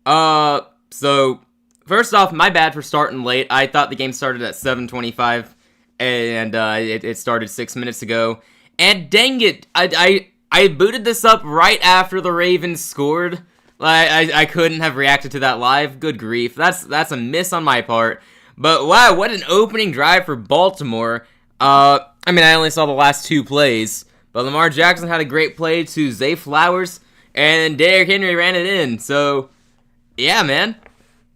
So first off, my bad for starting late. I thought the game started at 7:25, and it started 6 minutes ago. And dang it, I booted this up right after the Ravens scored. I couldn't have reacted to that live. Good grief, that's a miss on my part. But wow, what an opening drive for Baltimore. I mean, I only saw the last two plays, but Lamar Jackson had a great play to Zay Flowers, and Derrick Henry ran it in. So yeah, man,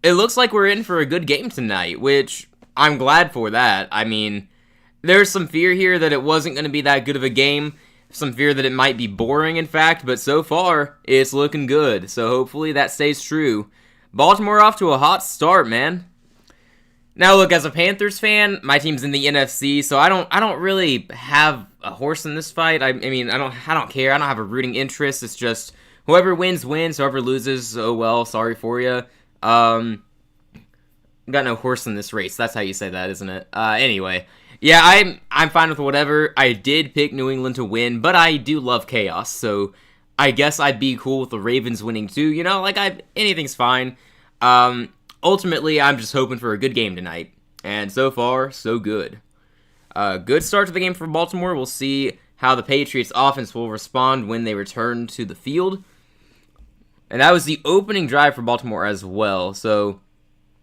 it looks like we're in for a good game tonight, which I'm glad for that. I mean, there's some fear here that it wasn't going to be that good of a game. Some fear that it might be boring, in fact, but so far, it's looking good. So hopefully that stays true. Baltimore off to a hot start, man. Now look, as a Panthers fan, my team's in the NFC, so I don't really have a horse in this fight. I mean, I don't care. I don't have a rooting interest. It's just whoever wins wins, whoever loses, oh well, sorry for you. Got no horse in this race. That's how you say that, isn't it? Anyway, yeah, I'm fine with whatever. I did pick New England to win, but I do love chaos, so I guess I'd be cool with the Ravens winning too. You know, like anything's fine. Ultimately, I'm just hoping for a good game tonight, and so far, so good. Good start to the game for Baltimore. We'll see how the Patriots offense will respond when they return to the field. And that was the opening drive for Baltimore as well. So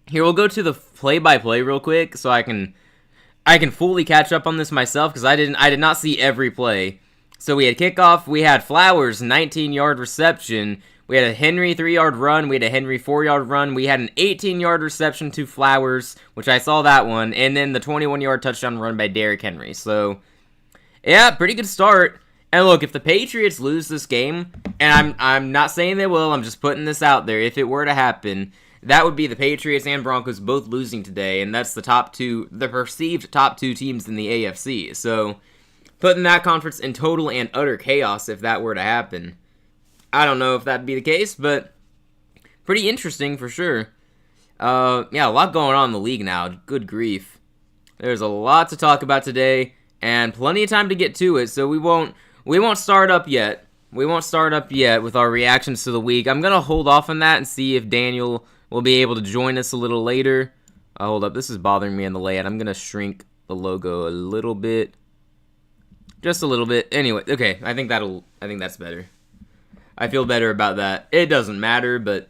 here we'll go to the play-by-play real quick, so I can fully catch up on this myself, because I did not see every play. So we had kickoff. We had Flowers 19-yard reception. We had a Henry 3-yard run. We had a Henry 4-yard run. We had an 18-yard reception to Flowers, which I saw that one, and then the 21-yard touchdown run by Derrick Henry. So yeah, pretty good start. And look, if the Patriots lose this game, and I'm not saying they will, I'm just putting this out there, if it were to happen, that would be the Patriots and Broncos both losing today, and that's the perceived top two teams in the AFC. So putting that conference in total and utter chaos if that were to happen. I don't know if that'd be the case, but pretty interesting for sure. Yeah, a lot going on in the league now. Good grief. There's a lot to talk about today, and plenty of time to get to it, so we won't start up yet. We won't start up yet with our reactions to the week. I'm going to hold off on that and see if Daniel will be able to join us a little later. Hold up, this is bothering me in the layout. I'm going to shrink the logo a little bit. Just a little bit. Anyway, okay, I think that's better. I feel better about that. It doesn't matter, but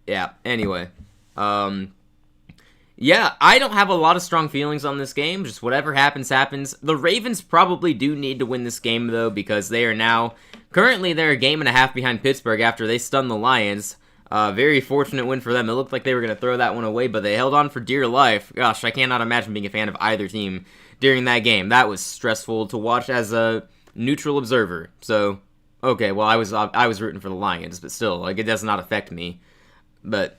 yeah, anyway. Yeah, I don't have a lot of strong feelings on this game. Just whatever happens, happens. The Ravens probably do need to win this game, though, because they are now, currently they're a game and a half behind Pittsburgh after they stunned the Lions. Very fortunate win for them. It looked like they were going to throw that one away, but they held on for dear life. Gosh, I cannot imagine being a fan of either team during that game. That was stressful to watch as a neutral observer. So okay, well, I was rooting for the Lions, but still, like, it does not affect me. But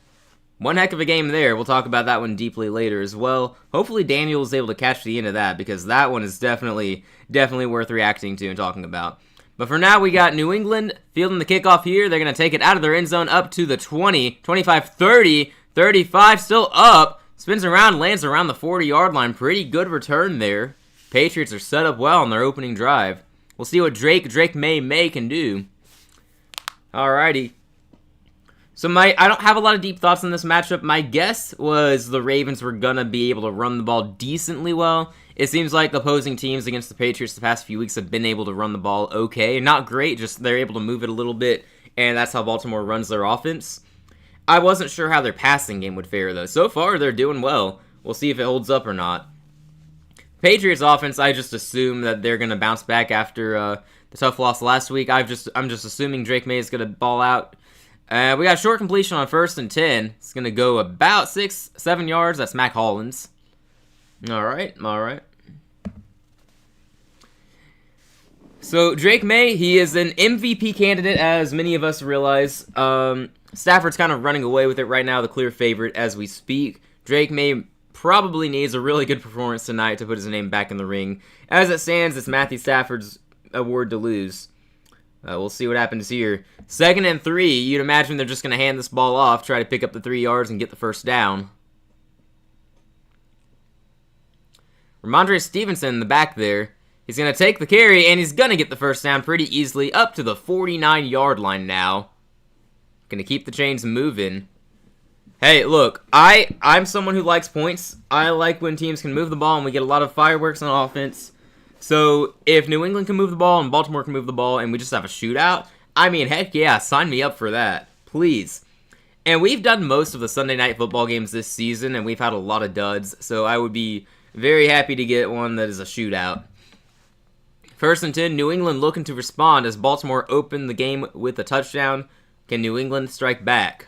one heck of a game there. We'll talk about that one deeply later as well. Hopefully Daniel was able to catch the end of that, because that one is definitely worth reacting to and talking about. But for now, we got New England fielding the kickoff here. They're going to take it out of their end zone up to the 20, 25, 30, 35, still up. Spins around, lands around the 40-yard line. Pretty good return there. Patriots are set up well on their opening drive. We'll see what Drake May can do. Alrighty. So I don't have a lot of deep thoughts on this matchup. My guess was the Ravens were going to be able to run the ball decently well. It seems like opposing teams against the Patriots the past few weeks have been able to run the ball okay. Not great, just they're able to move it a little bit, and that's how Baltimore runs their offense. I wasn't sure how their passing game would fare, though. So far, they're doing well. We'll see if it holds up or not. Patriots offense, I just assume that they're going to bounce back after the tough loss last week. I'm just assuming Drake May is going to ball out. We got a short completion on 1st and 10. It's going to go about 6-7 yards. That's Mac Hollins. All right. So Drake May, he is an MVP candidate, as many of us realize. Stafford's kind of running away with it right now, the clear favorite as we speak. Drake May probably needs a really good performance tonight to put his name back in the ring. As it stands, it's Matthew Stafford's award to lose. We'll see what happens here. 2nd and 3, you'd imagine they're just going to hand this ball off, try to pick up the 3 yards and get the first down. Ramondre Stevenson in the back there. He's going to take the carry, and he's going to get the first down pretty easily, up to the 49-yard line now. Gonna keep the chains moving. Hey, look, I'm someone who likes points. I like when teams can move the ball and we get a lot of fireworks on offense. So, if New England can move the ball and Baltimore can move the ball and we just have a shootout, I mean, heck yeah, sign me up for that. Please. And we've done most of the Sunday night football games this season, and we've had a lot of duds, so I would be very happy to get one that is a shootout. 1st and 10, New England looking to respond as Baltimore opened the game with a touchdown. Can New England strike back?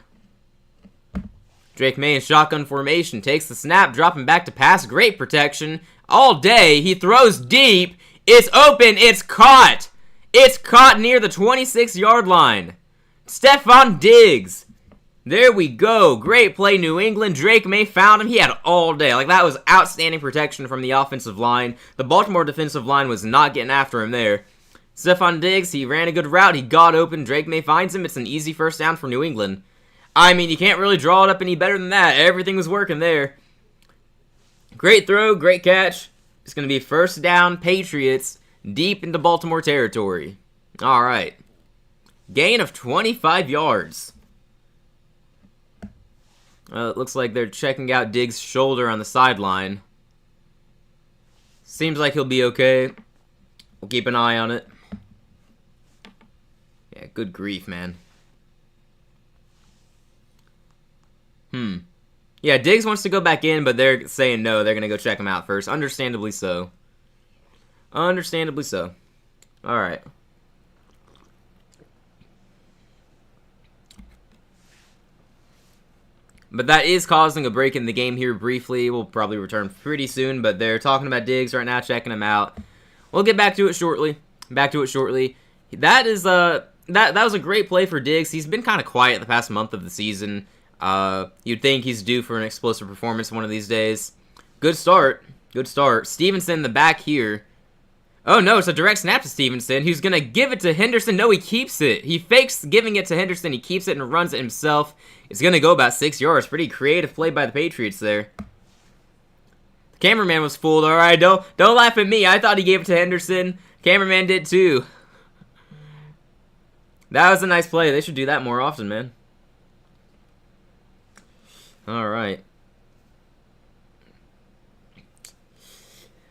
Drake May in shotgun formation takes the snap, dropping back to pass. Great protection all day. He throws deep. It's open. It's caught. It's caught near the 26-yard line. Stephon Diggs. There we go. Great play, New England. Drake May found him. He had all day. Like, that was outstanding protection from the offensive line. The Baltimore defensive line was not getting after him there. Stephon Diggs, he ran a good route. He got open. Drake May finds him. It's an easy first down for New England. I mean, you can't really draw it up any better than that. Everything was working there. Great throw, great catch. It's going to be first down, Patriots, deep into Baltimore territory. All right. Gain of 25 yards. It looks like they're checking out Diggs' shoulder on the sideline. Seems like he'll be okay. We'll keep an eye on it. Yeah, good grief, man. Yeah, Diggs wants to go back in, but they're saying no. They're going to go check him out first. Understandably so. Understandably so. All right. But that is causing a break in the game here briefly. We'll probably return pretty soon, but they're talking about Diggs right now, checking him out. We'll get back to it shortly. That is that was a great play for Diggs. He's been kind of quiet the past month of the season. You'd think he's due for an explosive performance one of these days. Good start. Good start. Stevenson, the back here. Oh, no, it's a direct snap to Stevenson, who's going to give it to Henderson. No, he keeps it. He fakes giving it to Henderson. He keeps it and runs it himself. It's going to go about 6 yards. Pretty creative play by the Patriots there. The cameraman was fooled. All right, don't laugh at me. I thought he gave it to Henderson. Cameraman did too. That was a nice play. They should do that more often, man. All right.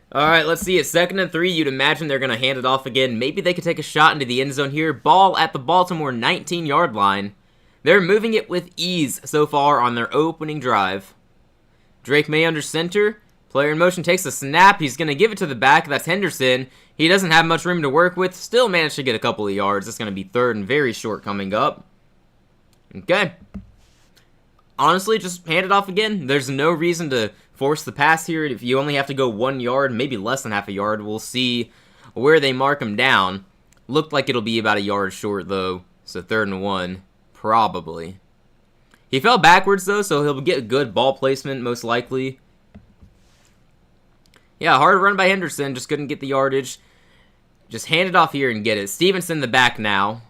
All right, let's see it. 2nd and 3. You'd imagine they're going to hand it off again. Maybe they could take a shot into the end zone here. Ball at the Baltimore 19-yard line. They're moving it with ease so far on their opening drive. Drake May under center. Player in motion takes a snap. He's going to give it to the back. That's Henderson. He doesn't have much room to work with. Still managed to get a couple of yards. It's going to be 3rd and very short coming up. Okay. Honestly, just hand it off again. There's no reason to force the pass here. If you only have to go 1 yard, maybe less than half a yard, we'll see where they mark him down. Looked like it'll be about a yard short, though. So 3rd and 1, probably. He fell backwards, though, so he'll get good ball placement, most likely. Yeah, hard run by Henderson. Just couldn't get the yardage. Just hand it off here and get it. Stevenson the back now.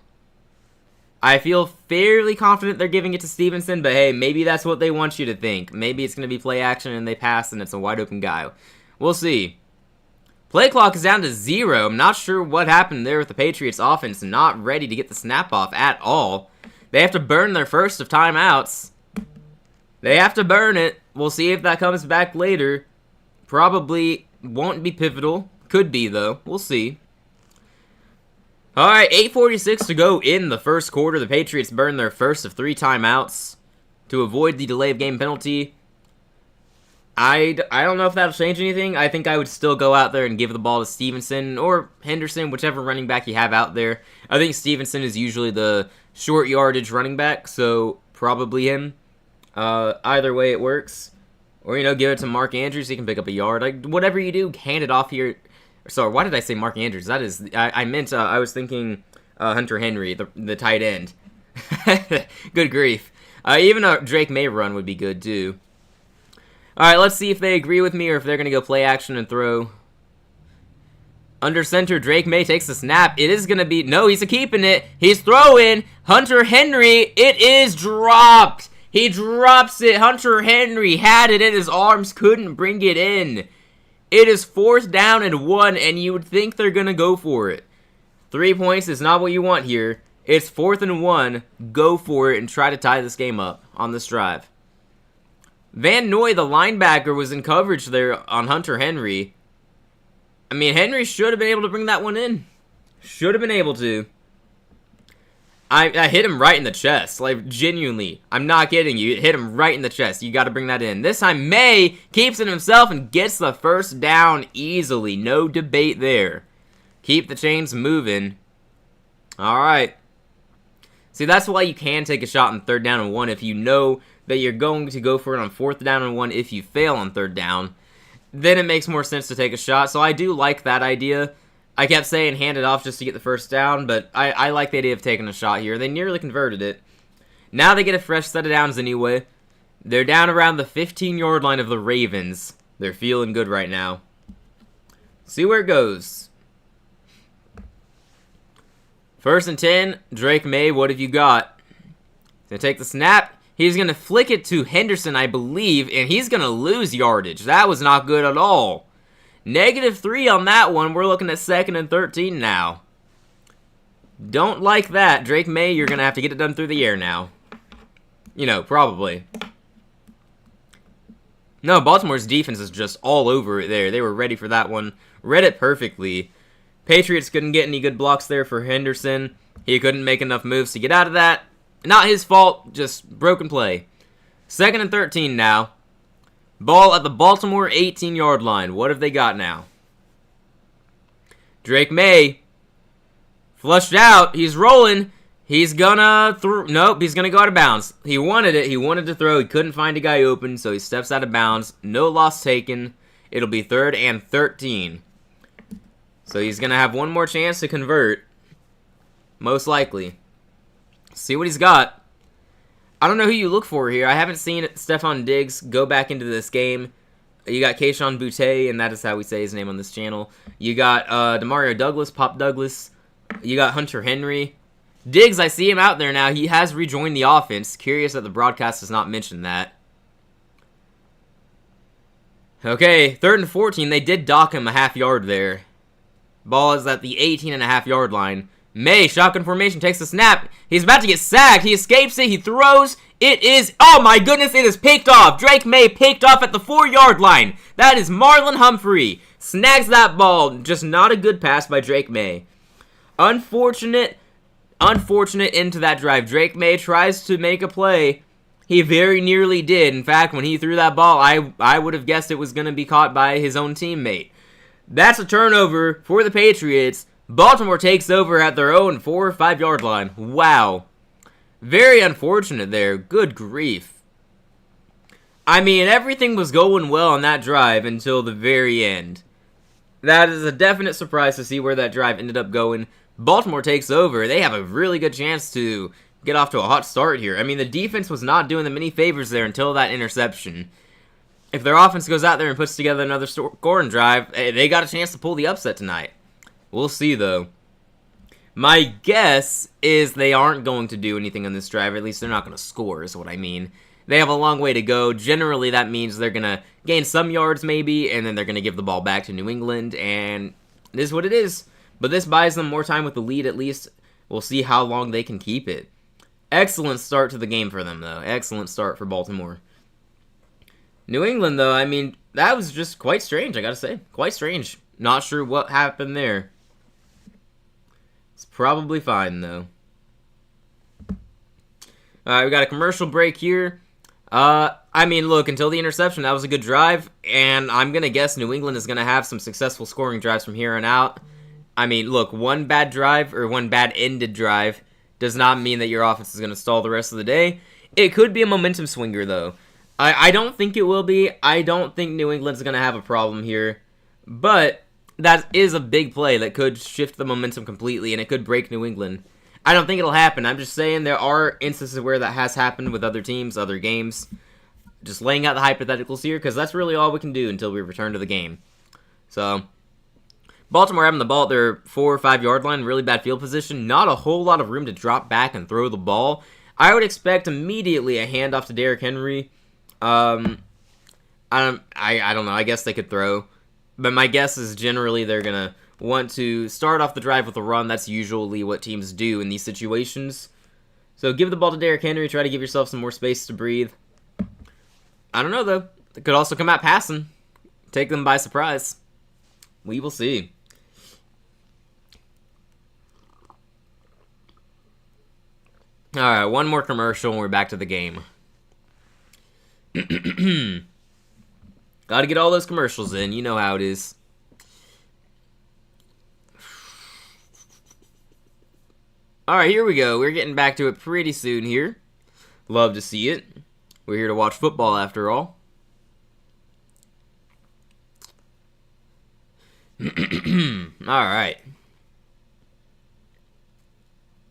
I feel fairly confident they're giving it to Stevenson, but hey, maybe that's what they want you to think. Maybe it's going to be play action and they pass and it's a wide open guy. We'll see. Play clock is down to 0. I'm not sure what happened there with the Patriots offense. Not ready to get the snap off at all. They have to burn their first of timeouts. They have to burn it. We'll see if that comes back later. Probably won't be pivotal. Could be, though. We'll see. Alright, 8:46 to go in the first quarter. The Patriots burn their first of 3 timeouts to avoid the delay of game penalty. I don't know if that'll change anything. I think I would still go out there and give the ball to Stevenson or Henderson, whichever running back you have out there. I think Stevenson is usually the short yardage running back, so probably him. Either way it works. Or, give it to Mark Andrews. He can pick up a yard. Like, whatever you do, hand it off here. Sorry, why did I say Mark Andrews? That is, I meant, I was thinking Hunter Henry, the tight end. Good grief. Even a Drake May run would be good, too. Alright, let's see if they agree with me or if they're going to go play action and throw. Under center, Drake May takes the snap. It is going to be, no, he's keeping it. He's throwing. Hunter Henry, it is dropped. He drops it. Hunter Henry had it in his arms, couldn't bring it in. It is 4th down and 1, and you would think they're going to go for it. 3 points is not what you want here. It's 4th and 1. Go for it and try to tie this game up on this drive. Van Noy, the linebacker, was in coverage there on Hunter Henry. I mean, Henry should have been able to bring that one in. Should have been able to. I hit him right in the chest. Like, genuinely. I'm not kidding you. It hit him right in the chest. You got to bring that in. This time, May keeps it himself and gets the first down easily. No debate there. Keep the chains moving. All right. See, that's why you can take a shot on 3rd down and 1 if you know that you're going to go for it on 4th down and 1 if you fail on 3rd down. Then it makes more sense to take a shot. So I do like that idea. I kept saying hand it off just to get the first down, but I like the idea of taking a shot here. They nearly converted it. Now they get a fresh set of downs anyway. They're down around the 15-yard line of the Ravens. They're feeling good right now. See where it goes. 1st and 10. Drake May, what have you got? Gonna take the snap. He's going to flick it to Henderson, I believe, and he's going to lose yardage. That was not good at all. -3 on that one. We're looking at 2nd and 13 now. Don't like that. Drake May, you're going to have to get it done through the air now. You know, probably. No, Baltimore's defense is just all over it there. They were ready for that one. Read it perfectly. Patriots couldn't get any good blocks there for Henderson. He couldn't make enough moves to get out of that. Not his fault, just broken play. 2nd and 13 now. Ball at the Baltimore 18-yard line. What have they got now? Drake May. Flushed out. He's rolling. He's gonna nope, he's gonna go out of bounds. He wanted it. He wanted to throw. He couldn't find a guy open, so he steps out of bounds. No loss taken. It'll be 3rd and 13. So he's gonna have one more chance to convert. Most likely. See what he's got. I don't know who you look for here. I haven't seen Stephon Diggs go back into this game. You got Kayshon Boutte, and that is how we say his name on this channel. You got Demario Douglas, Pop Douglas. You got Hunter Henry. Diggs, I see him out there now. He has rejoined the offense. Curious that the broadcast does not mention that. Okay, 3rd and 14. They did dock him a half yard there. Ball is at the 18.5-yard line. May, shotgun formation, takes the snap. He's about to get sacked. He escapes it. He throws. It is, oh my goodness, it is picked off. Drake May picked off at the 4-yard line. That is Marlon Humphrey. Snags that ball. Just not a good pass by Drake May. Unfortunate into that drive. Drake May tries to make a play. He very nearly did. In fact, when he threw that ball, I would have guessed it was going to be caught by his own teammate. That's a turnover for the Patriots. Baltimore takes over at their own 4 or 5-yard line. Wow. Very unfortunate there. Good grief. I mean, everything was going well on that drive until the very end. That is a definite surprise to see where that drive ended up going. Baltimore takes over. They have a really good chance to get off to a hot start here. I mean, the defense was not doing them any favors there until that interception. If their offense goes out there and puts together another scoring drive, they got a chance to pull the upset tonight. We'll see, though. My guess is they aren't going to do anything on this drive. Or at least they're not going to score, is what I mean. They have a long way to go. Generally, that means they're going to gain some yards, maybe, and then they're going to give the ball back to New England, and it is what it is. But this buys them more time with the lead, at least. We'll see how long they can keep it. Excellent start to the game for them, though. Excellent start for Baltimore. New England, though, I mean, that was just quite strange, I gotta say. Quite strange. Not sure what happened there. It's probably fine, though. Alright, we got a commercial break here. I mean, look, until the interception, that was a good drive, and I'm gonna guess New England is gonna have some successful scoring drives from here on out. I mean, look, one bad drive, or one bad-ended drive, does not mean that your offense is gonna stall the rest of the day. It could be a momentum swinger, though. I don't think it will be. I don't think New England's gonna have a problem here, but that is a big play that could shift the momentum completely, and it could break New England. I don't think it'll happen. I'm just saying there are instances where that has happened with other teams, other games. Just laying out the hypotheticals here, because that's really all we can do until we return to the game. So, Baltimore having the ball at their 4 or 5 yard line, really bad field position. Not a whole lot of room to drop back and throw the ball. I would expect immediately a handoff to Derrick Henry. I don't know. I guess they could throw. But my guess is generally they're going to want to start off the drive with a run. That's usually what teams do in these situations. So give the ball to Derrick Henry. Try to give yourself some more space to breathe. I don't know, though. It could also come out passing. Take them by surprise. We will see. Alright, one more commercial and we're back to the game. Gotta get all those commercials in. You know how it is. Alright, here we go. We're getting back to it pretty soon here. Love to see it. We're here to watch football after all. Alright.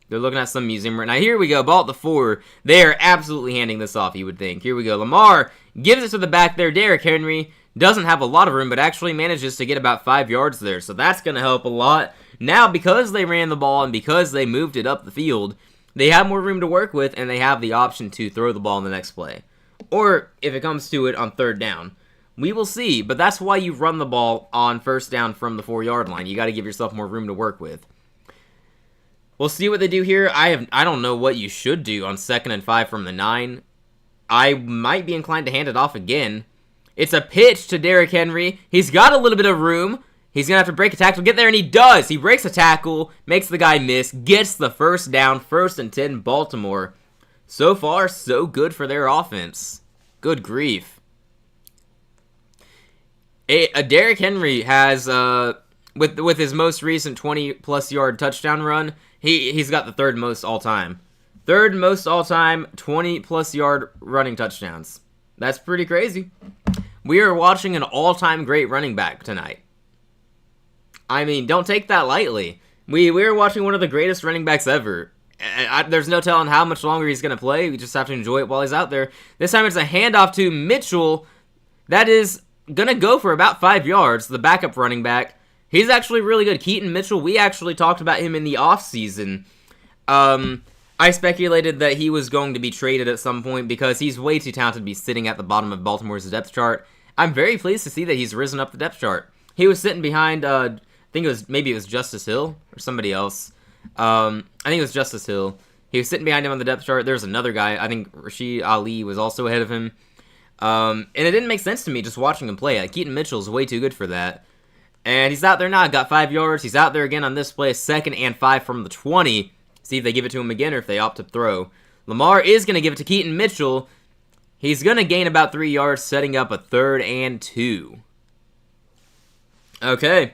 They're looking at some museum right now. Here we go. Ball at the 4. They are absolutely handing this off, you would think. Here we go. Lamar gives it to the back there. Derrick Henry doesn't have a lot of room, but actually manages to get about 5 yards there. So that's going to help a lot. Now, because they ran the ball and because they moved it up the field, they have more room to work with, and they have the option to throw the ball in the next play. Or, if it comes to it, on 3rd down. We will see, but that's why you run the ball on 1st down from the 4-yard line. You got to give yourself more room to work with. We'll see what they do here. I don't know what you should do on 2nd and 5 from the 9. I might be inclined to hand it off again. It's a pitch to Derrick Henry. He's got a little bit of room. He's going to have to break a tackle. Get there, and he does. He breaks a tackle, makes the guy miss, gets the 1st down, 1st and 10, Baltimore. So far, so good for their offense. Good grief. Derrick Henry has, with his most recent 20-plus yard touchdown run, he's got the 3rd most all-time. 3rd most all-time 20-plus yard running touchdowns. That's pretty crazy. We are watching an all-time great running back tonight. I mean, don't take that lightly. We're watching one of the greatest running backs ever. There's no telling how much longer he's going to play. We just have to enjoy it while he's out there. This time it's a handoff to Mitchell. That is going to go for about 5 yards, the backup running back. He's actually really good. Keaton Mitchell, we actually talked about him in the offseason. I speculated that he was going to be traded at some point because he's way too talented to be sitting at the bottom of Baltimore's depth chart. I'm very pleased to see that he's risen up the depth chart. He was sitting behind, I think maybe it was Justice Hill or somebody else. I think it was Justice Hill. He was sitting behind him on the depth chart. There's another guy. I think Rashid Ali was also ahead of him. And it didn't make sense to me just watching him play. Keaton Mitchell's way too good for that. And he's out there now. Got 5 yards. He's out there again on this play. 2nd and 5 from the 20. See if they give it to him again or if they opt to throw. Lamar is going to give it to Keaton Mitchell. He's going to gain about 3 yards, setting up a 3rd and 2. Okay.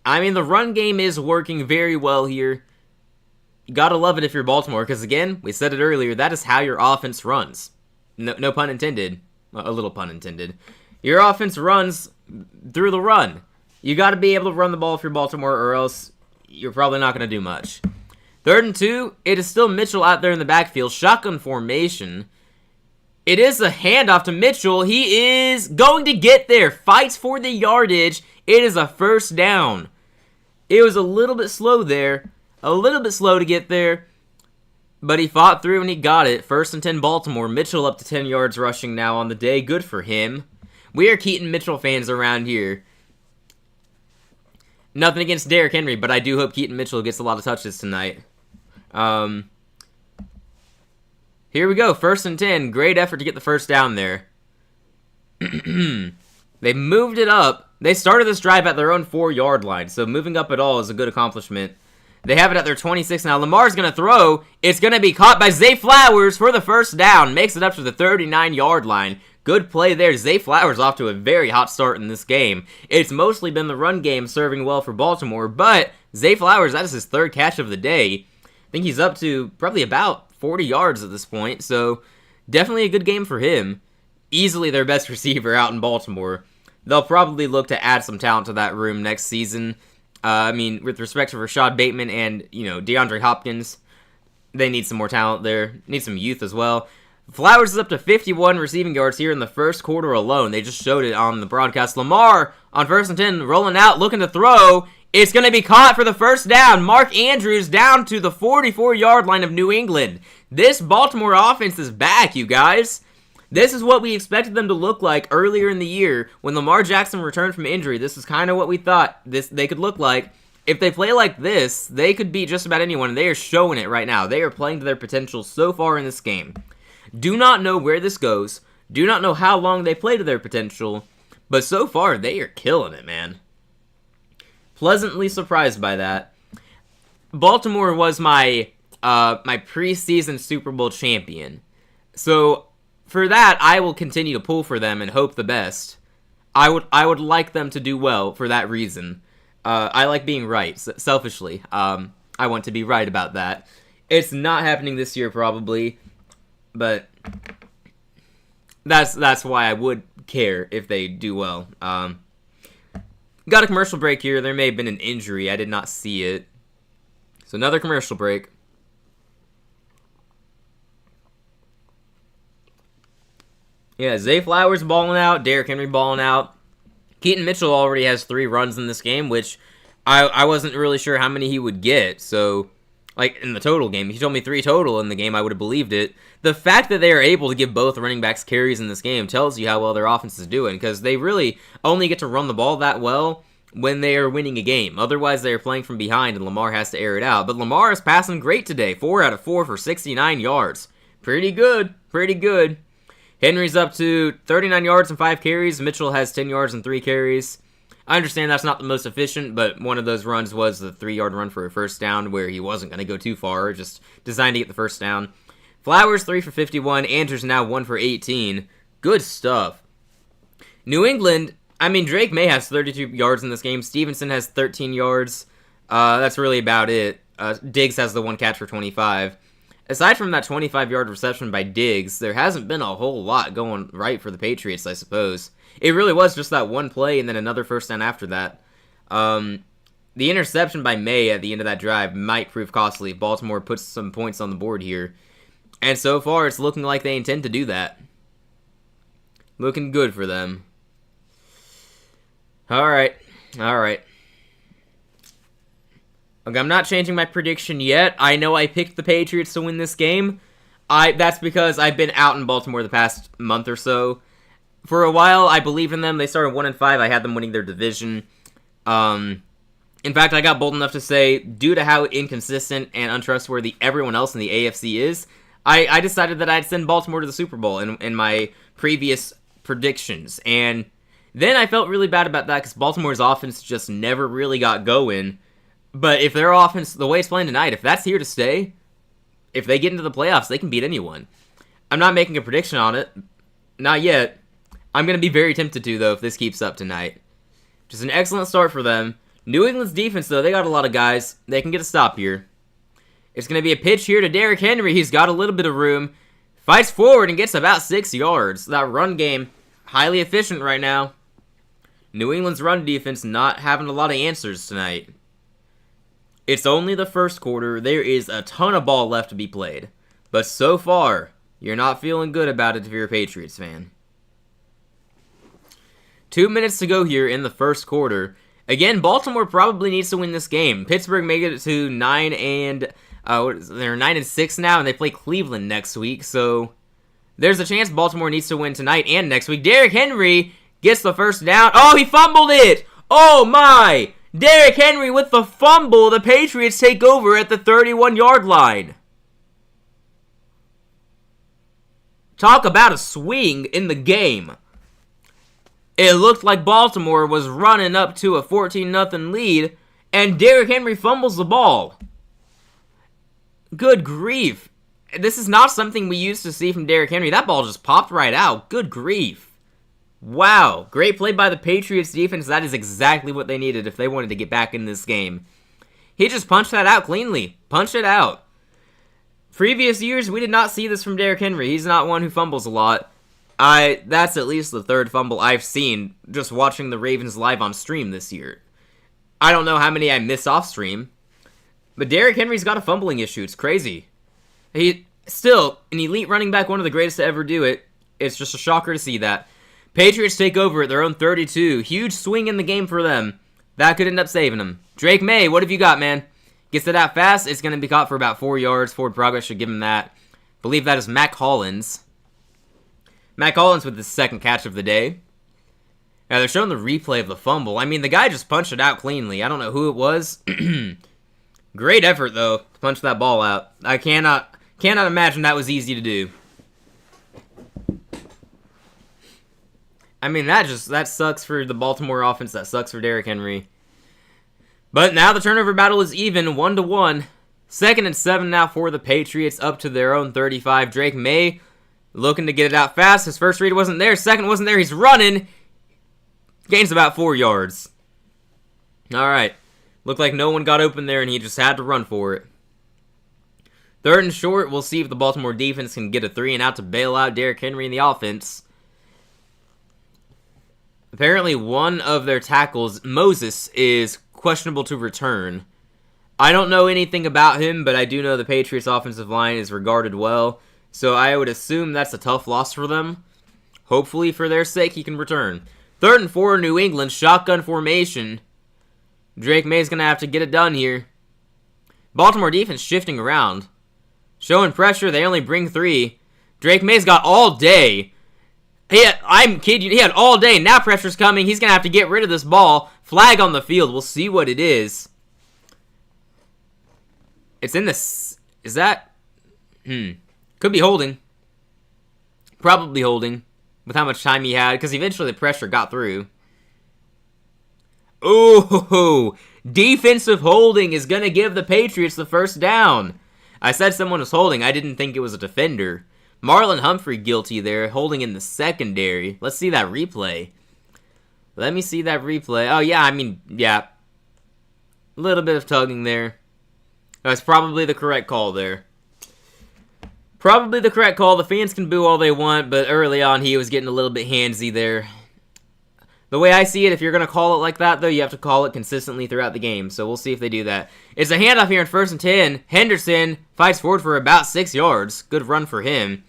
I mean, the run game is working very well here. You gotta love it if you're Baltimore, because again, we said it earlier, that is how your offense runs. No pun intended. A little pun intended. Your offense runs through the run. You gotta be able to run the ball if you're Baltimore, or else you're probably not gonna do much. 3rd and 2, it is still Mitchell out there in the backfield. Shotgun formation. It is a handoff to Mitchell. He is going to get there. Fights for the yardage. It is a 1st down. It was a little bit slow there. A little bit slow to get there. But he fought through and he got it. 1st and 10 Baltimore. Mitchell up to 10 yards rushing now on the day. Good for him. We are Keaton Mitchell fans around here. Nothing against Derrick Henry, but I do hope Keaton Mitchell gets a lot of touches tonight. Here we go. 1st and 10. Great effort to get the 1st down there. They moved it up. They started this drive at their own 4-yard line, so moving up at all is a good accomplishment. They have it at their 26 now. Lamar's going to throw. It's going to be caught by Zay Flowers for the 1st down. Makes it up to the 39-yard line. Good play there. Zay Flowers off to a very hot start in this game. It's mostly been the run game serving well for Baltimore, but Zay Flowers, that is his 3rd catch of the day. I think he's up to probably about 40 yards at this point, so definitely a good game for him. Easily their best receiver out in Baltimore. They'll probably look to add some talent to that room next season. I mean, with respect to Rashad Bateman and, DeAndre Hopkins, they need some more talent there. Need some youth as well. Flowers is up to 51 receiving yards here in the 1st quarter alone. They just showed it on the broadcast. Lamar on 1st and 10, rolling out, looking to throw. It's going to be caught for the 1st down. Mark Andrews down to the 44-yard line of New England. This Baltimore offense is back, you guys. This is what we expected them to look like earlier in the year when Lamar Jackson returned from injury. This is kind of what we thought they could look like. If they play like this, they could beat just about anyone, and they are showing it right now. They are playing to their potential so far in this game. Do not know where this goes. Do not know how long they play to their potential, but so far, they are killing it, man. Pleasantly surprised by that. Baltimore was my preseason Super Bowl champion. So, for that, I will continue to pull for them and hope the best. I would like them to do well for that reason. I like being right, selfishly. I want to be right about that. It's not happening this year, probably, but that's why I would care if they do well. Got a commercial break here. There may have been an injury. I did not see it. So another commercial break. Yeah, Zay Flowers balling out. Derrick Henry balling out. Keaton Mitchell already has 3 runs in this game, which I wasn't really sure how many he would get. So, like, in the total game. If you told me 3 total in the game, I would have believed it. The fact that they are able to give both running backs carries in this game tells you how well their offense is doing, because they really only get to run the ball that well when they are winning a game. Otherwise, they are playing from behind, and Lamar has to air it out. But Lamar is passing great today. 4 out of 4 for 69 yards. Pretty good. Pretty good. Henry's up to 39 yards and 5 carries. Mitchell has 10 yards and 3 carries. I understand that's not the most efficient, but one of those runs was the 3-yard run for a first down where he wasn't going to go too far, just designed to get the first down. Flowers, 3 for 51. Andrews now 1 for 18. Good stuff. New England, I mean, Drake May has 32 yards in this game. Stevenson has 13 yards. That's really about it. Diggs has the 1 catch for 25. Aside from that 25-yard reception by Diggs, there hasn't been a whole lot going right for the Patriots, I suppose. It really was just that one play and then another first down after that. The interception by May at the end of that drive might prove costly if Baltimore puts some points on the board here. And so far, it's looking like they intend to do that. Looking good for them. Alright. Okay, I'm not changing my prediction yet. I know I picked the Patriots to win this game. That's because I've been out in Baltimore the past month or so. For a while, I believed in them. They started 1-5. I had them winning their division. In fact, I got bold enough to say, due to how inconsistent and untrustworthy everyone else in the AFC is, I decided that I'd send Baltimore to the Super Bowl in my previous predictions. And then I felt really bad about that because Baltimore's offense just never really got going. But if their offense, the way it's playing tonight, if that's here to stay, if they get into the playoffs, they can beat anyone. I'm not making a prediction on it. Not yet. I'm going to be very tempted to, though, if this keeps up tonight. Just an excellent start for them. New England's defense, though, they got a lot of guys. They can get a stop here. It's going to be a pitch here to Derrick Henry. He's got a little bit of room. Fights forward and gets about 6 yards. That run game, highly efficient right now. New England's run defense not having a lot of answers tonight. It's only the first quarter. There is a ton of ball left to be played. But so far, you're not feeling good about it if you're a Patriots fan. 2 minutes to go here in the first quarter. Again, Baltimore probably needs to win this game. Pittsburgh made it to 9-6 now, and they play Cleveland next week. So there's a chance Baltimore needs to win tonight and next week. Derrick Henry gets the first down. Oh, he fumbled it! Oh my! Derrick Henry with the fumble. The Patriots take over at the 31-yard line. Talk about a swing in the game. It looked like Baltimore was running up to a 14-0 lead, and Derrick Henry fumbles the ball. Good grief. This is not something we used to see from Derrick Henry. That ball just popped right out. Good grief. Wow, great play by the Patriots defense. That is exactly what they needed if they wanted to get back in this game. He just punched that out cleanly. Punched it out. Previous years, we did not see this from Derrick Henry. He's not one who fumbles a lot. That's at least the 3rd fumble I've seen just watching the Ravens live on stream this year. I don't know how many I missed off stream, but Derrick Henry's got a fumbling issue. It's crazy. He still an elite running back, one of the greatest to ever do it. It's just a shocker to see that. Patriots take over at their own 32. Huge swing in the game for them. That could end up saving them. Drake May, what have you got, man? Gets it out fast. It's going to be caught for about 4 yards. Forward progress should give him that. Believe that is Mac Hollins. Matt Collins with the second catch of the day. Now, they're showing the replay of the fumble. I mean, the guy just punched it out cleanly. I don't know who it was. Great effort, though, to punch that ball out. I cannot imagine that was easy to do. I mean, that sucks for the Baltimore offense. That sucks for Derrick Henry. But now the turnover battle is even, 1-1. 2nd and 7 now for the Patriots, up to their own 35. Drake May looking to get it out fast. His first read wasn't there. Second wasn't there. He's running. Gains about 4 yards. All right. Looked like no one got open there, and he just had to run for it. 3rd and short. We'll see if the Baltimore defense can get a 3 and out to bail out Derrick Henry in the offense. Apparently, one of their tackles, Moses, is questionable to return. I don't know anything about him, but I do know the Patriots' offensive line is regarded well, so I would assume that's a tough loss for them. Hopefully, for their sake, he can return. 3rd and 4, New England, shotgun formation. Drake May's going to have to get it done here. Baltimore defense shifting around. Showing pressure, they only bring 3. Drake May's got all day. I'm kidding you, he had all day. Now pressure's coming. He's going to have to get rid of this ball. Flag on the field. We'll see what it is. It's in this. Is that? Could be holding. Probably holding. With how much time he had. Because eventually the pressure got through. Ooh. Defensive holding is going to give the Patriots the first down. I said someone was holding. I didn't think it was a defender. Marlon Humphrey guilty there, holding in the secondary. Let's see that replay. Let me see that replay. Oh, yeah, I mean, yeah. A little bit of tugging there. That's probably the correct call there. Probably the correct call. The fans can boo all they want, but early on he was getting a little bit handsy there. The way I see it, if you're going to call it like that, though, you have to call it consistently throughout the game. So we'll see if they do that. It's a handoff here in 1st and 10. Henderson fights forward for about 6 yards. Good run for him.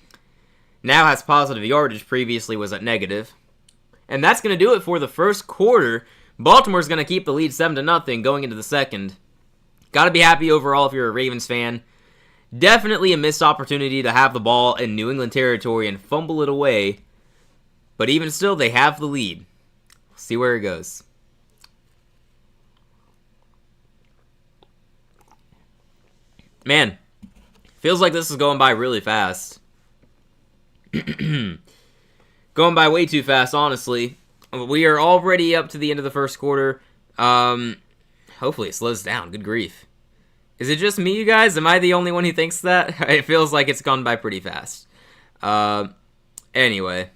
Now has positive yardage. Previously was at negative. And that's going to do it for the first quarter. Baltimore's going to keep the lead 7-0 going into the second. Got to be happy overall if you're a Ravens fan. Definitely a missed opportunity to have the ball in New England territory and fumble it away. But even still, they have the lead. See where it goes. Man, feels like this is going by really fast. Going by way too fast, honestly. We are already up to the end of the first quarter. Hopefully it slows down. Good grief. Is it just me, you guys? Am I the only one who thinks that? It feels like it's gone by pretty fast. Anyway.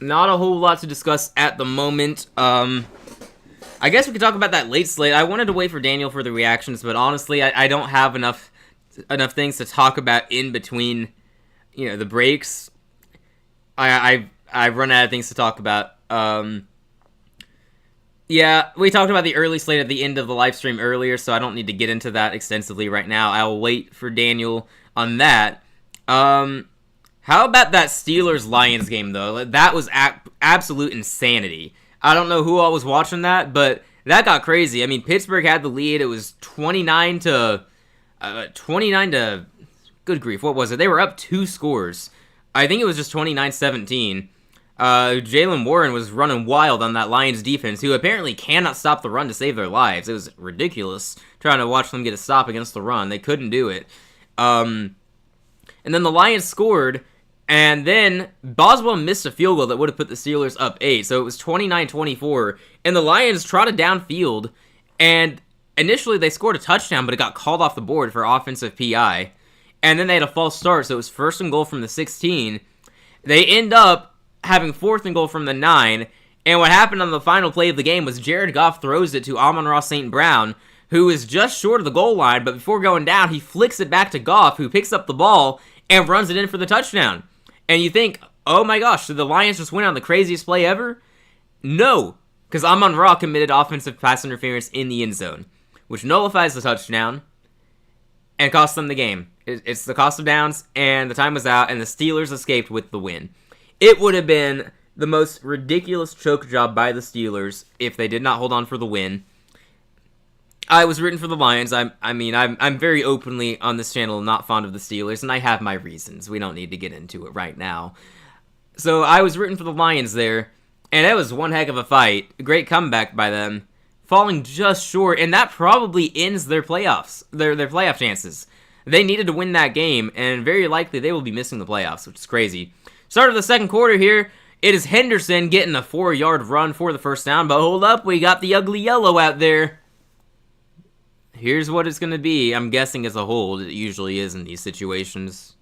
Not a whole lot to discuss at the moment. I guess we could talk about that late slate. I wanted to wait for Daniel for the reactions, but honestly, I don't have enough things to talk about in between, the breaks. I've run out of things to talk about. Yeah, we talked about the early slate at the end of the live stream earlier, so I don't need to get into that extensively right now. I'll wait for Daniel on that. How about that Steelers-Lions game, though? That was absolute insanity. I don't know who all was watching that, but that got crazy. I mean, Pittsburgh had the lead. It was 29 to... Good grief, what was it? They were up 2 scores. I think it was just 29-17. Jalen Warren was running wild on that Lions defense, who apparently cannot stop the run to save their lives. It was ridiculous trying to watch them get a stop against the run. They couldn't do it. And then the Lions scored, and then Boswell missed a field goal that would have put the Steelers up 8, so it was 29-24, and the Lions trotted downfield, and initially they scored a touchdown, but it got called off the board for offensive PI, and then they had a false start, so it was 1st and goal from the 16. They end up having 4th and goal from the 9, and what happened on the final play of the game was Jared Goff throws it to Amon-Ra St. Brown, who is just short of the goal line, but before going down, he flicks it back to Goff, who picks up the ball and runs it in for the touchdown. And you think, oh my gosh, did the Lions just win on the craziest play ever? No, because Amon-Ra committed offensive pass interference in the end zone, which nullifies the touchdown and costs them the game. It's the cost of downs, and the time was out, and the Steelers escaped with the win. It would have been the most ridiculous choke job by the Steelers if they did not hold on for the win. I was rooting for the Lions. I'm very openly on this channel not fond of the Steelers, and I have my reasons. We don't need to get into it right now. So I was rooting for the Lions there, and it was one heck of a fight. A great comeback by them, falling just short, and that probably ends their playoffs, their playoff chances. They needed to win that game, and very likely they will be missing the playoffs, which is crazy. Start of the second quarter here. It is Henderson getting a 4-yard run for the first down, but hold up, we got the ugly yellow out there. Here's what it's going to be. I'm guessing it's a hold. It usually is in these situations.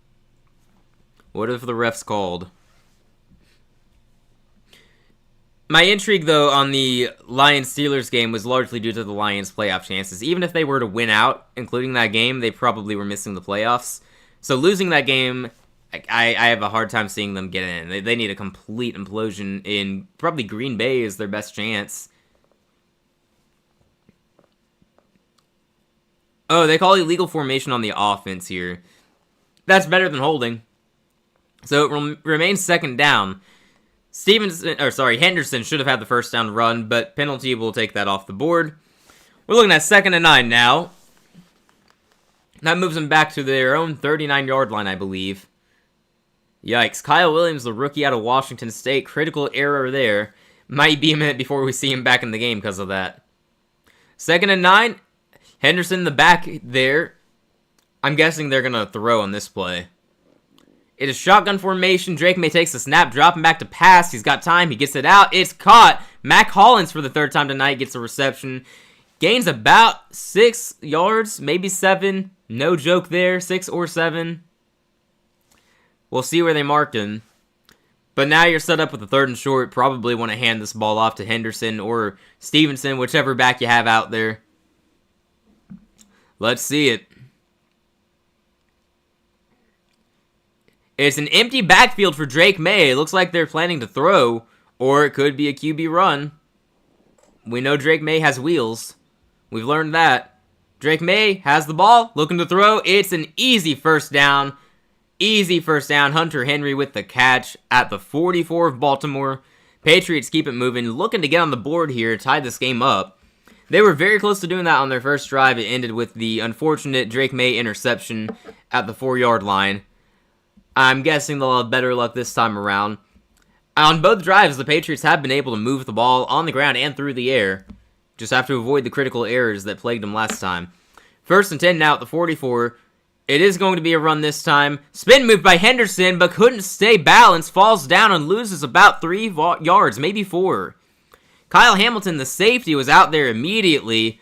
What if the ref's called? My intrigue, though, on the Lions-Steelers game was largely due to the Lions' playoff chances. Even if they were to win out, including that game, they probably were missing the playoffs. So losing that game, I have a hard time seeing them get in. They need a complete implosion in probably Green Bay is their best chance. Oh, they call illegal formation on the offense here. That's better than holding. So it remains second down. Henderson should have had the first down run, but penalty will take that off the board. We're looking at 2nd and 9 now. That moves them back to their own 39-yard line, I believe. Yikes. Kyle Williams, the rookie out of Washington State. Critical error there. Might be a minute before we see him back in the game because of that. 2nd and 9. Henderson, the back there. I'm guessing they're going to throw on this play. It is shotgun formation. Drake May takes the snap, dropping back to pass. He's got time. He gets it out. It's caught. Mac Hollins, for the 3rd time tonight, gets a reception. Gains about 6 yards, maybe 7. No joke there, 6 or 7. We'll see where they marked him. But now you're set up with a 3rd and short. Probably want to hand this ball off to Henderson or Stevenson, whichever back you have out there. Let's see it. It's an empty backfield for Drake May. It looks like they're planning to throw, or it could be a QB run. We know Drake May has wheels. We've learned that. Drake May has the ball, looking to throw. It's an easy first down. Easy first down. Hunter Henry with the catch at the 44 of Baltimore. Patriots keep it moving, looking to get on the board here, tie this game up. They were very close to doing that on their first drive. It ended with the unfortunate Drake May interception at the 4-yard line. I'm guessing they'll have better luck this time around. On both drives, the Patriots have been able to move the ball on the ground and through the air. Just have to avoid the critical errors that plagued them last time. 1st and 10 now at the 44. It is going to be a run this time. Spin move by Henderson, but couldn't stay balanced. Falls down and loses about 3 yards, maybe 4. Kyle Hamilton, the safety, was out there immediately,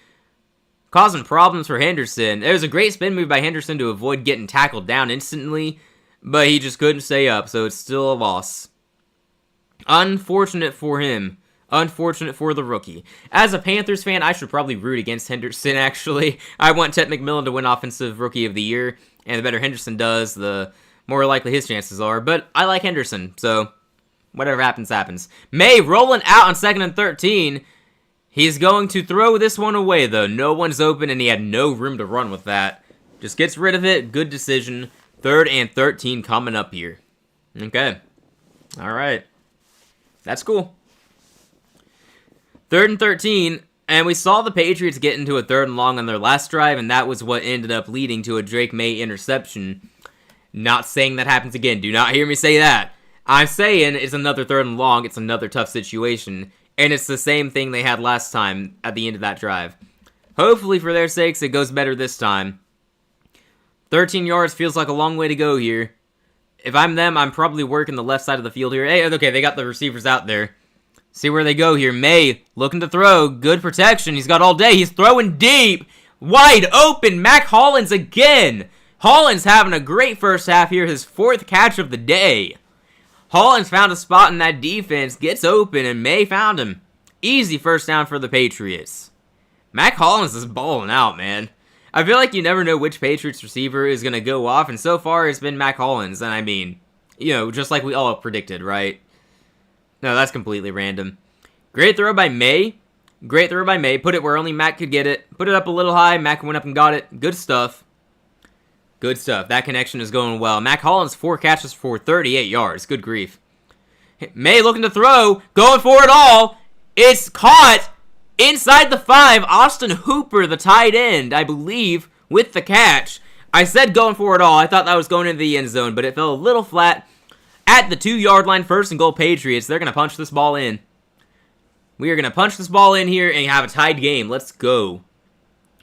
causing problems for Henderson. There was a great spin move by Henderson to avoid getting tackled down instantly, but he just couldn't stay up, so it's still a loss. Unfortunate for him. Unfortunate for the rookie. As a Panthers fan, I should probably root against Henderson, actually. I want Ted McMillan to win Offensive Rookie of the Year, and the better Henderson does, the more likely his chances are, but I like Henderson, so whatever happens, happens. May rolling out on 2nd and 13. He's going to throw this one away, though. No one's open, and he had no room to run with that. Just gets rid of it. Good decision. 3rd and 13 coming up here. Okay. All right. That's cool. 3rd and 13, and we saw the Patriots get into a 3rd and long on their last drive, and that was what ended up leading to a Drake May interception. Not saying that happens again. Do not hear me say that. I'm saying it's another 3rd and long. It's another tough situation, and it's the same thing they had last time at the end of that drive. Hopefully, for their sakes, it goes better this time. 13 yards feels like a long way to go here. If I'm them, I'm probably working the left side of the field here. Hey, okay, they got the receivers out there. See where they go here. May looking to throw. Good protection. He's got all day. He's throwing deep. Wide open. Mac Hollins again. Hollins having a great first half here. His 4th catch of the day. Hollins found a spot in that defense. Gets open, and May found him. Easy first down for the Patriots. Mac Hollins is balling out, man. I feel like you never know which Patriots receiver is going to go off, and so far it's been Mac Hollins. And I mean, you know, just like we all predicted, right? No, that's completely random. Great throw by May. Great throw by May. Put it where only Mac could get it. Put it up a little high. Mac went up and got it. Good stuff. Good stuff. That connection is going well. Mac Hollins, 4 catches for 38 yards. Good grief. May looking to throw. Going for it all. It's caught. Inside the 5, Austin Hooper, the tight end, I believe, with the catch. I said going for it all. I thought that was going into the end zone, but it fell a little flat at the 2-yard line. 1st and goal, Patriots. They're going to punch this ball in. We are going to punch this ball in here and have a tied game. Let's go.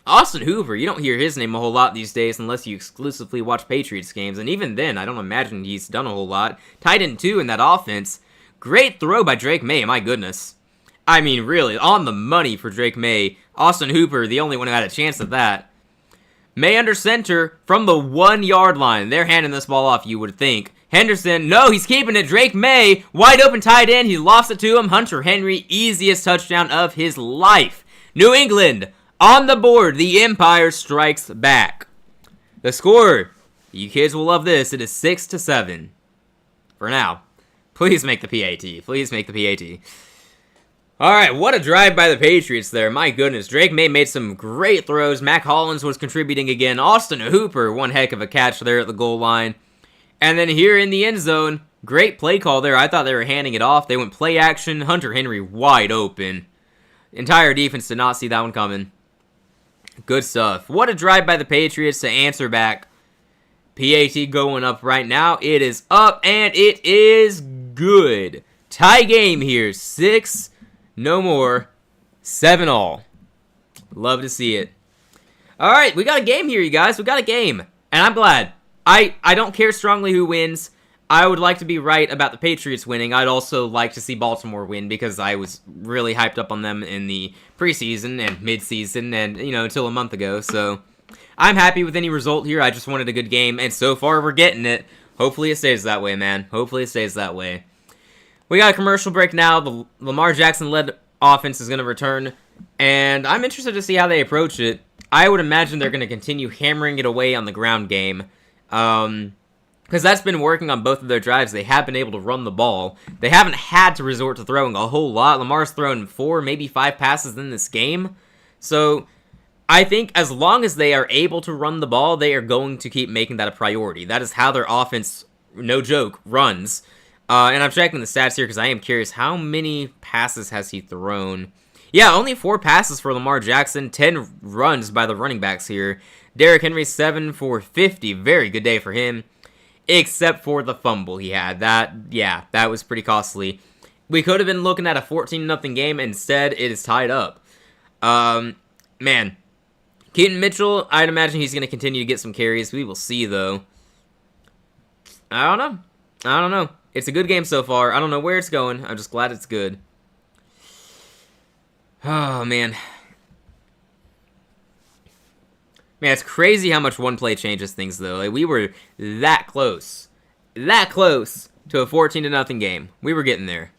Austin Hooper, you don't hear his name a whole lot these days unless you exclusively watch Patriots games, and even then, I don't imagine he's done a whole lot. Tight end 2 in that offense. Great throw by Drake May, my goodness. I mean, really, on the money for Drake May. Austin Hooper, the only one who had a chance at that. May under center from the 1-yard line. They're handing this ball off, you would think. Henderson, no, he's keeping it. Drake May, wide open tight end. He lost it to him. Hunter Henry, easiest touchdown of his life. New England on the board. The Empire strikes back. The score, you kids will love this. It is 6-7 for now. Please make the PAT. Please make the PAT. Alright, what a drive by the Patriots there. My goodness. Drake May made some great throws. Mac Hollins was contributing again. Austin Hooper, one heck of a catch there at the goal line. And then here in the end zone, great play call there. I thought they were handing it off. They went play action. Hunter Henry wide open. Entire defense did not see that one coming. Good stuff. What a drive by the Patriots to answer back. PAT going up right now. It is up, and it is good. Tie game here. 6, no more. 7 all. Love to see it. Alright, we got a game here, you guys. We got a game. And I'm glad. I don't care strongly who wins. I would like to be right about the Patriots winning. I'd also like to see Baltimore win because I was really hyped up on them in the preseason and midseason and, until a month ago. So I'm happy with any result here. I just wanted a good game, and so far we're getting it. Hopefully it stays that way, man. Hopefully it stays that way. We got a commercial break now. The Lamar Jackson-led offense is going to return, and I'm interested to see how they approach it. I would imagine they're going to continue hammering it away on the ground game, because that's been working on both of their drives. They have been able to run the ball. They haven't had to resort to throwing a whole lot. Lamar's thrown 4, maybe 5 passes in this game, so I think as long as they are able to run the ball, they are going to keep making that a priority. That is how their offense, no joke, runs. And I'm checking the stats here because I am curious. How many passes has he thrown? Yeah, only 4 passes for Lamar Jackson. 10 runs by the running backs here. Derrick Henry, 7 for 50. Very good day for him. Except for the fumble he had. That was pretty costly. We could have been looking at a 14-0 game. Instead, it is tied up. Man. Keaton Mitchell, I'd imagine he's going to continue to get some carries. We will see, though. I don't know. It's a good game so far. I don't know where it's going. I'm just glad it's good. Oh, man. Man, it's crazy how much one play changes things, though. Like, we were that close. That close to a 14-0 game. We were getting there.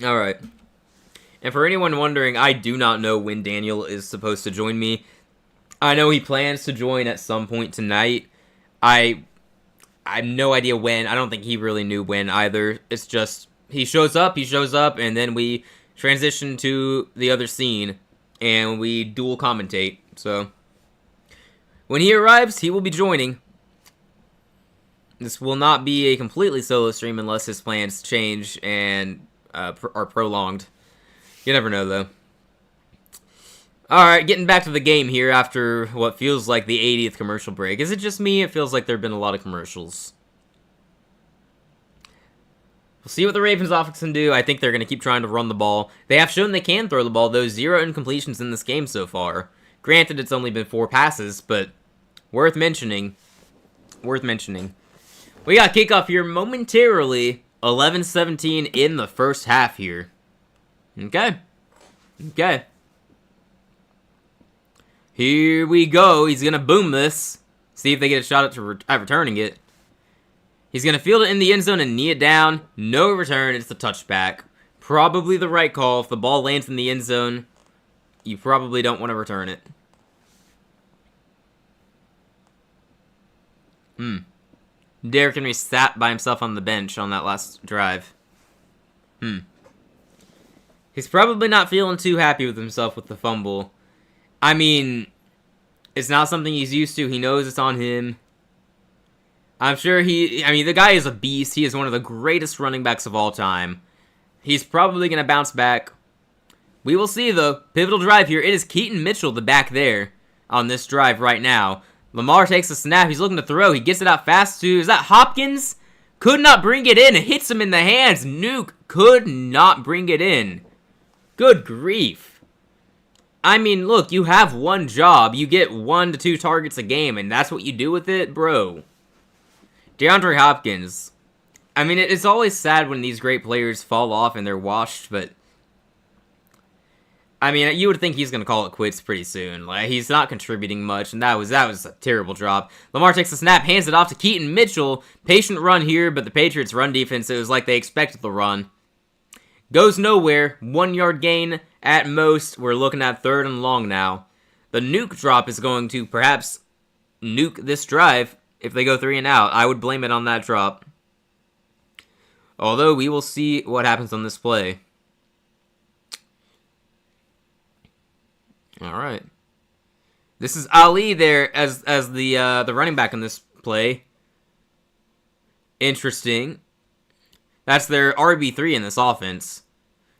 Alright. And for anyone wondering, I do not know when Daniel is supposed to join me. I know he plans to join at some point tonight. I have no idea when. I don't think he really knew when either. It's just, he shows up, and then we transition to the other scene, and we dual commentate. So, when he arrives, he will be joining. This will not be a completely solo stream unless his plans change and are prolonged. You never know, though. Alright, getting back to the game here after what feels like the 80th commercial break. Is it just me? It feels like there have been a lot of commercials. We'll see what the Ravens offense can do. I think they're going to keep trying to run the ball. They have shown they can throw the ball, though. 0 incompletions in this game so far. Granted, it's only been 4 passes, but worth mentioning. Worth mentioning. We got kickoff here momentarily. 11-17 in the first half here. Okay. Okay. Here we go. He's going to boom this. See if they get a shot at returning it. He's going to field it in the end zone and knee it down. No return. It's a touchback. Probably the right call. If the ball lands in the end zone, you probably don't want to return it. Derrick Henry sat by himself on the bench on that last drive. He's probably not feeling too happy with himself with the fumble. I mean, it's not something he's used to. He knows it's on him. I'm sure the guy is a beast. He is one of the greatest running backs of all time. He's probably going to bounce back. We will see, though. Pivotal drive here. It is Keaton Mitchell, the back there, on this drive right now. Lamar takes a snap. He's looking to throw. He gets it out fast to, is that Hopkins? Could not bring it in. It hits him in the hands. Nuke could not bring it in. Good grief. I mean, look, you have one job. You get 1 to 2 targets a game, and that's what you do with it? Bro. DeAndre Hopkins. I mean, it's always sad when these great players fall off and they're washed, but I mean, you would think he's going to call it quits pretty soon. Like, he's not contributing much, and that was a terrible drop. Lamar takes the snap, hands it off to Keaton Mitchell. Patient run here, but the Patriots' run defense, it was like they expected the run. Goes nowhere. 1 yard gain at most. We're looking at 3rd and long now. The nuke drop is going to perhaps nuke this drive if they go 3 and out. I would blame it on that drop. Although, we will see what happens on this play. Alright. This is Ali there as the running back in this play. Interesting. That's their RB3 in this offense.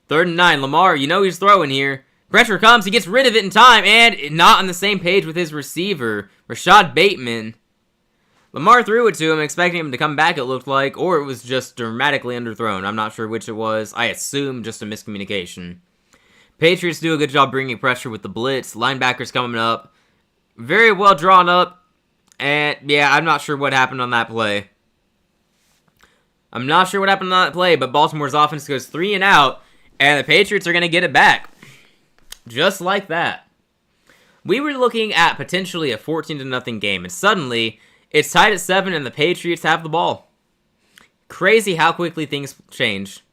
3rd and 9. Lamar, you know he's throwing here. Pressure comes. He gets rid of it in time. And not on the same page with his receiver, Rashad Bateman. Lamar threw it to him, expecting him to come back, it looked like, or it was just dramatically underthrown. I'm not sure which it was. I assume just a miscommunication. Patriots do a good job bringing pressure with the blitz. Linebackers coming up. Very well drawn up. And, yeah, I'm not sure what happened on that play. But Baltimore's offense goes 3 and out, and the Patriots are going to get it back. Just like that. We were looking at potentially a 14-0 game, and suddenly it's tied at 7, and the Patriots have the ball. Crazy how quickly things change.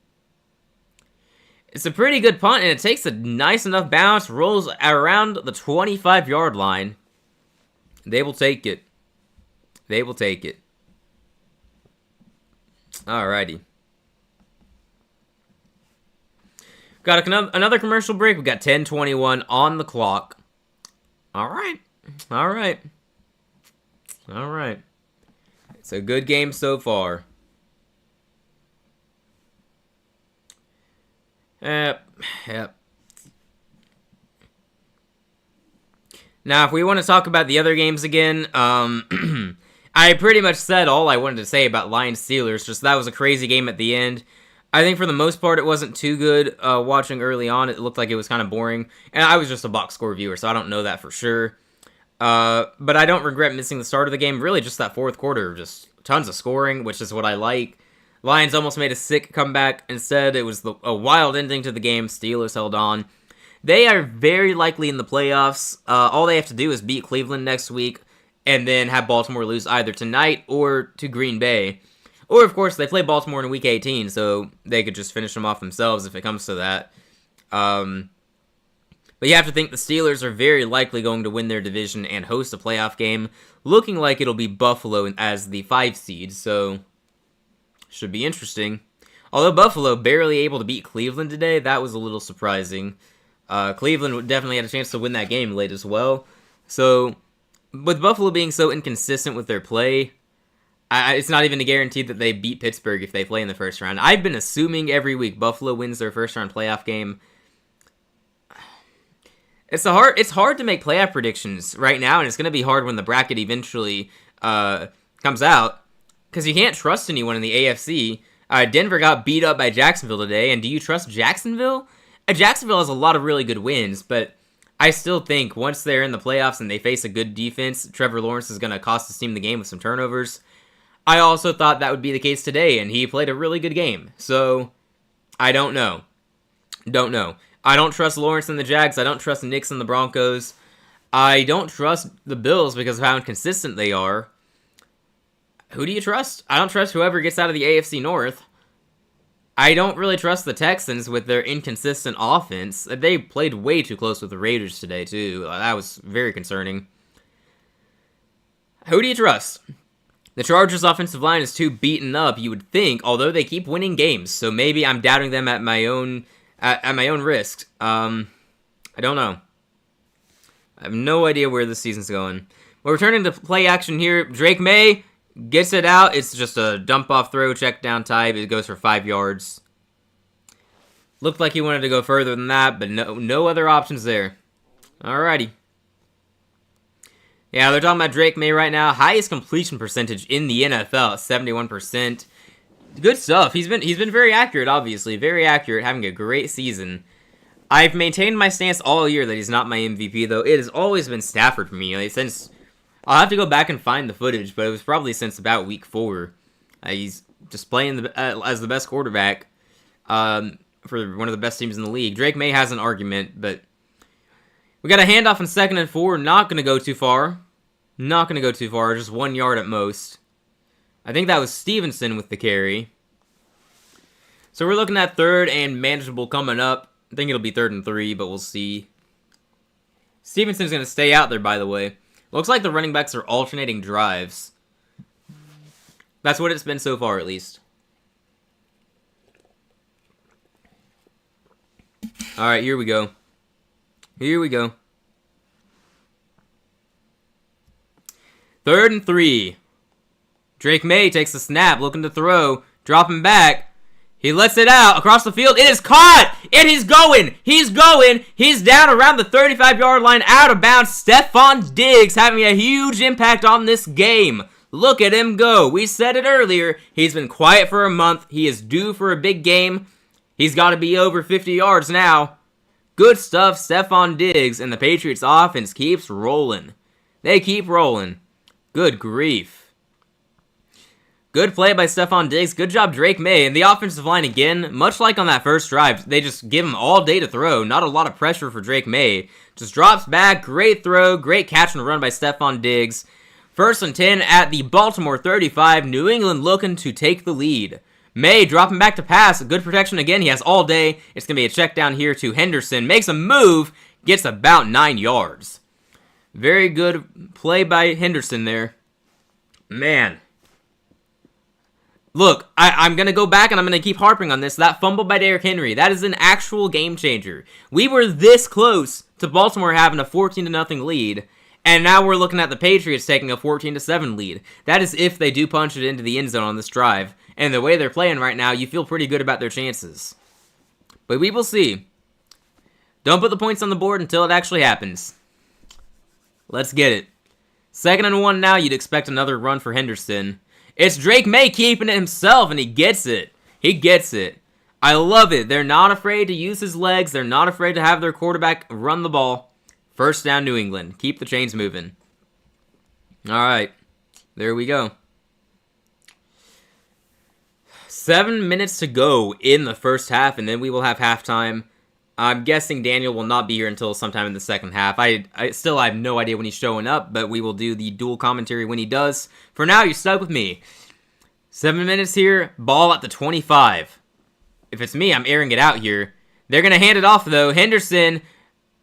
It's a pretty good punt, and it takes a nice enough bounce, rolls around the 25-yard line. They will take it. They will take it. Alrighty. Got another commercial break. We got 10:21 on the clock. Alright. Alright. Alright. It's a good game so far. Yep. Now, if we want to talk about the other games again, I pretty much said all I wanted to say about Lions-Steelers, just that was a crazy game at the end. I think for the most part, it wasn't too good watching early on. It looked like it was kind of boring, and I was just a box score viewer, so I don't know that for sure. But I don't regret missing the start of the game. Really, just that fourth quarter, just tons of scoring, which is what I like. Lions almost made a sick comeback. Instead, it was a wild ending to the game. Steelers held on. They are very likely in the playoffs. All they have to do is beat Cleveland next week, and then have Baltimore lose either tonight or to Green Bay. Or, of course, they play Baltimore in Week 18, so they could just finish them off themselves if it comes to that. But you have to think the Steelers are very likely going to win their division and host a playoff game, looking like it'll be Buffalo as the 5 seed, so should be interesting. Although Buffalo barely able to beat Cleveland today, that was a little surprising. Cleveland definitely had a chance to win that game late as well. So, with Buffalo being so inconsistent with their play, it's not even a guarantee that they beat Pittsburgh if they play in the first round. I've been assuming every week Buffalo wins their first round playoff game. It's hard to make playoff predictions right now, and it's going to be hard when the bracket eventually comes out, because you can't trust anyone in the AFC. Denver got beat up by Jacksonville today, and do you trust Jacksonville? Jacksonville has a lot of really good wins, but I still think once they're in the playoffs and they face a good defense, Trevor Lawrence is going to cost his team the game with some turnovers. I also thought that would be the case today, and he played a really good game. So, I don't know. I don't trust Lawrence and the Jags. I don't trust Knicks and the Broncos. I don't trust the Bills because of how inconsistent they are. Who do you trust? I don't trust whoever gets out of the AFC North. I don't really trust the Texans with their inconsistent offense. They played way too close with the Raiders today, too. That was very concerning. Who do you trust? The Chargers' offensive line is too beaten up, you would think, although they keep winning games. So maybe I'm doubting them at my own risk. I don't know. I have no idea where this season's going. We're returning to play action here. Drake May Gets it out. It's just a dump-off throw, check down type. It goes for 5 yards. Looked like he wanted to go further than that, but no other options there. Alrighty. Yeah, they're talking about Drake May right now. Highest completion percentage in the NFL, 71%. Good stuff. He's been very accurate, obviously. Very accurate, having a great season. I've maintained my stance all year that he's not my MVP, though. It has always been Stafford for me. Like, since I'll have to go back and find the footage, but it was probably since about week 4. He's just playing as the best quarterback for one of the best teams in the league. Drake May has an argument, but we got a handoff in 2nd and 4. Not going to go too far. Not going to go too far. Just 1 yard at most. I think that was Stevenson with the carry. So we're looking at 3rd and manageable coming up. I think it'll be 3rd and 3, but we'll see. Stevenson's going to stay out there, by the way. Looks like the running backs are alternating drives. That's what it's been so far, at least. Alright, here we go. Here we go. 3rd and 3. Drake May takes the snap, looking to throw. Dropping back. He lets it out across the field. It is caught! And he's going! He's going! He's down around the 35-yard line, out of bounds. Stephon Diggs having a huge impact on this game. Look at him go. We said it earlier. He's been quiet for a month. He is due for a big game. He's got to be over 50 yards now. Good stuff, Stephon Diggs, and the Patriots offense keeps rolling. They keep rolling. Good grief. Good play by Stephon Diggs. Good job, Drake May. And the offensive line, again, much like on that first drive, they just give him all day to throw. Not a lot of pressure for Drake May. Just drops back. Great throw. Great catch and run by Stephon Diggs. 1st and 10 at the Baltimore 35. New England looking to take the lead. May dropping back to pass. Good protection again. He has all day. It's going to be a check down here to Henderson. Makes a move. Gets about 9 yards. Very good play by Henderson there. Man. Look, I'm going to go back and I'm going to keep harping on this. That fumble by Derrick Henry, that is an actual game changer. We were this close to Baltimore having a 14-0 lead, and now we're looking at the Patriots taking a 14-7 lead. That is if they do punch it into the end zone on this drive. And the way they're playing right now, you feel pretty good about their chances. But we will see. Don't put the points on the board until it actually happens. Let's get it. 2nd and 1 now, you'd expect another run for Henderson. It's Drake May keeping it himself, and he gets it. He gets it. I love it. They're not afraid to use his legs. They're not afraid to have their quarterback run the ball. 1st down, New England. Keep the chains moving. All right. There we go. 7 minutes to go in the first half, and then we will have halftime. I'm guessing Daniel will not be here until sometime in the second half. I still have no idea when he's showing up, but we will do the dual commentary when he does. For now, you're stuck with me. 7 minutes here, ball at the 25. If it's me, I'm airing it out here. They're going to hand it off, though. Henderson,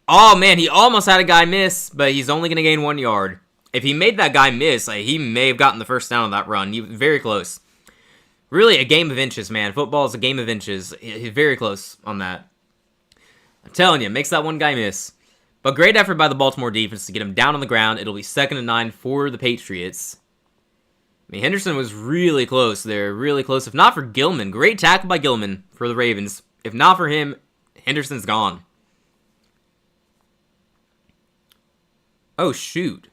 oh man, he almost had a guy miss, but he's only going to gain 1 yard. If he made that guy miss, he may have gotten the first down on that run. He was very close. Really, a game of inches, man. Football is a game of inches. He's very close on that. I'm telling you, makes that one guy miss. But great effort by the Baltimore defense to get him down on the ground. It'll be 2nd and 9 for the Patriots. I mean, Henderson was really close there. Really close. If not for Gilman. Great tackle by Gilman for the Ravens. If not for him, Henderson's gone. Oh, shoot.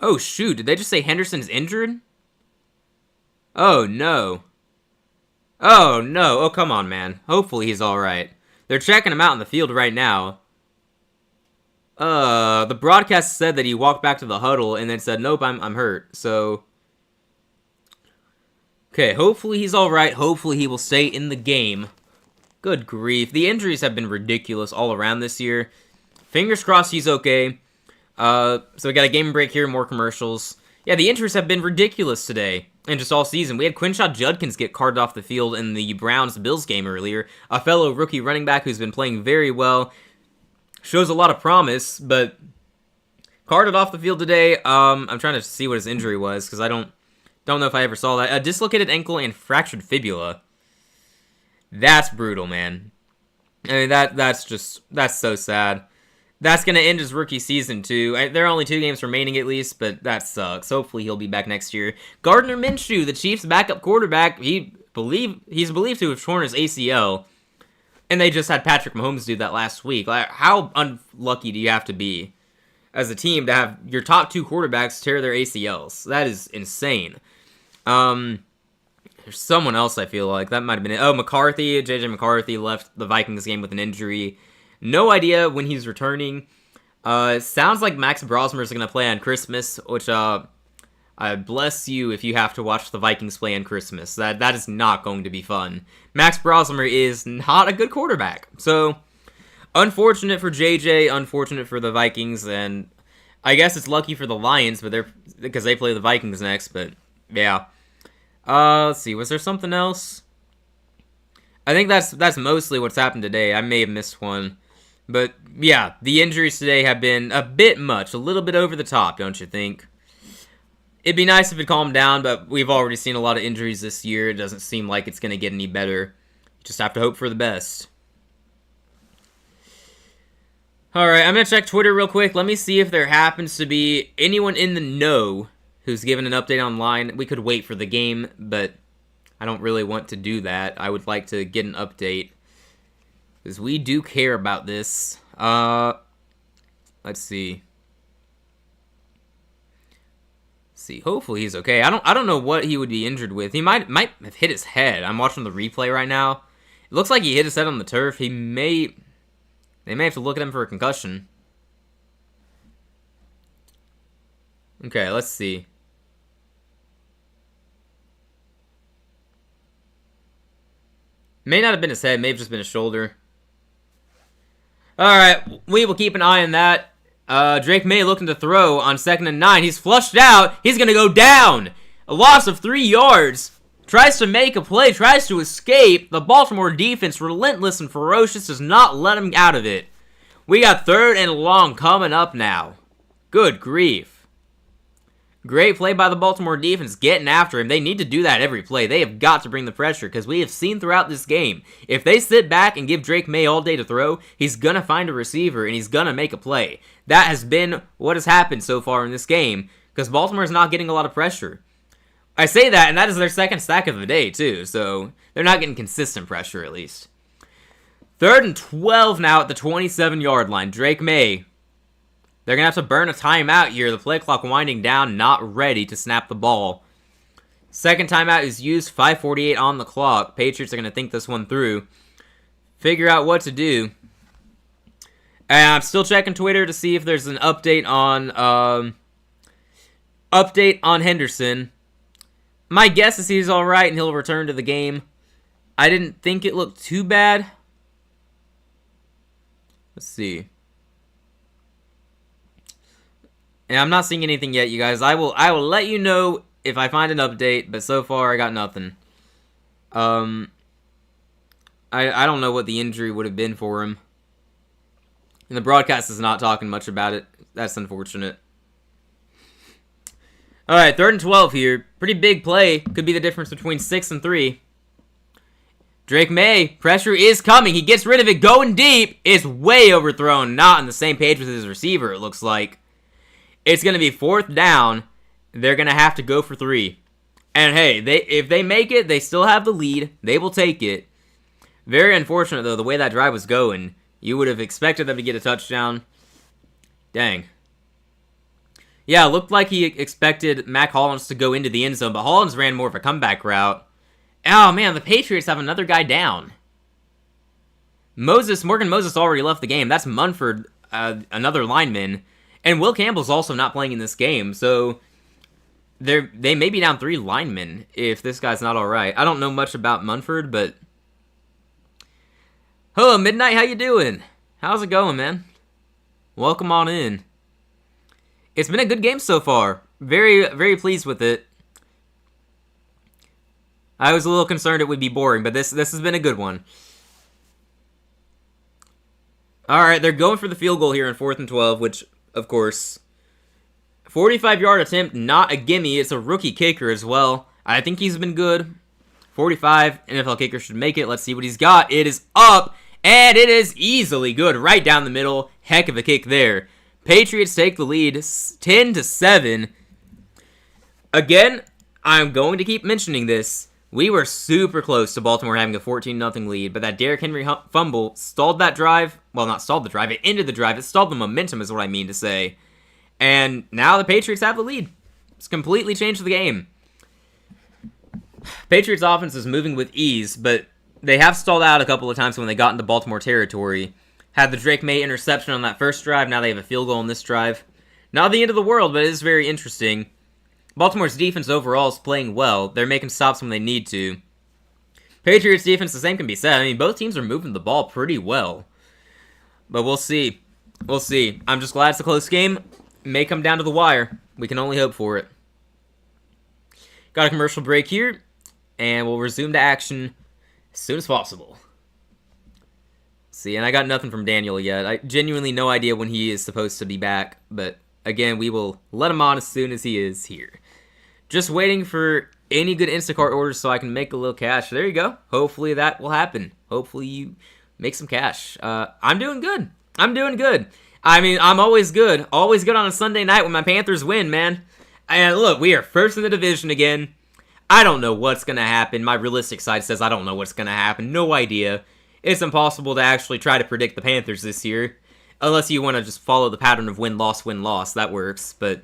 Oh, shoot. Did they just say Henderson's injured? Oh, no. Oh, no. Oh, come on, man. Hopefully he's alright. They're checking him out in the field right now. The broadcast said that he walked back to the huddle and then said, nope, I'm hurt. So, okay, hopefully he's alright. Hopefully he will stay in the game. Good grief. The injuries have been ridiculous all around this year. Fingers crossed he's okay. So we got a game break here, more commercials. Yeah, the injuries have been ridiculous today. And just all season. We had Quinshot Judkins get carted off the field in the Browns-Bills game earlier. A fellow rookie running back who's been playing very well. Shows a lot of promise, but carted off the field today. I'm trying to see what his injury was, because I don't know if I ever saw that. A dislocated ankle and fractured fibula. That's brutal, man. I mean, that's so sad. That's going to end his rookie season, too. There are only 2 games remaining, at least, but that sucks. Hopefully, he'll be back next year. Gardner Minshew, the Chiefs' backup quarterback, he's believed to have torn his ACL, and they just had Patrick Mahomes do that last week. Like, how unlucky do you have to be as a team to have your top 2 quarterbacks tear their ACLs? That is insane. There's someone else, I feel like. That might have been it. Oh, McCarthy. JJ McCarthy left the Vikings game with an injury. No idea when he's returning. It sounds like Max Brosmer is going to play on Christmas, which, I bless you if you have to watch the Vikings play on Christmas. That is not going to be fun. Max Brosmer is not a good quarterback. So, unfortunate for JJ, unfortunate for the Vikings, and I guess it's lucky for the Lions, because they play the Vikings next, but, yeah. Let's see, was there something else? I think that's mostly what's happened today. I may have missed one. But, yeah, the injuries today have been a bit much, a little bit over the top, don't you think? It'd be nice if it calmed down, but we've already seen a lot of injuries this year. It doesn't seem like it's going to get any better. Just have to hope for the best. Alright, I'm going to check Twitter real quick. Let me see if there happens to be anyone in the know who's given an update online. We could wait for the game, but I don't really want to do that. I would like to get an update, because we do care about this. Let's see. Hopefully he's okay. I don't know what he would be injured with. He might have hit his head. I'm watching the replay right now. It looks like he hit his head on the turf. They may have to look at him for a concussion. Okay, let's see. May not have been his head, may have just been his shoulder. Alright, we will keep an eye on that. Drake May looking to throw on 2nd and 9. He's flushed out. He's going to go down. A loss of 3 yards. Tries to make a play. Tries to escape. The Baltimore defense, relentless and ferocious, does not let him out of it. We got 3rd and long coming up now. Good grief. Great play by the Baltimore defense, getting after him. They need to do that every play. They have got to bring the pressure, because we have seen throughout this game, if they sit back and give Drake May all day to throw, he's going to find a receiver, and he's going to make a play. That has been what has happened so far in this game, because Baltimore is not getting a lot of pressure. I say that, and that is their 2nd sack of the day, too, so they're not getting consistent pressure, at least. 3rd and 12 now at the 27-yard line. Drake May. They're going to have to burn a timeout here. The play clock winding down, not ready to snap the ball. 2nd timeout is used, 5:48 on the clock. Patriots are going to think this one through. Figure out what to do. And I'm still checking Twitter to see if there's an update on Henderson. My guess is he's alright and he'll return to the game. I didn't think it looked too bad. Let's see. And I'm not seeing anything yet, you guys. I will let you know if I find an update, but so far I got nothing. I don't know what the injury would have been for him. And the broadcast is not talking much about it. That's unfortunate. Alright, 3rd and 12 here. Pretty big play. Could be the difference between 6 and 3. Drake May, pressure is coming. He gets rid of it, going deep. It's way overthrown. Not on the same page with his receiver, it looks like. It's going to be 4th down. They're going to have to go for 3. And hey, if they make it, they still have the lead. They will take it. Very unfortunate, though, the way that drive was going. You would have expected them to get a touchdown. Dang. Yeah, it looked like he expected Mac Hollins to go into the end zone, but Hollins ran more of a comeback route. Oh, man, the Patriots have another guy down. Morgan Moses already left the game. That's Munford, another lineman. And Will Campbell's also not playing in this game, so they may be down 3 linemen if this guy's not alright. I don't know much about Munford, but... Hello, Midnight, how you doing? How's it going, man? Welcome on in. It's been a good game so far. Very, very pleased with it. I was a little concerned it would be boring, but this has been a good one. Alright, they're going for the field goal here in 4th and 12, which... Of course. 45-yard attempt, not a gimme. It's a rookie kicker as well. I think he's been good. 45, NFL kicker should make it. Let's see what he's got. It is up, And it is easily good right down the middle. Heck of a kick there. Patriots take the lead 10-7. Again, I'm going to keep mentioning this. We were super close to Baltimore having a 14-0 lead, but that Derrick Henry fumble stalled that drive. Well, not stalled the drive, it ended the drive. It stalled the momentum is what I mean to say. And now the Patriots have the lead. It's completely changed the game. Patriots offense is moving with ease, but they have stalled out a couple of times when they got into Baltimore territory. Had the Drake May interception on that first drive, now they have a field goal on this drive. Not the end of the world, but it is very interesting. Baltimore's defense overall is playing well. They're making stops when they need to. Patriots defense, the same can be said. I mean, both teams are moving the ball pretty well. But we'll see. We'll see. I'm just glad it's a close game. It may come down to the wire. We can only hope for it. Got a commercial break here, and we'll resume to action as soon as possible. See, and I got nothing from Daniel yet. I genuinely no idea when he is supposed to be back, but again, we will let him on as soon as he is here. Just waiting for any good Instacart orders so I can make a little cash. There you go. Hopefully that will happen. Hopefully you make some cash. I'm doing good. I'm doing good. I mean, I'm always good. Always good on a Sunday night when my Panthers win, man. And look, we are first in the division again. I don't know what's going to happen. My realistic side says I don't know what's going to happen. No idea. It's impossible to actually try to predict the Panthers this year. Unless you want to just follow the pattern of win-loss, win-loss. That works, but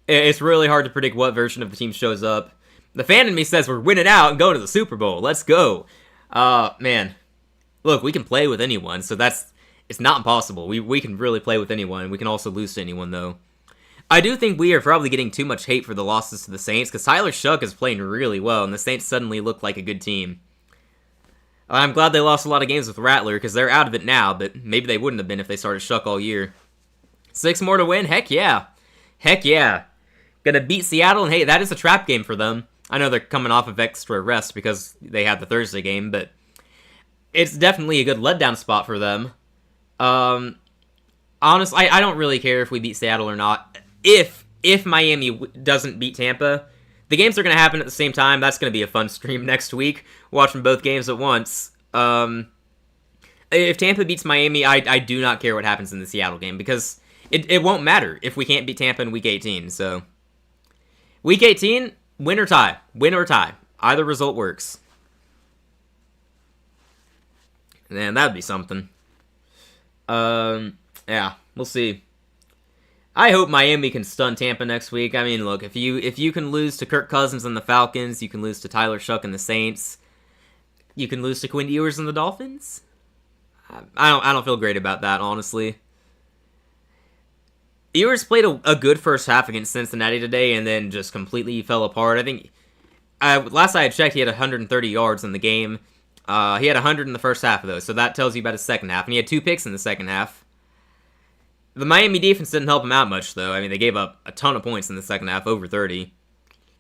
it's really hard to predict what version of the team shows up. The fan in me says we're winning out and going to the Super Bowl. Let's go. Man. Look, we can play with anyone, so it's not impossible. We can really play with anyone. We can also lose to anyone, though. I do think we are probably getting too much hate for the losses to the Saints, because Tyler Shuck is playing really well, and the Saints suddenly look like a good team. I'm glad they lost a lot of games with Rattler, because they're out of it now, but maybe they wouldn't have been if they started Shuck all year. 6 more to win? Heck yeah. Heck yeah. Gonna beat Seattle, and hey, that is a trap game for them. I know they're coming off of extra rest because they had the Thursday game, but it's definitely a good letdown spot for them. Honestly, I don't really care if we beat Seattle or not. If Miami doesn't beat Tampa, the games are going to happen at the same time. That's going to be a fun stream next week, watching both games at once. If Tampa beats Miami, I do not care what happens in the Seattle game, because it won't matter if we can't beat Tampa in Week 18. So, Week 18, win or tie. Win or tie. Either result works. Man, that'd be something. Yeah, we'll see. I hope Miami can stun Tampa next week. I mean, look, if you can lose to Kirk Cousins and the Falcons, you can lose to Tyler Shuck and the Saints, you can lose to Quinn Ewers and the Dolphins. I don't feel great about that, honestly. Ewers played a good first half against Cincinnati today, and then just completely fell apart. I think last I had checked, he had 130 yards in the game. He had 100 in the first half of those, so that tells you about his second half. And he had 2 picks in the second half. The Miami defense didn't help him out much, though. I mean, they gave up a ton of points in the second half, over 30.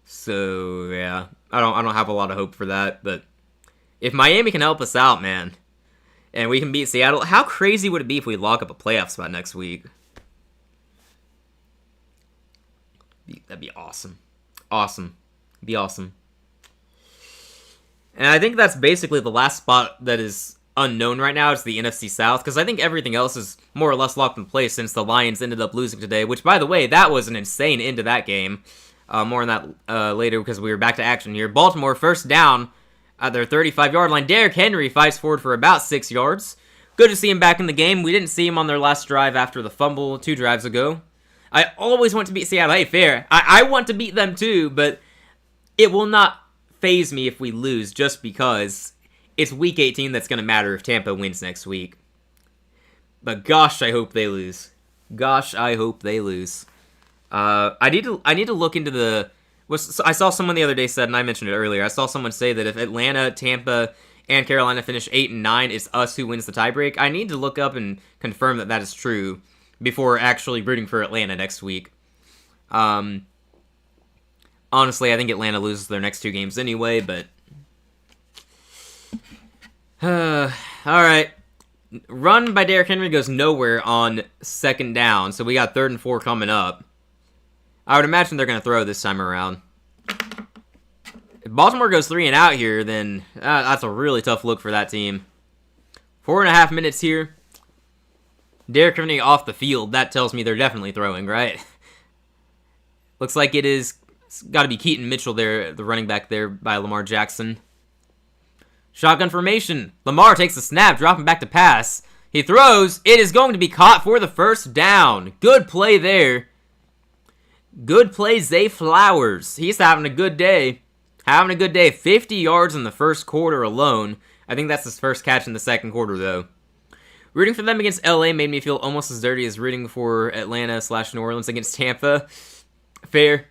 So, yeah, I don't have a lot of hope for that. But if Miami can help us out, man, and we can beat Seattle, how crazy would it be if we lock up a playoff spot next week? That'd be awesome. Awesome. It'd be awesome. And I think that's basically the last spot that is unknown right now. It's the NFC South, because I think everything else is more or less locked in place since the Lions ended up losing today, which, by the way, that was an insane end to that game. More on that later, because we were back to action here. Baltimore first down at their 35-yard line. Derrick Henry fights forward for about 6 yards. Good to see him back in the game. We didn't see him on their last drive after the fumble 2 drives ago. I always want to beat Seattle. Hey, fair. I want to beat them too, but it will not faze me if we lose, just because it's Week 18 that's going to matter if Tampa wins next week. But gosh, I hope they lose. Gosh, I hope they lose. I need to look into the... I saw someone the other day said, and I mentioned it earlier, I saw someone say that if Atlanta, Tampa, and Carolina finish 8 and 9, it's us who wins the tiebreak. I need to look up and confirm that that is true before actually rooting for Atlanta next week. Honestly, I think Atlanta loses their next 2 games anyway, but... Alright. Run by Derrick Henry goes nowhere on 2nd down, so we got 3rd and 4 coming up. I would imagine they're going to throw this time around. If Baltimore goes 3 and out here, then that's a really tough look for that team. 4.5 minutes here. Derrick Henry off the field. That tells me they're definitely throwing, right? Looks like it is. It's got to be Keaton Mitchell there, the running back there by Lamar Jackson. Shotgun formation. Lamar takes the snap, dropping back to pass. He throws. It is going to be caught for the first down. Good play there. Good play, Zay Flowers. He's having a good day. Having a good day. 50 yards in the first quarter alone. I think that's his first catch in the second quarter, though. Rooting for them against LA made me feel almost as dirty as rooting for Atlanta/New Orleans against Tampa. Fair.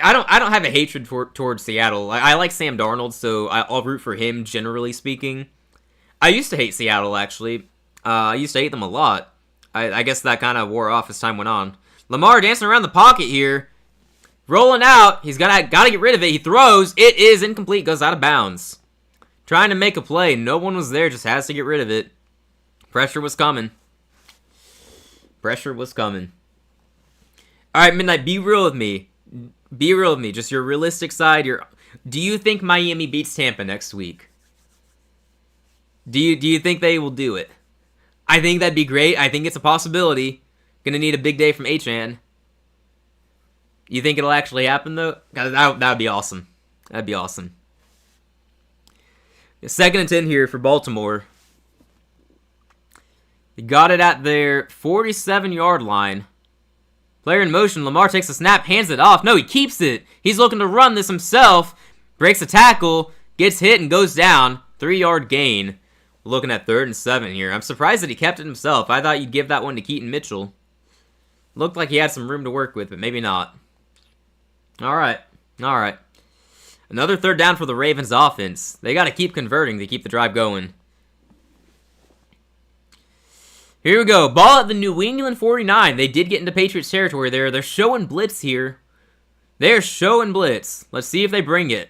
I don't have a hatred towards Seattle. I like Sam Darnold, so I'll root for him, generally speaking. I used to hate Seattle, actually. I used to hate them a lot. I guess that kind of wore off as time went on. Lamar dancing around the pocket here. Rolling out. He's got to get rid of it. He throws. It is incomplete. Goes out of bounds. Trying to make a play. No one was there. Just has to get rid of it. Pressure was coming. All right, Midnight, be real with me. Just your realistic side. Do you think Miami beats Tampa next week? Do you think they will do it? I think that'd be great. I think it's a possibility. Gonna need a big day from H-Man. You think it'll actually happen, though? That would be awesome. That'd be awesome. 2nd and 10 here for Baltimore. They got it at their 47-yard line. Player in motion. Lamar takes the snap, hands it off. No, he keeps it. He's looking to run this himself. Breaks a tackle, gets hit, and goes down. 3-yard gain. We're looking at 3rd and 7 here. I'm surprised that he kept it himself. I thought you'd give that one to Keaton Mitchell. Looked like he had some room to work with, but maybe not. All right. Another 3rd down for the Ravens offense. They got to keep converting to keep the drive going. Here we go. Ball at the New England 49. They did get into Patriots territory there. They're showing blitz here. Let's see if they bring it.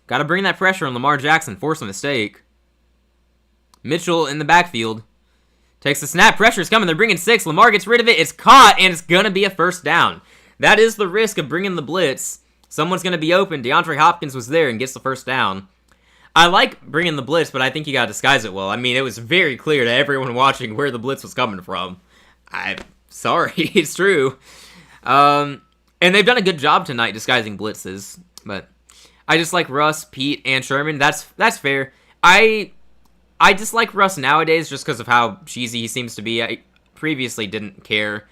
Got to bring that pressure on Lamar Jackson. Force a mistake. Mitchell in the backfield. Takes the snap. Pressure's coming. They're bringing 6. Lamar gets rid of it. It's caught, and it's going to be a first down. That is the risk of bringing the blitz. Someone's going to be open. DeAndre Hopkins was there and gets the first down. I like bringing the blitz, but I think you got to disguise it well. I mean, it was very clear to everyone watching where the blitz was coming from. I'm sorry. It's true. And they've done a good job tonight disguising blitzes. But I just like Russ, Pete, and Sherman. That's fair. I dislike Russ nowadays just because of how cheesy he seems to be. I previously didn't care.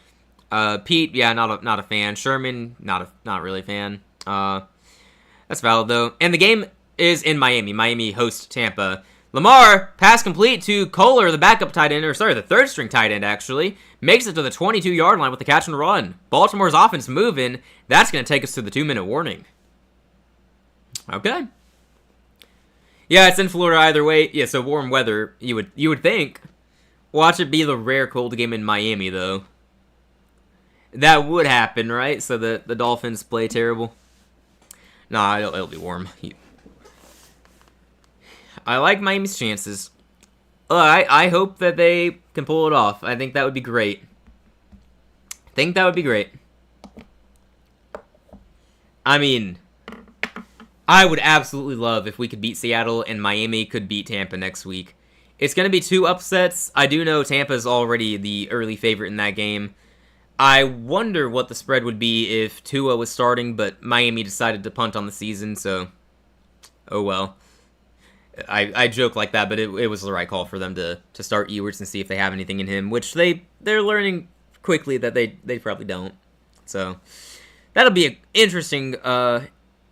Pete, yeah, not a fan. Sherman, not really a fan. That's valid though. And the game is in Miami. Miami hosts Tampa. Lamar, pass complete to Kohler, the backup tight end, the 3rd string tight end actually, makes it to the 22-yard line with the catch and run. Baltimore's offense moving. That's going to take us to the 2-minute warning. Okay. Yeah, it's in Florida either way. Yeah, so warm weather, you would think. Watch it be the rare cold game in Miami, though. That would happen, right? So the Dolphins play terrible. Nah, it'll be warm. I like Miami's chances. I hope that they can pull it off. I think that would be great. I mean, I would absolutely love if we could beat Seattle and Miami could beat Tampa next week. It's going to be 2 upsets. I do know Tampa's already the early favorite in that game. I wonder what the spread would be if Tua was starting, but Miami decided to punt on the season, so oh well. I joke like that, but it was the right call for them to start Ewerts and see if they have anything in him, which they're learning quickly that they probably don't. So that'll be an interesting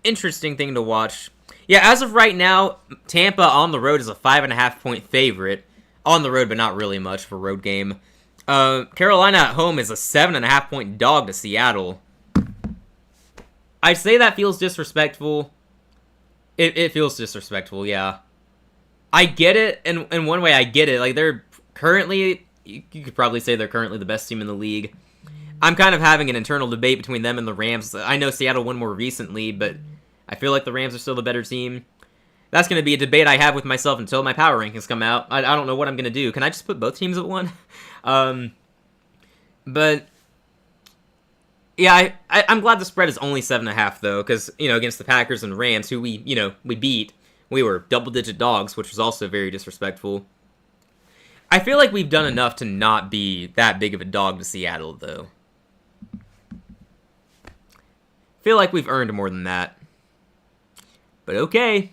thing to watch. Yeah, as of right now, Tampa on the road is a 5.5-point favorite. On the road, but not really much for a road game. Carolina at home is a 7.5-point dog to Seattle. I'd say that feels disrespectful. It feels disrespectful, yeah. I get it, and in one way I get it. Like, they're currently, you could probably say they're currently the best team in the league. I'm kind of having an internal debate between them and the Rams. I know Seattle won more recently, but I feel like the Rams are still the better team. That's going to be a debate I have with myself until my power rankings come out. I don't know what I'm going to do. Can I just put both teams at 1? But yeah, I'm glad the spread is only 7.5 though, because against the Packers and Rams, who we beat, We were double-digit dogs, which was also very disrespectful. I feel like we've done enough to not be that big of a dog to Seattle, though. Feel like we've earned more than that. But okay.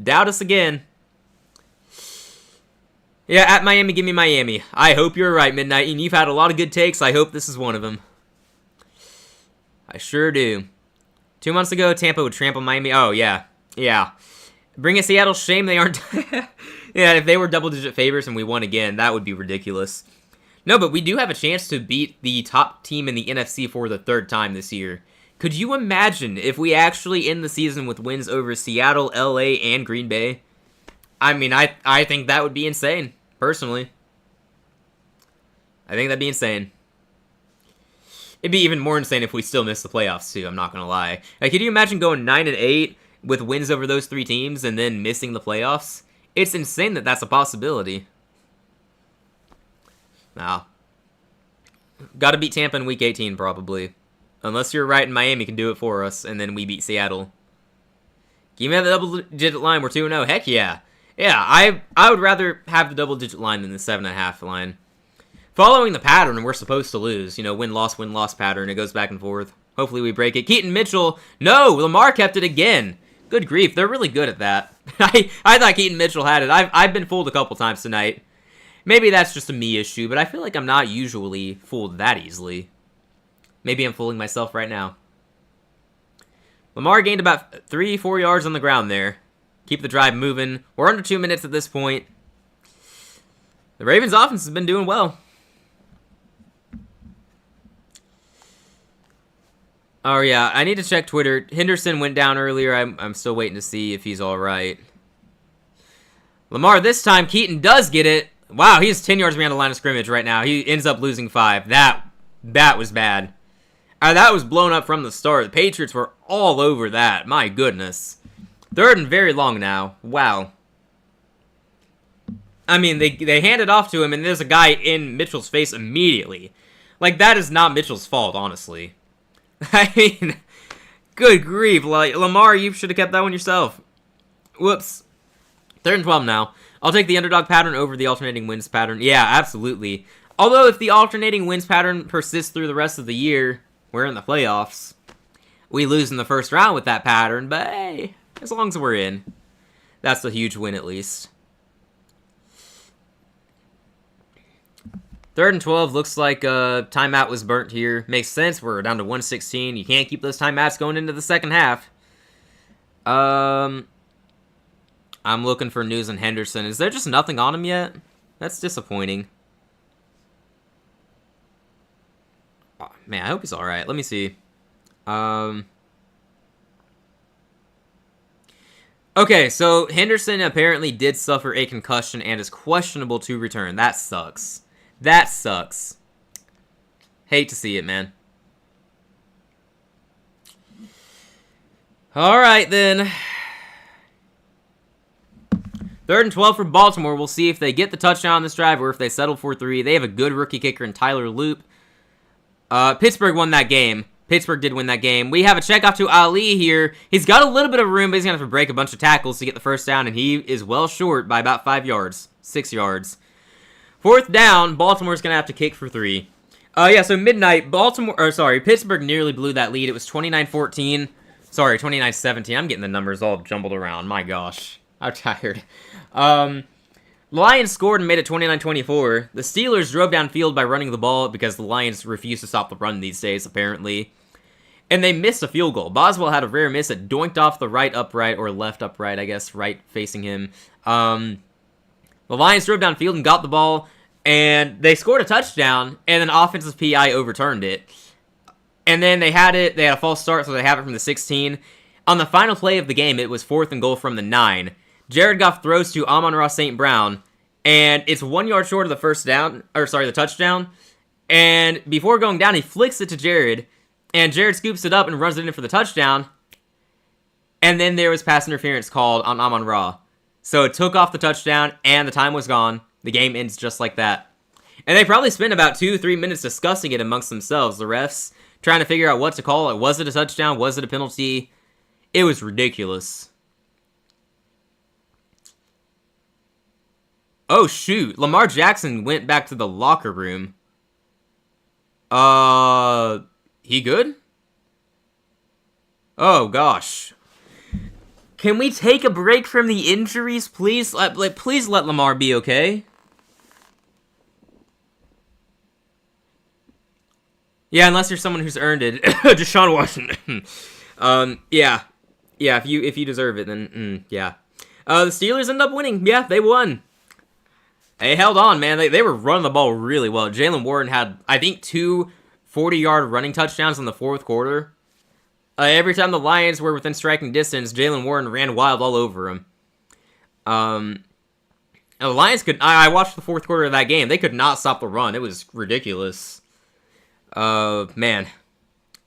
Doubt us again. Yeah, at Miami, give me Miami. I hope you're right, Midnight, and you've had a lot of good takes. I hope this is one of them. I sure do. 2 months ago, Tampa would trample Miami. Oh, yeah. Yeah. Bring a Seattle shame they aren't... Yeah, if they were double-digit favorites and we won again, that would be ridiculous. No, but we do have a chance to beat the top team in the NFC for the third time this year. Could you imagine if we actually end the season with wins over Seattle, LA, and Green Bay? I mean, I think that would be insane, personally. I think that'd be insane. It'd be even more insane if we still miss the playoffs, too, I'm not gonna lie. Like, could you imagine going 9-8 with wins over those three teams and then missing the playoffs? It's insane that that's a possibility. Now, gotta beat Tampa in Week 18, probably. Unless you're right and Miami can do it for us, and then we beat Seattle. Give me the double-digit line, we're 2-0. Heck yeah. Yeah, I would rather have the double-digit line than the 7.5 line. Following the pattern, we're supposed to lose. You know, win-loss pattern. It goes back and forth. Hopefully we break it. Keaton Mitchell. No, Lamar kept it again. Good grief, they're really good at that. I thought Keaton Mitchell had it. I've been fooled a couple times tonight. Maybe that's just a me issue, but I feel like I'm not usually fooled that easily. Maybe I'm fooling myself right now. Lamar gained about 3-4 yards on the ground there. Keep the drive moving. We're under 2 minutes at this point. The Ravens' offense has been doing well. Oh, yeah, I need to check Twitter. Henderson went down earlier. I'm still waiting to see if he's all right. Lamar, this time, Keaton does get it. Wow, he's 10 yards behind the line of scrimmage right now. He ends up losing 5. That was bad. That was blown up from the start. The Patriots were all over that. My goodness. 3rd and very long now. Wow. I mean, they hand it off to him, and there's a guy in Mitchell's face immediately. Like, that is not Mitchell's fault, honestly. I mean, good grief. Like, Lamar, you should have kept that one yourself. Whoops. 3rd and 12 now. I'll take the underdog pattern over the alternating wins pattern. Yeah, absolutely. Although, if the alternating wins pattern persists through the rest of the year, we're in the playoffs. We lose in the first round with that pattern, but hey, as long as we're in, that's a huge win at least. 3rd and 12 looks like timeout was burnt here. Makes sense. We're down to 1:16. You can't keep those timeouts going into the second half. I'm looking for news on Henderson. Is there just nothing on him yet? That's disappointing. Oh, man, I hope he's all right. Let me see. Okay, so Henderson apparently did suffer a concussion and is questionable to return. That sucks. That sucks. Hate to see it, man. All right, then. 3rd and 12 for Baltimore. We'll see if they get the touchdown on this drive or if they settle for 3. They have a good rookie kicker in Tyler Loop. Pittsburgh won that game. Pittsburgh did win that game. We have a checkoff to Ali here. He's got a little bit of room, but he's going to have to break a bunch of tackles to get the first down, and he is well short by about 5 yards. 6 yards. 4th down, Baltimore's going to have to kick for 3. Yeah, so midnight, Pittsburgh nearly blew that lead. It was 29-14. Sorry, 29-17. I'm getting the numbers all jumbled around. My gosh. I'm tired. Lions scored and made it 29-24. The Steelers drove downfield by running the ball because the Lions refuse to stop the run these days, apparently. And they missed a field goal. Boswell had a rare miss. It doinked off the right upright, or left upright, I guess, right facing him. The Lions drove downfield and got the ball, and they scored a touchdown, and an offensive PI overturned it. And then they had a false start, so they have it from the 16. On the final play of the game, it was 4th and goal from the 9. Jared Goff throws to Amon-Ra St. Brown, and it's 1 yard short of the touchdown. And before going down, he flicks it to Jared, and Jared scoops it up and runs it in for the touchdown. And then there was pass interference called on Amon-Ra. So it took off the touchdown, and the time was gone. The game ends just like that. And they probably spent about 2-3 minutes discussing it amongst themselves, the refs, trying to figure out what to call it. Was it a touchdown? Was it a penalty? It was ridiculous. Oh, shoot. Lamar Jackson went back to the locker room. He good? Oh, gosh. Can we take a break from the injuries, please? Please let Lamar be okay. Yeah, unless you're someone who's earned it. Deshaun Watson. Yeah. Yeah, if you deserve it, then, yeah. The Steelers end up winning. Yeah, they won. They held on, man. They were running the ball really well. Jaylen Warren had, I think, 2 40-yard running touchdowns in the fourth quarter. Every time the Lions were within striking distance, Jaylen Warren ran wild all over him. The Lions could... I watched the fourth quarter of that game. They could not stop the run. It was ridiculous. Man.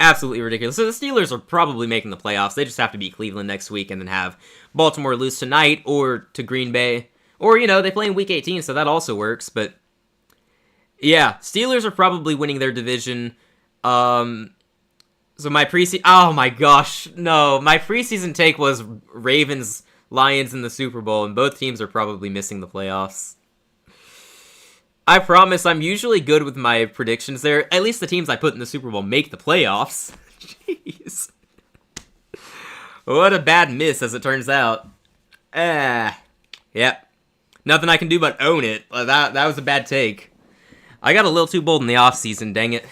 Absolutely ridiculous. So the Steelers are probably making the playoffs. They just have to beat Cleveland next week and then have Baltimore lose tonight or to Green Bay. Or, you know, they play in Week 18, so that also works. But, yeah, Steelers are probably winning their division. So my preseason... Oh, my gosh. No, my preseason take was Ravens, Lions in the Super Bowl, and both teams are probably missing the playoffs. I promise I'm usually good with my predictions there. At least the teams I put in the Super Bowl make the playoffs. Jeez. What a bad miss, as it turns out. Yep. Nothing I can do but own it. That was a bad take. I got a little too bold in the offseason, dang it.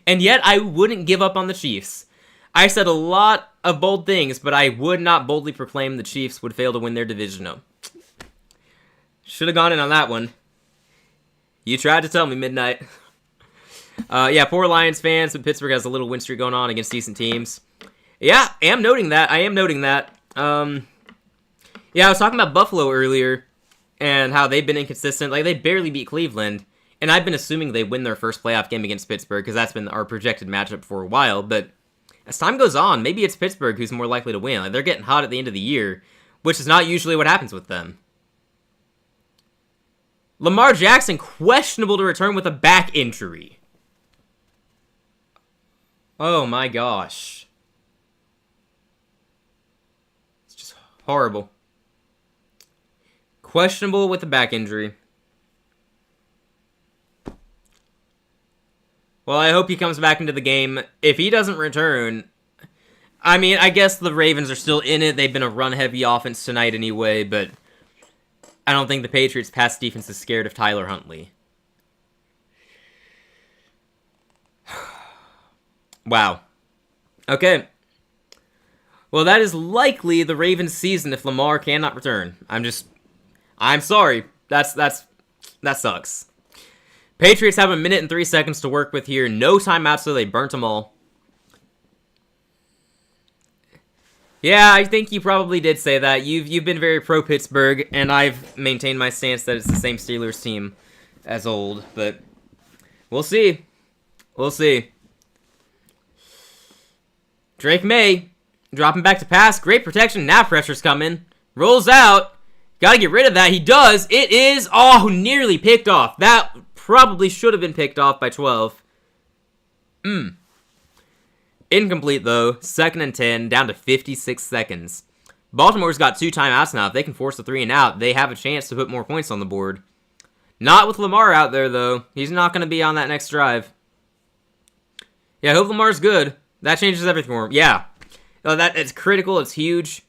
And yet, I wouldn't give up on the Chiefs. I said a lot of bold things, but I would not boldly proclaim the Chiefs would fail to win their division. No. Should have gone in on that one. You tried to tell me, Midnight. Yeah, poor Lions fans, but Pittsburgh has a little win streak going on against decent teams. Yeah, I am noting that. Yeah, I was talking about Buffalo earlier, and how they've been inconsistent. Like, they barely beat Cleveland, and I've been assuming they win their first playoff game against Pittsburgh, because that's been our projected matchup for a while, but as time goes on, maybe it's Pittsburgh who's more likely to win. Like, they're getting hot at the end of the year, which is not usually what happens with them. Lamar Jackson, questionable to return with a back injury. Oh my gosh. It's just horrible. Questionable with a back injury. Well, I hope he comes back into the game. If he doesn't return, I mean, I guess the Ravens are still in it. They've been a run-heavy offense tonight anyway, but I don't think the Patriots' pass defense is scared of Tyler Huntley. Wow. Okay. Well, that is likely the Ravens' season if Lamar cannot return. I'm sorry. That sucks. Patriots have 1 minute and 3 seconds to work with here. No timeouts, so they burnt them all. Yeah, I think you probably did say that. You've been very pro-Pittsburgh, and I've maintained my stance that it's the same Steelers team as old, but we'll see. We'll see. Drake May, dropping back to pass. Great protection. Now pressure's coming. Rolls out. Gotta get rid of that. He does. It is, nearly picked off. That probably should have been picked off by 12. Incomplete, though. 2nd and 10, down to 56 seconds. Baltimore's got 2 timeouts now. If they can force a 3 and out, they have a chance to put more points on the board. Not with Lamar out there, though. He's not going to be on that next drive. Yeah, I hope Lamar's good. That changes everything for him. Yeah. It's critical. It's huge.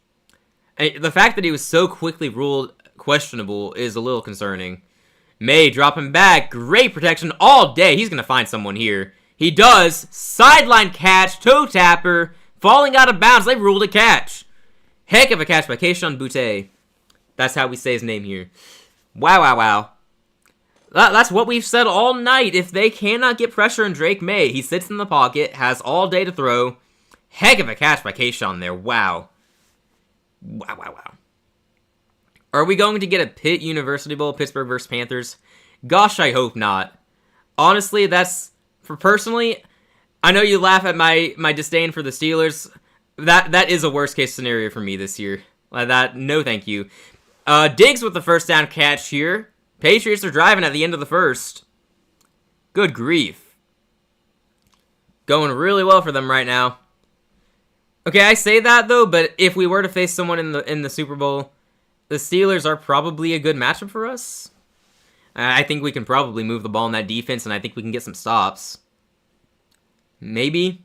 And the fact that he was so quickly ruled questionable is a little concerning. May dropping back. Great protection all day. He's going to find someone here. He does. Sideline catch. Toe tapper. Falling out of bounds. They ruled a catch. Heck of a catch by Keishon Butte. That's how we say his name here. Wow. That's what we've said all night. If they cannot get pressure on Drake May, he sits in the pocket, has all day to throw. Heck of a catch by Keishon there. Wow. Are we going to get a Pitt University Bowl, Pittsburgh versus Panthers? Gosh, I hope not. Honestly, that's... Personally, I know you laugh at my disdain for the Steelers. That is a worst case scenario for me this year. No thank you. Diggs with the first down catch here. Patriots are driving at the end of the first. Good grief. Going really well for them right now. Okay, I say that though, but if we were to face someone in the Super Bowl, the Steelers are probably a good matchup for us. I think we can probably move the ball in that defense, and I think we can get some stops. Maybe.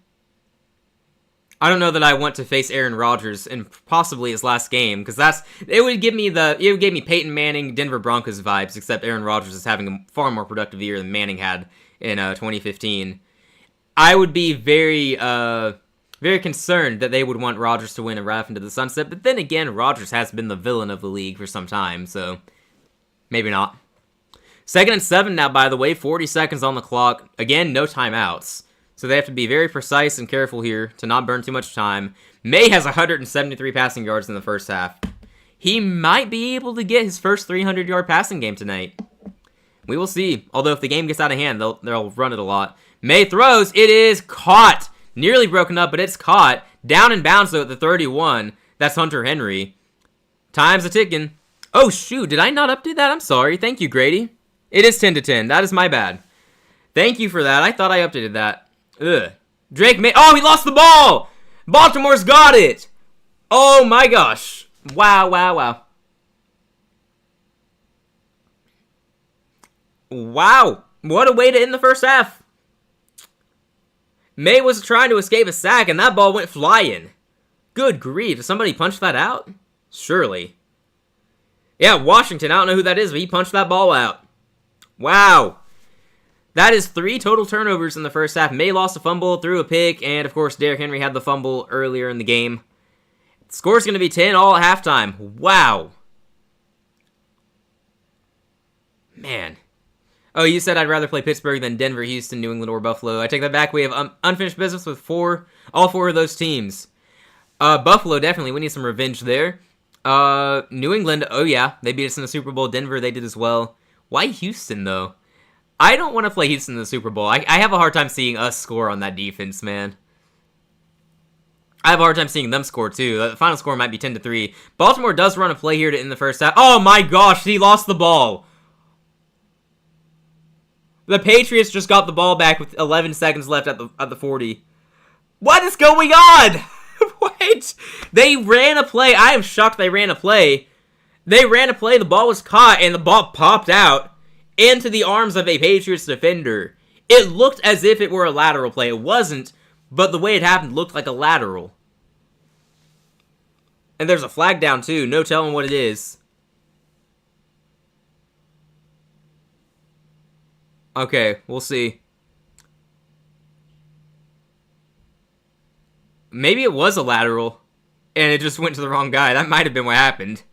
I don't know that I want to face Aaron Rodgers in possibly his last game, because it would give me Peyton Manning, Denver Broncos vibes, except Aaron Rodgers is having a far more productive year than Manning had in 2015. I would be very concerned that they would want Rodgers to win and ride off into the sunset, but then again, Rodgers has been the villain of the league for some time, so maybe not. 2nd and 7 now, by the way, 40 seconds on the clock. Again, no timeouts. So they have to be very precise and careful here to not burn too much time. May has 173 passing yards in the first half. He might be able to get his first 300-yard passing game tonight. We will see. Although if the game gets out of hand, they'll run it a lot. May throws. It is caught. Nearly broken up, but it's caught. Down and bounds, though, at the 31. That's Hunter Henry. Time's a-ticking. Oh, shoot. Did I not update that? I'm sorry. Thank you, Grady. It is 10-10. That is my bad. Thank you for that. I thought I updated that. Ugh. Drake May. Oh, he lost the ball! Baltimore's got it! Oh my gosh. Wow, wow, wow. Wow. What a way to end the first half. May was trying to escape a sack, and that ball went flying. Good grief. Did somebody punch that out? Surely. Yeah, Washington. I don't know who that is, but he punched that ball out. Wow. That is 3 total turnovers in the first half. May lost a fumble, threw a pick, and of course Derrick Henry had the fumble earlier in the game. The score's going to be 10 all at halftime. Wow. Man. Oh, you said I'd rather play Pittsburgh than Denver, Houston, New England, or Buffalo. I take that back. We have unfinished business with all four of those teams. Buffalo, definitely. We need some revenge there. New England, oh yeah. They beat us in the Super Bowl. Denver, they did as well. Why Houston, though? I don't want to play Houston in the Super Bowl. I have a hard time seeing us score on that defense, man. I have a hard time seeing them score, too. The final score might be 10-3. Baltimore does run a play here to end the first half. Oh, my gosh. He lost the ball. The Patriots just got the ball back with 11 seconds left at the 40. What is going on? Wait. They ran a play. I am shocked they ran a play. They ran a play. The ball was caught, and the ball popped out into the arms of a Patriots defender. It looked as if it were a lateral play. It wasn't, but the way it happened looked like a lateral. And there's a flag down, too. No telling what it is. Okay, we'll see. Maybe it was a lateral, and it just went to the wrong guy. That might have been what happened.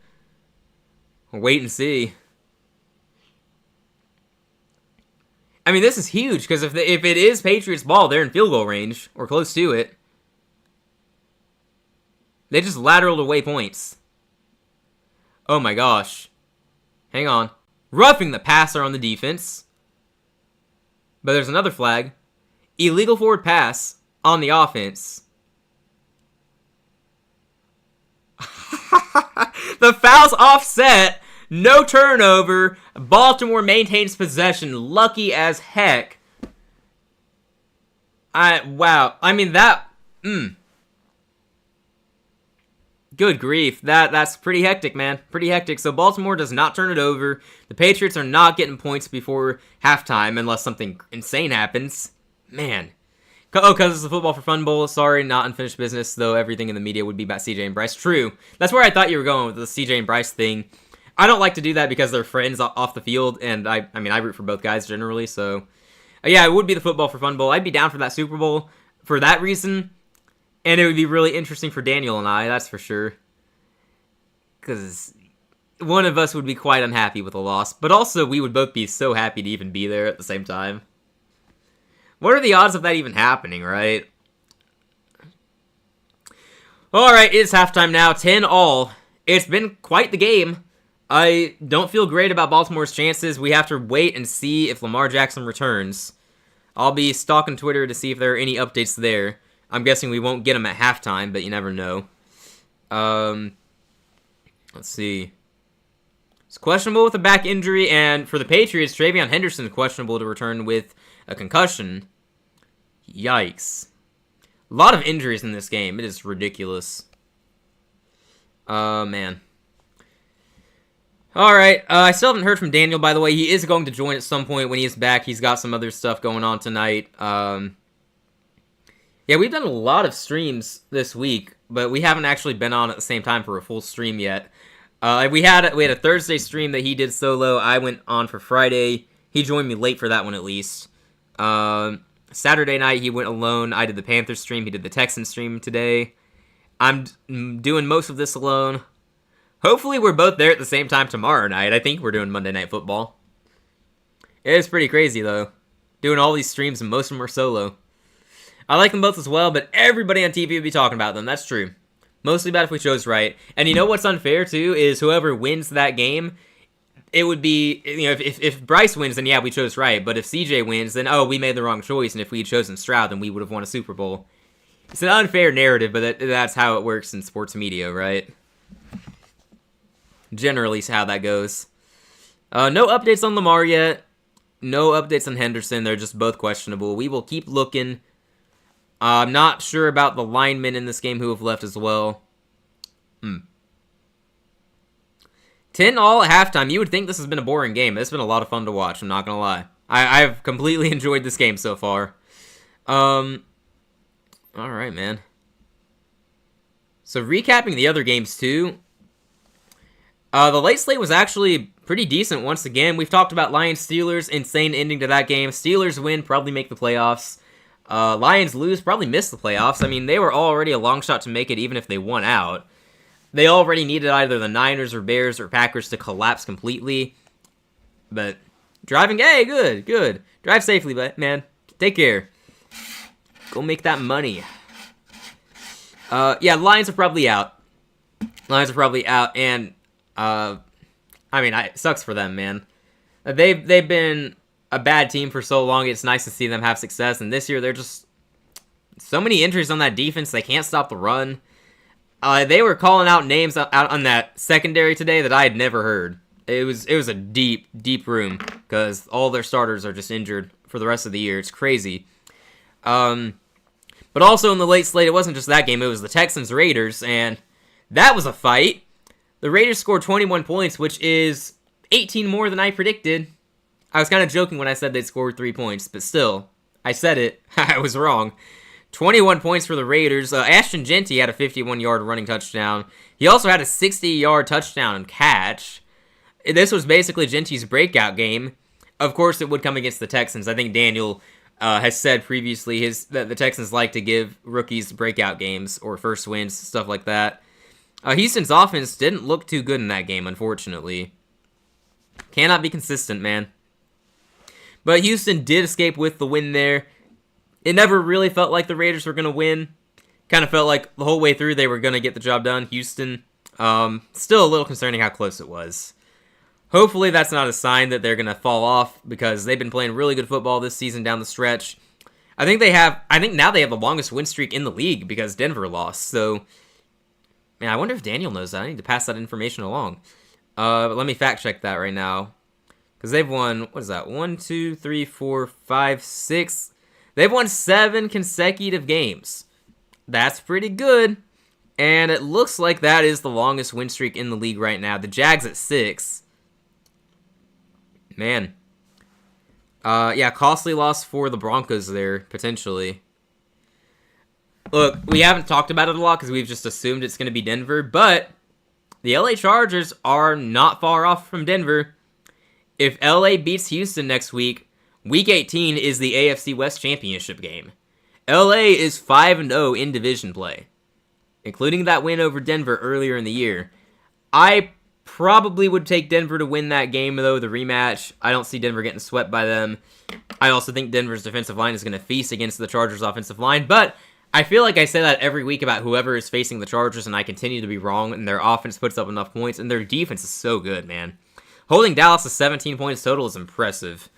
We'll wait and see. I mean, this is huge, because if it is Patriots ball, they're in field goal range, or close to it. They just lateraled away points. Oh my gosh. Hang on. Roughing the passer on the defense. But there's another flag. Illegal forward pass on the offense. The foul's offset. No turnover. Baltimore maintains possession. Lucky as heck. Wow. I mean, that... Good grief. That's pretty hectic, man. Pretty hectic. So Baltimore does not turn it over. The Patriots are not getting points before halftime unless something insane happens. Man. Oh, because it's the Football for Fun Bowl. Sorry, not unfinished business, though everything in the media would be about CJ and Bryce. True. That's where I thought you were going with the CJ and Bryce thing. I don't like to do that because they're friends off the field, and I mean, I root for both guys generally, so... yeah, it would be the Football for Fun Bowl. I'd be down for that Super Bowl for that reason, and it would be really interesting for Daniel and I, that's for sure. Because one of us would be quite unhappy with a loss, but also we would both be so happy to even be there at the same time. What are the odds of that even happening, right? Alright, it is halftime now, 10-all. It's been quite the game. I don't feel great about Baltimore's chances. We have to wait and see if Lamar Jackson returns. I'll be stalking Twitter to see if there are any updates there. I'm guessing we won't get him at halftime, but you never know. Let's see. It's questionable with a back injury, and for the Patriots, Travion Henderson is questionable to return with a concussion. Yikes. A lot of injuries in this game. It is ridiculous. Man. Alright, I still haven't heard from Daniel, by the way. He is going to join at some point when he is back. He's got some other stuff going on tonight. Yeah, we've done a lot of streams this week, but we haven't actually been on at the same time for a full stream yet. We had a Thursday stream that he did solo. I went on for Friday. He joined me late for that one, at least. Saturday night, he went alone. I did the Panthers stream. He did the Texans stream today. I'm doing most of this alone. Hopefully, we're both there at the same time tomorrow night. I think we're doing Monday Night Football. It is pretty crazy, though. Doing all these streams, and most of them are solo. I like them both as well, but everybody on TV would be talking about them. That's true. Mostly about if we chose right. And you know what's unfair, too, is whoever wins that game, it would be, if Bryce wins, then yeah, we chose right. But if CJ wins, then, we made the wrong choice. And if we had chosen Stroud, then we would have won a Super Bowl. It's an unfair narrative, but that's how it works in sports media, right? Generally is how that goes. No updates on Lamar yet. No updates on Henderson. They're just both questionable. We will keep looking. I'm not sure about the linemen in this game who have left as well. 10-all at halftime. You would think this has been a boring game. It's been a lot of fun to watch. I'm not going to lie. I've completely enjoyed this game so far. Alright, man. So recapping the other games too. The late slate was actually pretty decent once again. We've talked about Lions-Steelers. Insane ending to that game. Steelers win, probably make the playoffs. Lions lose, probably miss the playoffs. I mean, they were already a long shot to make it even if they won out. They already needed either the Niners or Bears or Packers to collapse completely. But driving, hey, good. Drive safely, but man, take care. Go make that money. Yeah, the Lions are probably out. And it sucks for them, man. They've been a bad team for so long. It's nice to see them have success, and this year they're just so many injuries on that defense. They can't stop the run. They were calling out names out on that secondary today that I had never heard. It was a deep room because all their starters are just injured for the rest of the year. It's crazy. But also in the late slate, it wasn't just that game. It was the Texans-Raiders, and that was a fight. The Raiders scored 21 points, which is 18 more than I predicted. I was kind of joking when I said they'd scored 3 points, but still, I said it. I was wrong. 21 points for the Raiders. Ashton Jeanty had a 51-yard running touchdown. He also had a 60-yard touchdown catch. This was basically Jeanty's breakout game. Of course, it would come against the Texans. I think Daniel has said previously that the Texans like to give rookies breakout games or first wins, stuff like that. Houston's offense didn't look too good in that game, unfortunately. Cannot be consistent, man. But Houston did escape with the win there. It never really felt like the Raiders were going to win. Kind of felt like the whole way through they were going to get the job done. Houston, still a little concerning how close it was. Hopefully that's not a sign that they're going to fall off because they've been playing really good football this season down the stretch. I think now they have the longest win streak in the league because Denver lost. So, man, I wonder if Daniel knows that. I need to pass that information along. But let me fact check that right now. Because they've won, 1, 2, 3, 4, 5, 6. They've won 7 consecutive games. That's pretty good. And it looks like that is the longest win streak in the league right now. The Jags at 6. Man. Costly loss for the Broncos there, potentially. Look, we haven't talked about it a lot because we've just assumed it's going to be Denver. But the LA Chargers are not far off from Denver. If LA beats Houston next week, Week 18 is the AFC West Championship game. LA is 5-0 in division play, including that win over Denver earlier in the year. I probably would take Denver to win that game, though, the rematch. I don't see Denver getting swept by them. I also think Denver's defensive line is going to feast against the Chargers' offensive line, but I feel like I say that every week about whoever is facing the Chargers, and I continue to be wrong, and their offense puts up enough points, and their defense is so good, man. Holding Dallas to 17 points total is impressive.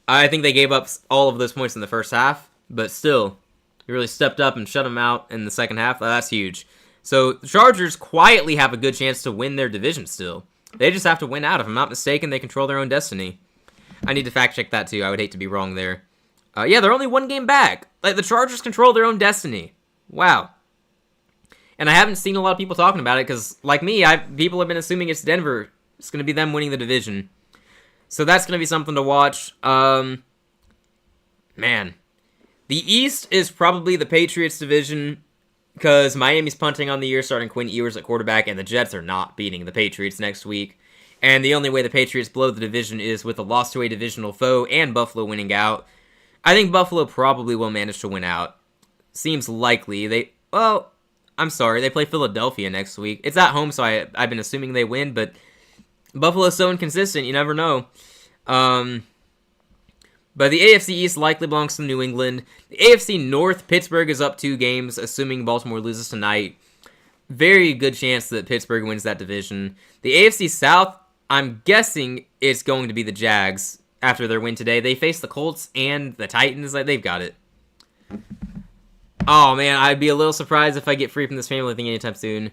I think they gave up all of those points in the first half, but still, they really stepped up and shut them out in the second half. That's huge. So the Chargers quietly have a good chance to win their division still. They just have to win out. If I'm not mistaken, they control their own destiny. I need to fact check that too. I would hate to be wrong there. They're only 1 game back. Like, the Chargers control their own destiny. Wow. And I haven't seen a lot of people talking about it because, like me, people have been assuming it's Denver It's going to be them winning the division. So that's going to be something to watch. Man. The East is probably the Patriots division because Miami's punting on the year, starting Quinn Ewers at quarterback, and the Jets are not beating the Patriots next week. And the only way the Patriots blow the division is with a loss to a divisional foe and Buffalo winning out. I think Buffalo probably will manage to win out. Seems likely. I'm sorry, they play Philadelphia next week. It's at home, so I've been assuming they win, but Buffalo's so inconsistent, you never know. But the AFC East likely belongs to New England. The AFC North, Pittsburgh is up 2 games, assuming Baltimore loses tonight. Very good chance that Pittsburgh wins that division. The AFC South, I'm guessing it's going to be the Jags after their win today. They face the Colts and the Titans. They've got it. Oh, man, I'd be a little surprised if I get free from this family thing anytime soon.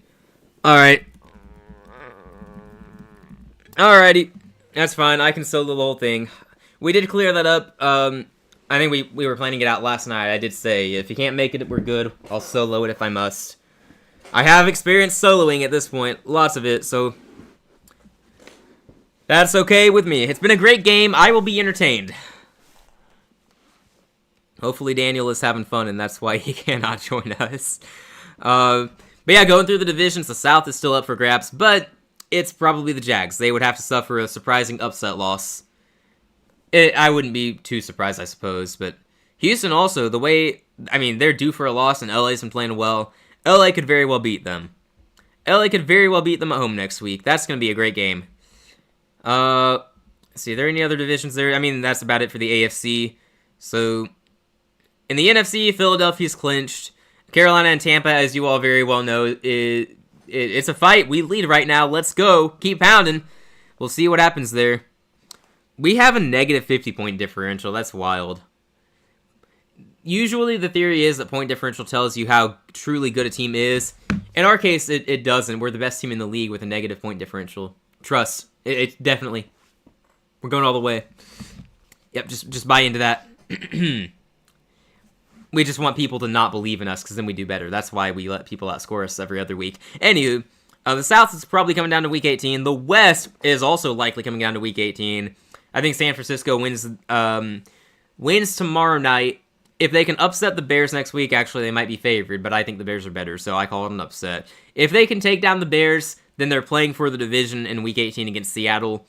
Alright. Alrighty. That's fine. I can solo the whole thing. We did clear that up. I think we were planning it out last night. I did say, if you can't make it, we're good. I'll solo it if I must. I have experience soloing at this point. Lots of it, so that's okay with me. It's been a great game. I will be entertained. Hopefully Daniel is having fun, and that's why he cannot join us. But yeah, going through the divisions, the South is still up for grabs, but it's probably the Jags. They would have to suffer a surprising upset loss. I wouldn't be too surprised, I suppose, but Houston also, they're due for a loss, and LA's been playing well. LA could very well beat them. LA could very well beat them at home next week. That's going to be a great game. Let's see, are there any other divisions there? That's about it for the AFC. So, in the NFC, Philadelphia's clinched. Carolina and Tampa, as you all very well know, it's a fight. We lead right now. Let's go. Keep pounding. We'll see what happens there. We have a negative 50-point differential. That's wild. Usually the theory is that point differential tells you how truly good a team is. In our case, it doesn't. We're the best team in the league with a negative point differential. Trust. It definitely. We're going all the way. Yep, just buy into that. We just want people to not believe in us because then we do better. That's why we let people outscore us every other week. Anywho, the South is probably coming down to Week 18. The West is also likely coming down to Week 18. I think San Francisco wins tomorrow night. If they can upset the Bears next week, actually, they might be favored, but I think the Bears are better, so I call it an upset. If they can take down the Bears, then they're playing for the division in Week 18 against Seattle.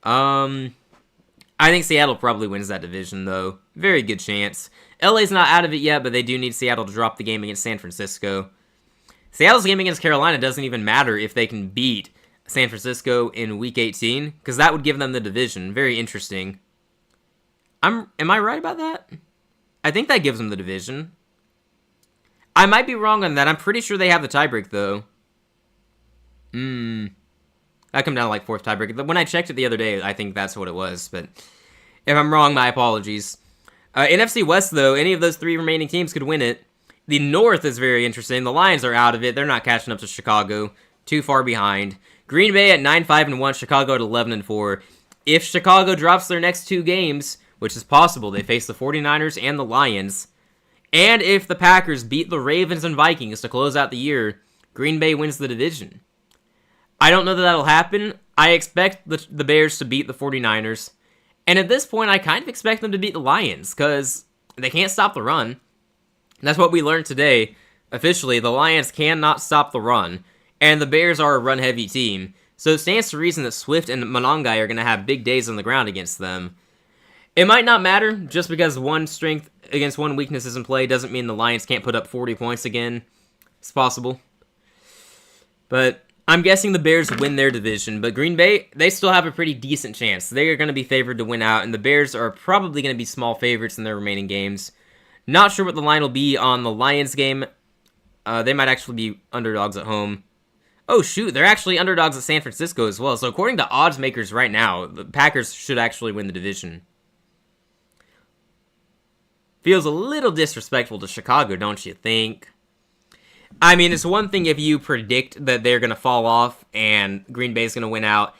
I think Seattle probably wins that division, though. Very good chance. LA's not out of it yet, but they do need Seattle to drop the game against San Francisco. Seattle's game against Carolina doesn't even matter if they can beat San Francisco in Week 18, because that would give them the division. Very interesting. Am I right about that? I think that gives them the division. I might be wrong on that. I'm pretty sure they have the tiebreak, though. That come down to like 4th tiebreak. When I checked it the other day, I think that's what it was, but if I'm wrong, my apologies. NFC West, though, any of those 3 remaining teams could win it. The North is very interesting. The Lions are out of it. They're not catching up to Chicago. Too far behind. Green Bay at 9-5-1, Chicago at 11-4. If Chicago drops their next 2 games, which is possible, they face the 49ers and the Lions, and if the Packers beat the Ravens and Vikings to close out the year, Green Bay wins the division. I don't know that that'll happen. I expect the Bears to beat the 49ers, and at this point, I kind of expect them to beat the Lions, because they can't stop the run. That's what we learned today. Officially, the Lions cannot stop the run. And the Bears are a run-heavy team, so it stands to reason that Swift and Monangai are going to have big days on the ground against them. It might not matter, just because one strength against one weakness is in play doesn't mean the Lions can't put up 40 points again. It's possible. But I'm guessing the Bears win their division, but Green Bay, they still have a pretty decent chance. They are going to be favored to win out, and the Bears are probably going to be small favorites in their remaining games. Not sure what the line will be on the Lions game. They might actually be underdogs at home. Oh, shoot, they're actually underdogs at San Francisco as well. So according to odds makers right now, the Packers should actually win the division. Feels a little disrespectful to Chicago, don't you think? It's one thing if you predict that they're going to fall off and Green Bay's going to win out,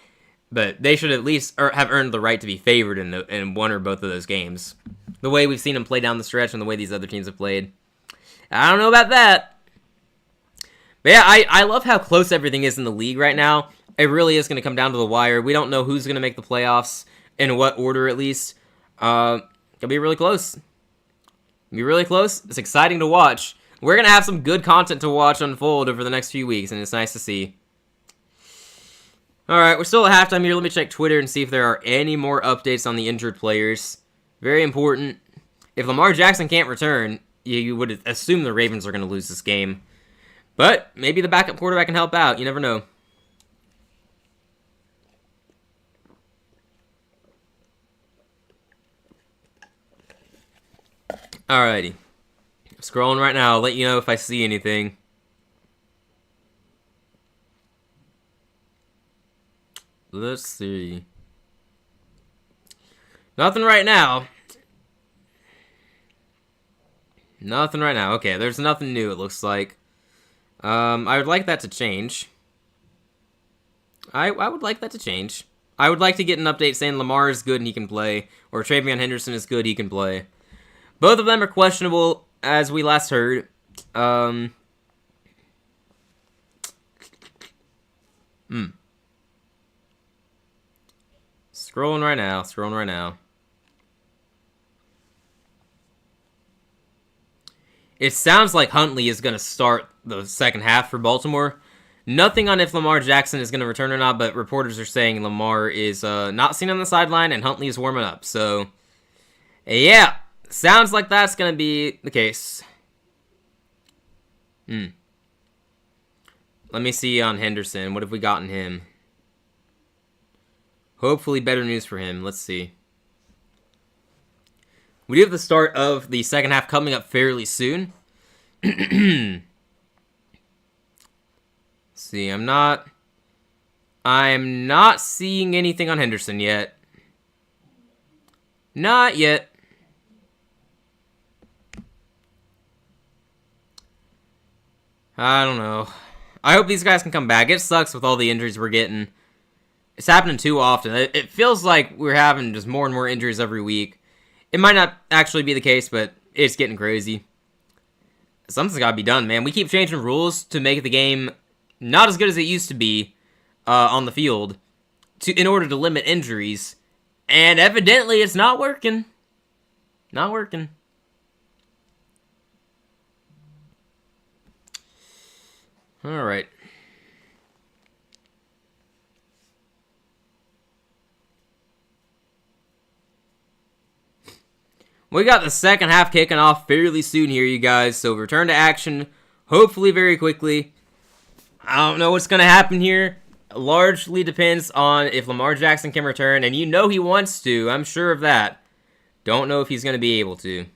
but they should at least have earned the right to be favored in one or both of those games. The way we've seen them play down the stretch and the way these other teams have played. I don't know about that. But yeah, I love how close everything is in the league right now. It really is going to come down to the wire. We don't know who's going to make the playoffs, in what order at least. It'll be really close. It'll be really close. It's exciting to watch. We're going to have some good content to watch unfold over the next few weeks, and it's nice to see. Alright, we're still at halftime here. Let me check Twitter and see if there are any more updates on the injured players. Very important. If Lamar Jackson can't return, you would assume the Ravens are going to lose this game. But maybe the backup quarterback can help out. You never know. Alrighty. Scrolling right now. I'll let you know if I see anything. Let's see. Nothing right now. Nothing right now. Okay, there's nothing new, it looks like. I would like that to change. I would like that to change. I would like to get an update saying Lamar is good and he can play, or Travion Henderson is good, he can play. Both of them are questionable, as we last heard. Scrolling right now, scrolling right now. It sounds like Huntley is going to start the second half for Baltimore. Nothing on if Lamar Jackson is going to return or not, but reporters are saying Lamar is not seen on the sideline and Huntley is warming up. So, yeah, sounds like that's going to be the case. Let me see on Henderson. What have we gotten him? Hopefully better news for him. Let's see. We do have the start of the second half coming up fairly soon. See, I'm not seeing anything on Henderson yet. Not yet. I don't know. I hope these guys can come back. It sucks with all the injuries we're getting. It's happening too often. It feels like we're having just more and more injuries every week. It might not actually be the case, but it's getting crazy. Something's got to be done, man. We keep changing rules to make the game not as good as it used to be on the field in order to limit injuries. And evidently, it's not working. Not working. All right. We got the second half kicking off fairly soon here, you guys. So return to action, hopefully very quickly. I don't know what's going to happen here. Largely depends on if Lamar Jackson can return. And you know he wants to. I'm sure of that. Don't know if he's going to be able to.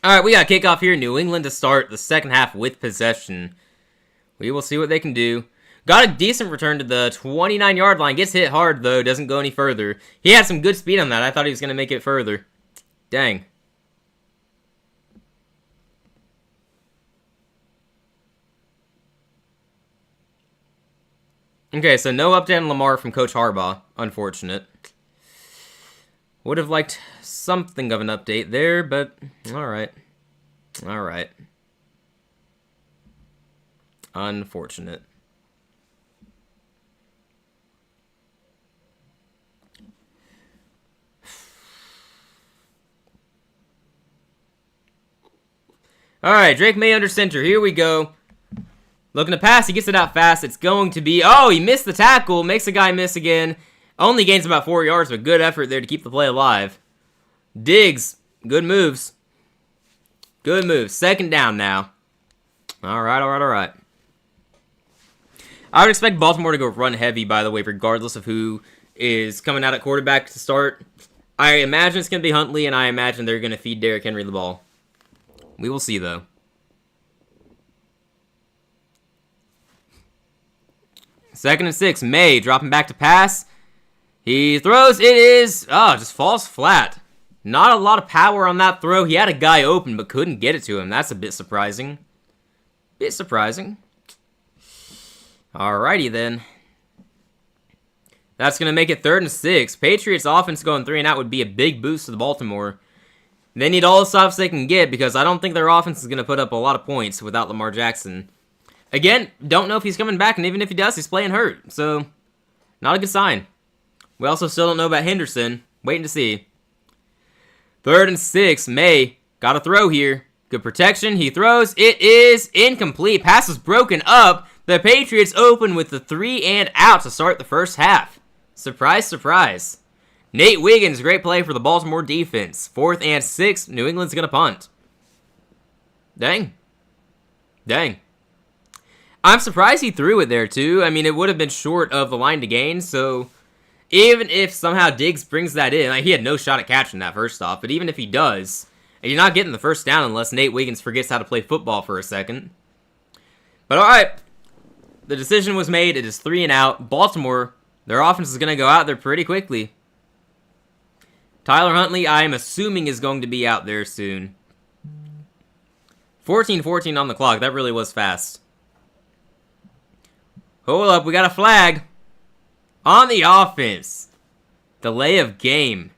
Alright, we got kickoff here. New England to start the second half with possession. We will see what they can do. Got a decent return to the 29-yard line. Gets hit hard, though. Doesn't go any further. He had some good speed on that. I thought he was going to make it further. Dang. Okay, so no update on Lamar from Coach Harbaugh. Unfortunate. Would have liked something of an update there, but alright. Alright. Unfortunate. Alright, Drake May under center. Here we go. Looking to pass. He gets it out fast. It's going to be... Oh, he missed the tackle. Makes the guy miss again. Only gains about 4 yards, but good effort there to keep the play alive. Diggs. Good moves. Good moves. Second down now. Alright, alright, alright. I would expect Baltimore to go run heavy, by the way, regardless of who is coming out at quarterback to start. I imagine it's going to be Huntley, and I imagine they're going to feed Derrick Henry the ball. We will see, though. Second and 6. May dropping back to pass. He throws. It is... Oh, just falls flat. Not a lot of power on that throw. He had a guy open, but couldn't get it to him. That's a bit surprising. Bit surprising. Alrighty then. That's going to make it 3rd and 6. Patriots offense going 3 and out would be a big boost to the Baltimore. They need all the stops they can get because I don't think their offense is going to put up a lot of points without Lamar Jackson. Again, don't know if he's coming back, and even if he does, he's playing hurt. So, not a good sign. We also still don't know about Henderson. Waiting to see. 3rd and 6. May. Got to throw here. Good protection. He throws. It is incomplete. Pass is broken up. The Patriots open with the 3 and out to start the first half. Surprise, surprise. Nate Wiggins, great play for the Baltimore defense. 4th and 6. New England's going to punt. Dang. I'm surprised he threw it there, too. I mean, it would have been short of the line to gain, so even if somehow Diggs brings that in, like, he had no shot at catching that first off, but even if he does, you're not getting the first down unless Nate Wiggins forgets how to play football for a second. But alright, the decision was made. It is 3 and out. Baltimore, their offense is going to go out there pretty quickly. Tyler Huntley, I am assuming, is going to be out there soon. 14-14 on the clock. That really was fast. Hold up, we got a flag. On the offense. Delay of game.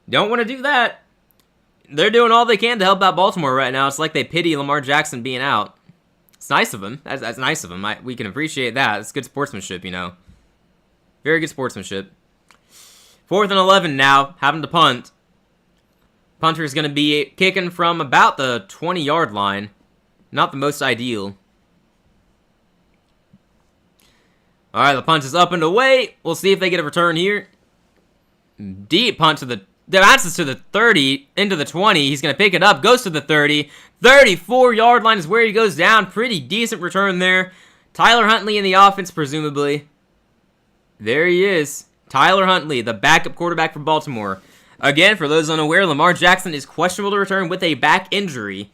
Don't want to do that. They're doing all they can to help out Baltimore right now. It's like they pity Lamar Jackson being out. It's nice of him. That's nice of him. We can appreciate that. It's good sportsmanship, you know. Very good sportsmanship. 4th and 11 now. Having to punt. Punter is going to be kicking from about the 20-yard line. Not the most ideal. Alright, the punt is up and away. We'll see if they get a return here. Deep punt to the bounces to the 30, into the 20. He's going to pick it up, goes to the 30. 34-yard line is where he goes down. Pretty decent return there. Tyler Huntley in the offense, presumably. There he is. Tyler Huntley, the backup quarterback for Baltimore. Again, for those unaware, Lamar Jackson is questionable to return with a back injury.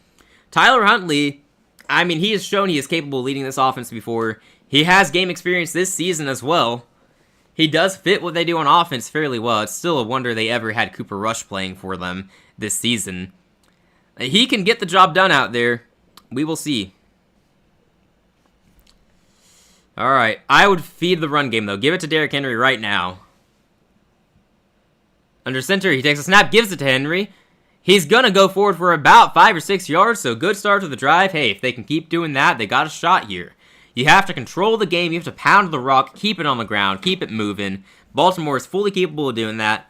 Tyler Huntley, I mean, he has shown he is capable of leading this offense before. He has game experience this season as well. He does fit what they do on offense fairly well. It's still a wonder they ever had Cooper Rush playing for them this season. He can get the job done out there. We will see. Alright, I would feed the run game, though. Give it to Derrick Henry right now. Under center, he takes a snap, gives it to Henry. He's going to go forward for about 5 or 6 yards, so good start to the drive. Hey, if they can keep doing that, they got a shot here. You have to control the game. You have to pound the rock, keep it on the ground, keep it moving. Baltimore is fully capable of doing that.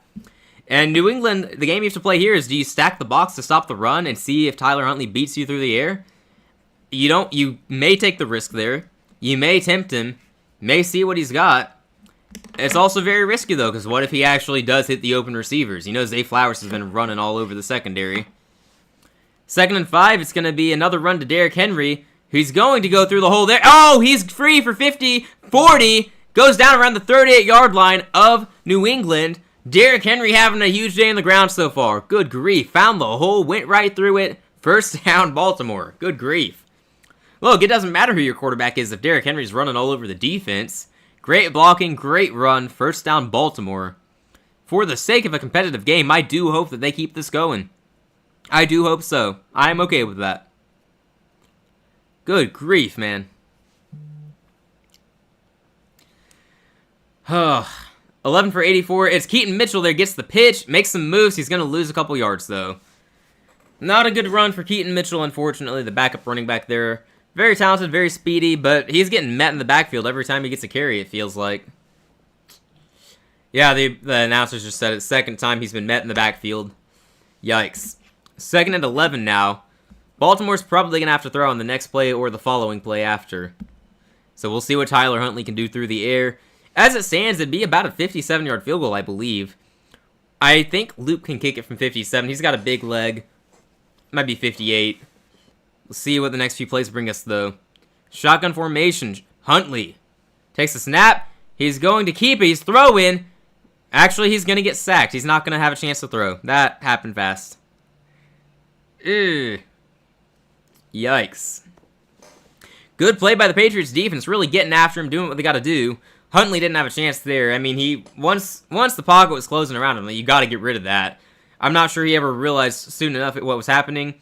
And New England, the game you have to play here is, do you stack the box to stop the run and see if Tyler Huntley beats you through the air? You may take the risk there. You may tempt him. May see what he's got. It's also very risky, though, because what if he actually does hit the open receivers? You know, Zay Flowers has been running all over the secondary. 2nd and 5, it's going to be another run to Derrick Henry. He's going to go through the hole there. Oh, he's free for 50, 40. Goes down around the 38-yard line of New England. Derrick Henry having a huge day on the ground so far. Good grief. Found the hole, went right through it. First down, Baltimore. Good grief. Look, it doesn't matter who your quarterback is if Derrick Henry's running all over the defense. Great blocking, great run. First down, Baltimore. For the sake of a competitive game, I do hope that they keep this going. I do hope so. I'm okay with that. Good grief, man. 11 for 84. It's Keaton Mitchell there. Gets the pitch. Makes some moves. He's going to lose a couple yards, though. Not a good run for Keaton Mitchell, unfortunately. The backup running back there. Very talented, very speedy, but he's getting met in the backfield every time he gets a carry, it feels like. Yeah, the announcers just said it. 2nd time he's been met in the backfield. Yikes. 2nd and 11 now. Baltimore's probably going to have to throw on the next play or the following play after. So we'll see what Tyler Huntley can do through the air. As it stands, it'd be about a 57-yard field goal, I believe. I think Luke can kick it from 57. He's got a big leg. Might be 58. We'll see what the next few plays bring us, though. Shotgun formation. Huntley takes a snap. He's going to keep it. He's throwing. Actually, he's going to get sacked. He's not going to have a chance to throw. That happened fast. Ew. Yikes. Good play by the Patriots defense, really getting after him, doing what they got to do. Huntley didn't have a chance there. I mean, once the pocket was closing around him, you got to get rid of that. I'm not sure he ever realized soon enough what was happening.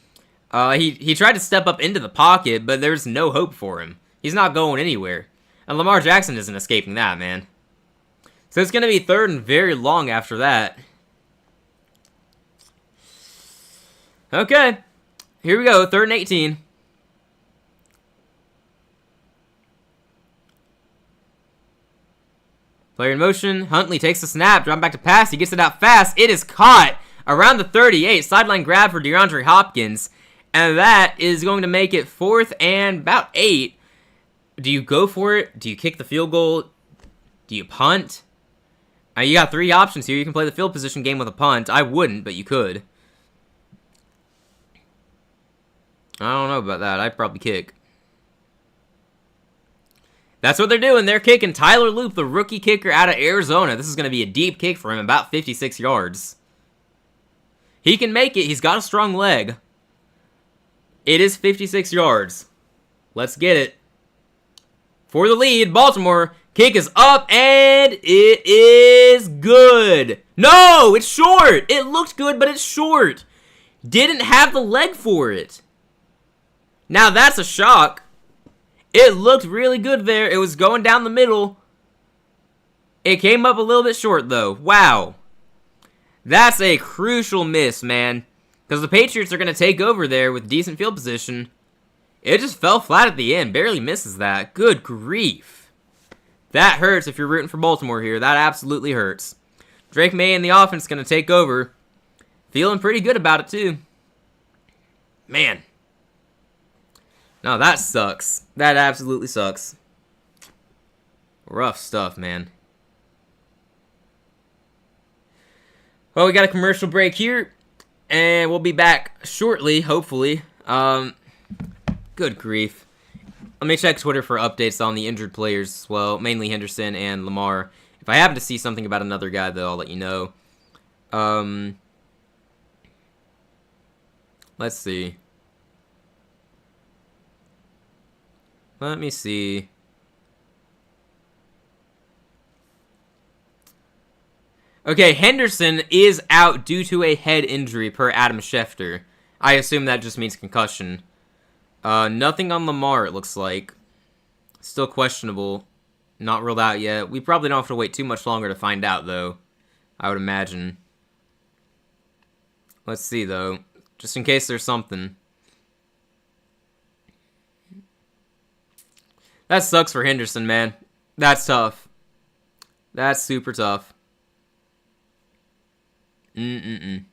He tried to step up into the pocket, but there's no hope for him. He's not going anywhere. And Lamar Jackson isn't escaping that, man. So it's going to be third and very long after that. Okay. Here we go, 3rd and 18. Player in motion. Huntley takes the snap. Dropping back to pass. He gets it out fast. It is caught around the 38. Sideline grab for DeAndre Hopkins. And that is going to make it 4th and about 8. Do you go for it? Do you kick the field goal? Do you punt? You got 3 options here. You can play the field position game with a punt. I wouldn't, but you could. I don't know about that. I'd probably kick. That's what they're doing. They're kicking Tyler Loop, the rookie kicker out of Arizona. This is going to be a deep kick for him, about 56 yards. He can make it. He's got a strong leg. It is 56 yards. Let's get it. For the lead, Baltimore. Kick is up, and it is good. No, it's short. It looked good, but it's short. Didn't have the leg for it. Now, that's a shock. It looked really good there. It was going down the middle. It came up a little bit short, though. Wow. That's a crucial miss, man. Because the Patriots are going to take over there with decent field position. It just fell flat at the end. Barely misses that. Good grief. That hurts if you're rooting for Baltimore here. That absolutely hurts. Drake May and the offense is going to take over. Feeling pretty good about it, too. Man. No, that sucks. That absolutely sucks. Rough stuff, man. Well, we got a commercial break here. And we'll be back shortly, hopefully. Good grief. Let me check Twitter for updates on the injured players as well. Mainly Henderson and Lamar. If I happen to see something about another guy, though, I'll let you know. Let's see. Let me see. Okay, Henderson is out due to a head injury per Adam Schefter. I assume that just means concussion. Nothing on Lamar, it looks like. Still questionable. Not ruled out yet. We probably don't have to wait too much longer to find out, though. I would imagine. Let's see, though. Just in case there's something. That sucks for Henderson, man. That's tough. That's super tough. I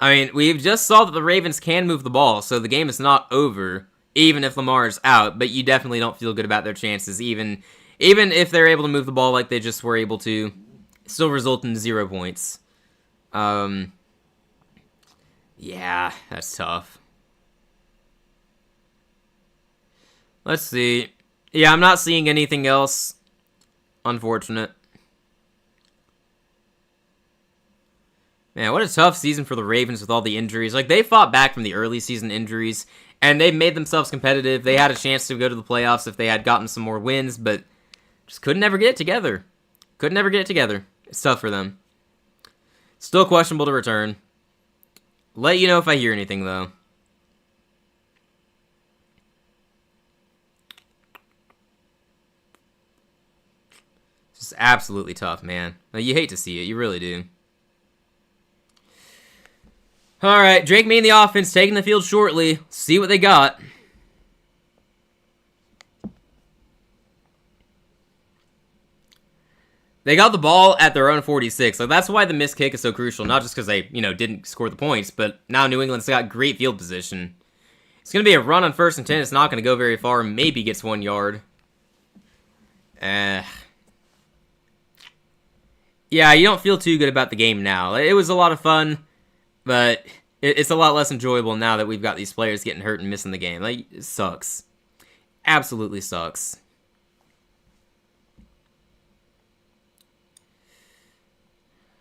mean, we've just saw that the Ravens can move the ball, so the game is not over, even if Lamar is out, but you definitely don't feel good about their chances, even if they're able to move the ball like they just were able to, still result in 0 points. Yeah, that's tough. Let's see. Yeah, I'm not seeing anything else. Unfortunate. Man, what a tough season for the Ravens with all the injuries. Like, they fought back from the early season injuries, and they made themselves competitive. They had a chance to go to the playoffs if they had gotten some more wins, but just couldn't ever get it together. Couldn't ever get it together. It's tough for them. Still questionable to return. Let you know if I hear anything, though. It's absolutely tough, man. Like, you hate to see it. You really do. Alright, Drake May in the offense, taking the field shortly. See what they got. They got the ball at their own 46. Like, that's why the missed kick is so crucial. Not just because they, didn't score the points, but now New England's got great field position. It's going to be a run on 1st and 10. It's not going to go very far. Maybe gets 1 yard. Yeah, you don't feel too good about the game now. It was a lot of fun. But it's a lot less enjoyable now that we've got these players getting hurt and missing the game. Like, it sucks. Absolutely sucks.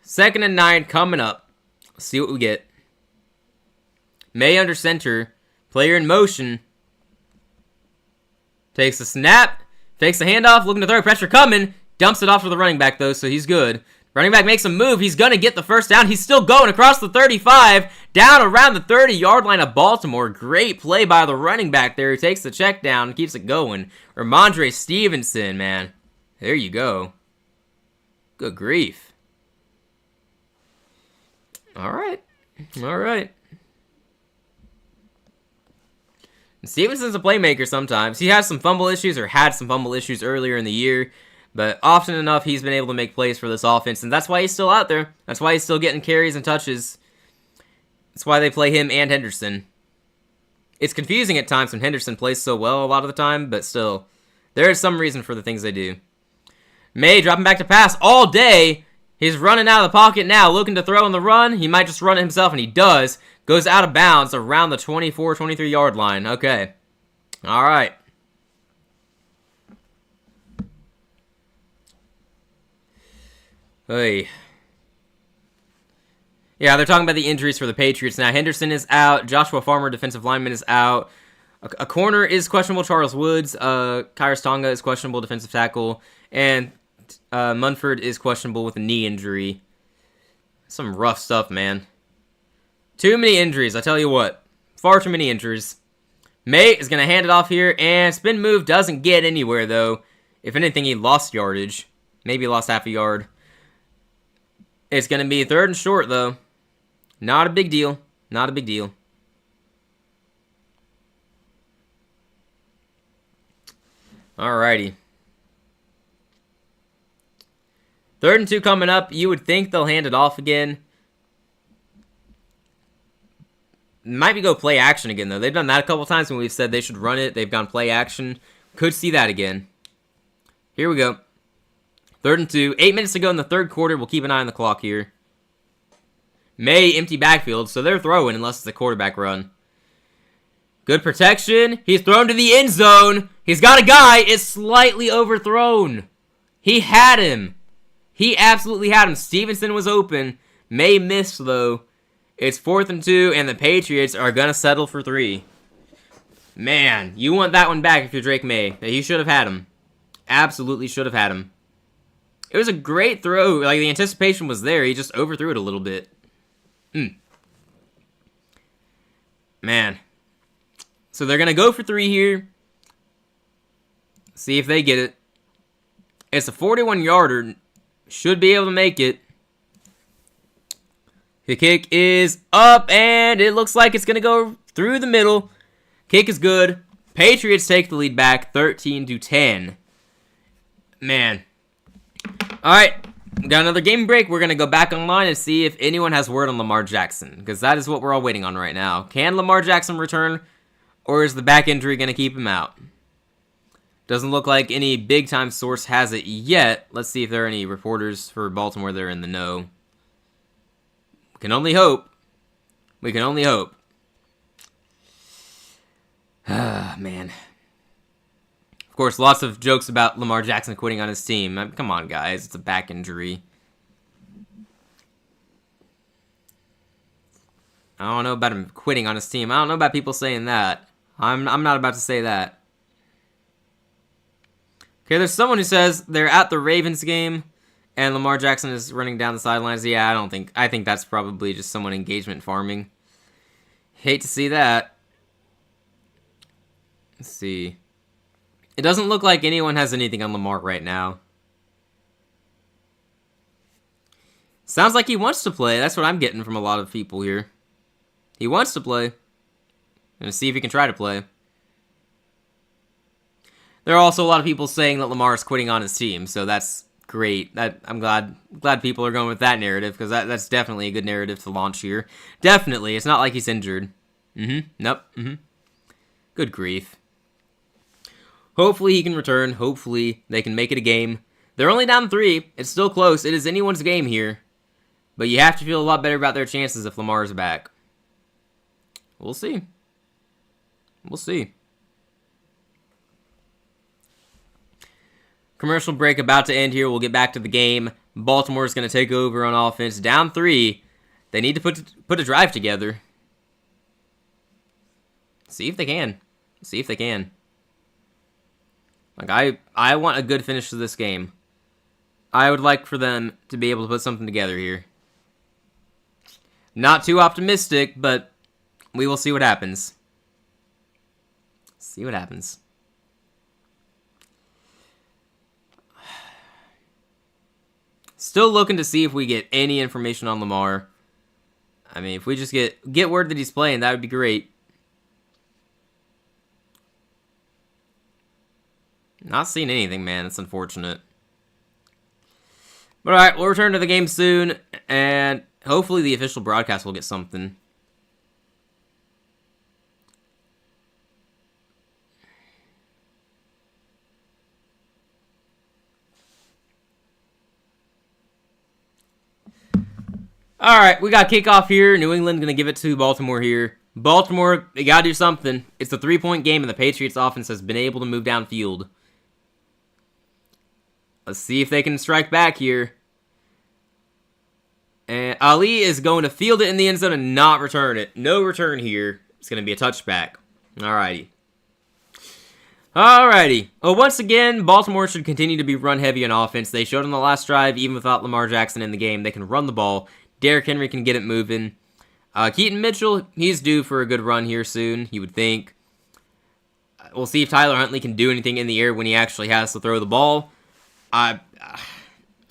Second and 9 coming up. Let's see what we get. May under center. Player in motion. Takes a snap. Fakes the handoff. Looking to throw. Pressure coming. Dumps it off to the running back, though, so he's good. Running back makes a move. He's going to get the first down. He's still going across the 35, down around the 30-yard line of Baltimore. Great play by the running back there. He takes the check down and keeps it going. Ramondre Stevenson, man. There you go. Good grief. All right. All right. Stevenson's a playmaker sometimes. He has some fumble issues, or had some fumble issues earlier in the year. But often enough, he's been able to make plays for this offense, and that's why he's still out there. That's why he's still getting carries and touches. That's why they play him and Henderson. It's confusing at times when Henderson plays so well a lot of the time, but still, there is some reason for the things they do. May dropping back to pass all day. He's running out of the pocket now, looking to throw in the run. He might just run it himself, and he does. Goes out of bounds around the 24, 23-yard line. Okay. All right. Hey. Yeah, they're talking about the injuries for the Patriots now. Henderson is out. Joshua Farmer, defensive lineman, is out. A corner is questionable. Charles Woods. Kyrus Tonga is questionable, defensive tackle. And Munford is questionable with a knee injury. Some rough stuff, man. Too many injuries, I tell you what. Far too many injuries. May is going to hand it off here, and spin move doesn't get anywhere, though. If anything, he lost yardage. Maybe lost half a yard. It's going to be 3rd and short, though. Not a big deal. Not a big deal. Alrighty. 3rd and 2 coming up. You would think they'll hand it off again. Might be go play action again, though. They've done that a couple times when we've said they should run it. They've gone play action. Could see that again. Here we go. 3rd and 2. 8 minutes to go in the 3rd quarter. We'll keep an eye on the clock here. May empty backfield, so they're throwing unless it's a quarterback run. Good protection. He's thrown to the end zone. He's got a guy. It's slightly overthrown. He had him. He absolutely had him. Stevenson was open. May missed, though. It's 4th and 2, and the Patriots are going to settle for 3. Man, you want that one back if you're Drake May. He should have had him. Absolutely should have had him. It was a great throw. Like, the anticipation was there. He just overthrew it a little bit. Man. So they're going to go for 3 here. See if they get it. It's a 41-yarder. Should be able to make it. The kick is up, and it looks like it's going to go through the middle. Kick is good. Patriots take the lead back 13-10. Man. All right. We got another game break. We're going to go back online and see if anyone has word on Lamar Jackson, because that is what we're all waiting on right now. Can Lamar Jackson return, or is the back injury going to keep him out? Doesn't look like any big-time source has it yet. Let's see if there are any reporters for Baltimore that are in the know. We can only hope. We can only hope. Ah, man. Of course, lots of jokes about Lamar Jackson quitting on his team. I mean, come on, guys. It's a back injury. I don't know about him quitting on his team. I don't know about people saying that. I'm not about to say that. Okay, there's someone who says they're at the Ravens game and Lamar Jackson is running down the sidelines. Yeah, I think that's probably just someone engagement farming. Hate to see that. Let's see. It doesn't look like anyone has anything on Lamar right now. Sounds like he wants to play. That's what I'm getting from a lot of people here. He wants to play. Gonna see if he can try to play. There are also a lot of people saying that Lamar is quitting on his team, so that's great. I'm glad people are going with that narrative, because that's definitely a good narrative to launch here. Definitely. It's not like he's injured. Nope. Good grief. Hopefully he can return. Hopefully they can make it a game. They're only down 3. It's still close. It is anyone's game here. But you have to feel a lot better about their chances if Lamar is back. We'll see. We'll see. Commercial break about to end here. We'll get back to the game. Baltimore is going to take over on offense. Down 3. They need to put a drive together. See if they can. See if they can. Like, I want a good finish to this game. I would like for them to be able to put something together here. Not too optimistic, but we will see what happens. See what happens. Still looking to see if we get any information on Lamar. I mean, if we just get word that he's playing, that would be great. Not seeing anything, man. It's unfortunate. But alright, we'll return to the game soon, and hopefully the official broadcast will get something. Alright, we got kickoff here. New England going to give it to Baltimore here. Baltimore, they got to do something. It's a 3-point game, and the Patriots offense has been able to move downfield. Let's see if they can strike back here. And Ali is going to field it in the end zone and not return it. No return here. It's going to be a touchback. Alrighty. Alrighty. Well, once again, Baltimore should continue to be run heavy on offense. They showed on the last drive, even without Lamar Jackson in the game, they can run the ball. Derrick Henry can get it moving. Keaton Mitchell, he's due for a good run here soon, you would think. We'll see if Tyler Huntley can do anything in the air when he actually has to throw the ball.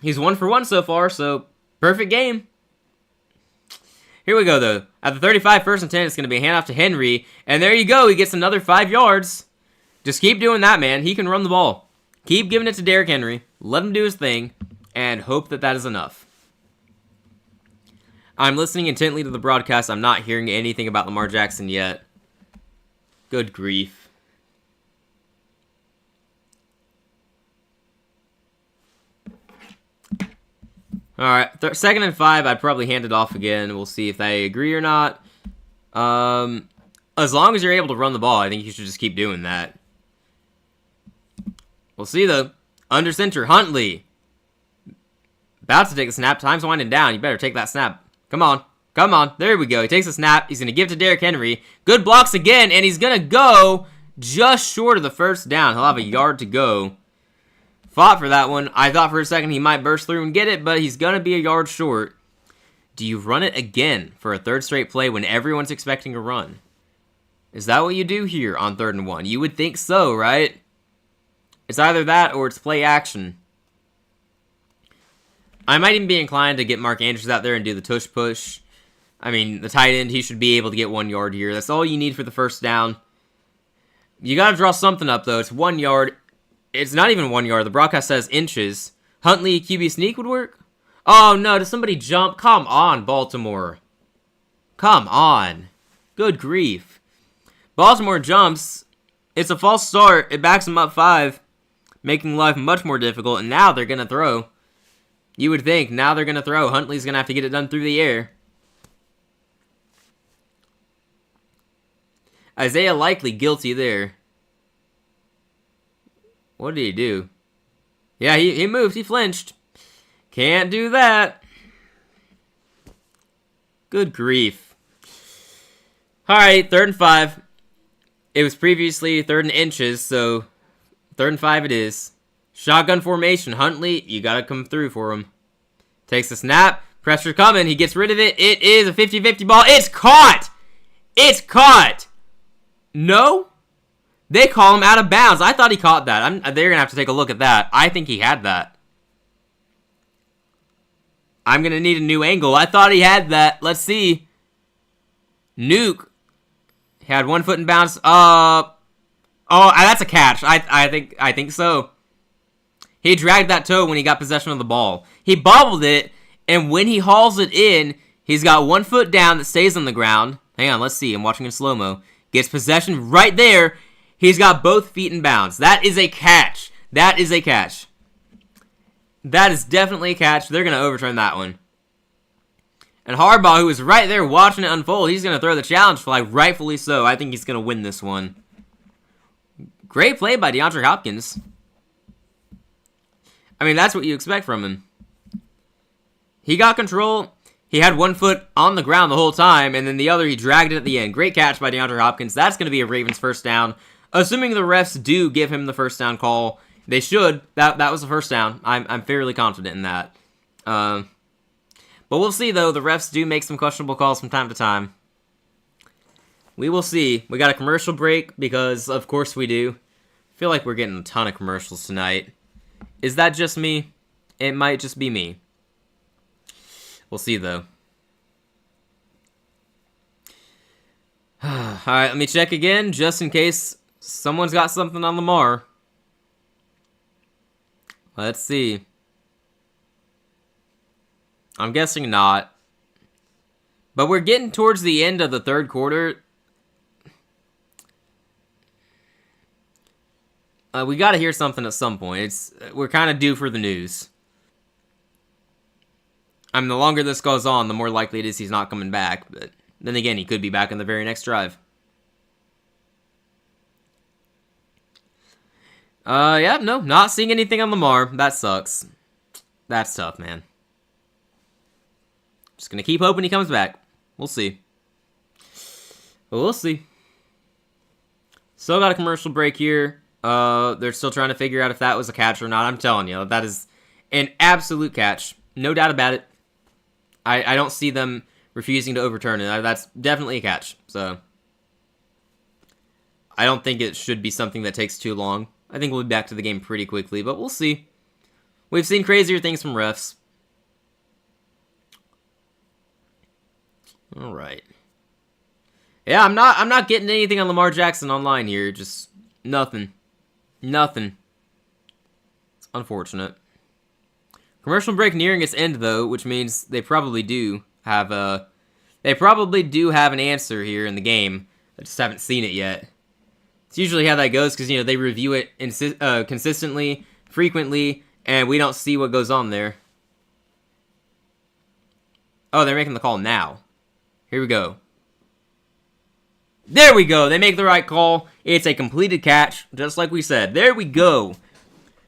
He's 1 for 1 so far, so perfect game. Here we go, though. At the 35, 1st and 10, it's going to be a handoff to Henry. And there you go. He gets another 5 yards. Just keep doing that, man. He can run the ball. Keep giving it to Derrick Henry. Let him do his thing. And hope that that is enough. I'm listening intently to the broadcast. I'm not hearing anything about Lamar Jackson yet. Good grief. Alright, 2nd and 5, I'd probably hand it off again. We'll see if they agree or not. As long as you're able to run the ball, I think you should just keep doing that. We'll see, though. Under center, Huntley. About to take the snap. Time's winding down. You better take that snap. Come on. Come on. There we go. He takes a snap. He's going to give it to Derrick Henry. Good blocks again, and he's going to go just short of the 1st down. He'll have a yard to go. Fought for that one. I thought for a second he might burst through and get it, but he's going to be a yard short. Do you run it again for a 3rd straight play when everyone's expecting a run? Is that what you do here on 3rd and 1? You would think so, right? It's either that or it's play action. I might even be inclined to get Mark Andrews out there and do the tush push. I mean, the tight end, he should be able to get 1 yard here. That's all you need for the 1st down. You got to draw something up, though. It's 1 yard. It's not even 1 yard. The broadcast says inches. Huntley QB sneak would work? Oh, no. Does somebody jump? Come on, Baltimore. Come on. Good grief. Baltimore jumps. It's a false start. It backs them up 5, making life much more difficult. And now they're going to throw. You would think. Now they're going to throw. Huntley's going to have to get it done through the air. Isaiah Likely guilty there. What did he do? Yeah, he moved. He flinched. Can't do that. Good grief. Alright, 3rd and 5. It was previously 3rd and inches, so 3rd and 5 it is. Shotgun formation. Huntley, you gotta come through for him. Takes the snap. Pressure coming. He gets rid of it. It is a 50-50 ball. It's caught! It's caught! No? They call him out of bounds. I thought he caught that. They're going to have to take a look at that. I think he had that. I'm going to need a new angle. I thought he had that. Let's see. Nuke. He had 1 foot in bounds. Oh, that's a catch. I think so. He dragged that toe when he got possession of the ball. He bobbled it, and when he hauls it in, he's got 1 foot down that stays on the ground. Hang on, let's see. I'm watching in slow-mo. Gets possession right there. He's got both feet in bounds. That is a catch. That is a catch. That is definitely a catch. They're going to overturn that one. And Harbaugh, who was right there watching it unfold, he's going to throw the challenge flag, rightfully so. I think he's going to win this one. Great play by DeAndre Hopkins. I mean, that's what you expect from him. He got control. He had 1 foot on the ground the whole time, and then the other, he dragged it at the end. Great catch by DeAndre Hopkins. That's going to be a Ravens 1st down. Assuming the refs do give him the 1st down call, They should. That was a first down. I'm fairly confident in that. But we'll see, though. The refs do make some questionable calls from time to time. We will see. We got a commercial break because, of course, we do. I feel like we're getting a ton of commercials tonight. Is that just me? It might just be me. We'll see, though. Alright, let me check again, just in case someone's got something on Lamar. Let's see. I'm guessing not. But we're getting towards the end of the third quarter. We gotta hear something at some point. We're kind of due for the news. I mean, the longer this goes on, the more likely it is he's not coming back. But then again, he could be back in the very next drive. Yeah, no, not seeing anything on Lamar. That sucks. That's tough, man. Just gonna keep hoping he comes back. We'll see. We'll see. Still got a commercial break here. They're still trying to figure out if that was a catch or not. I'm telling you, that is an absolute catch. No doubt about it. I don't see them refusing to overturn it. That's definitely a catch. So I don't think it should be something that takes too long. I think we'll be back to the game pretty quickly, but we'll see. We've seen crazier things from refs. All right. Yeah, I'm not getting anything on Lamar Jackson online here. Just nothing. Nothing. It's unfortunate. Commercial break nearing its end, though, which means they probably do have an answer here in the game. I just haven't seen it yet. It's usually how that goes because, they review it consistently, frequently, and we don't see what goes on there. Oh, they're making the call now. Here we go. There we go. They make the right call. It's a completed catch, just like we said. There we go.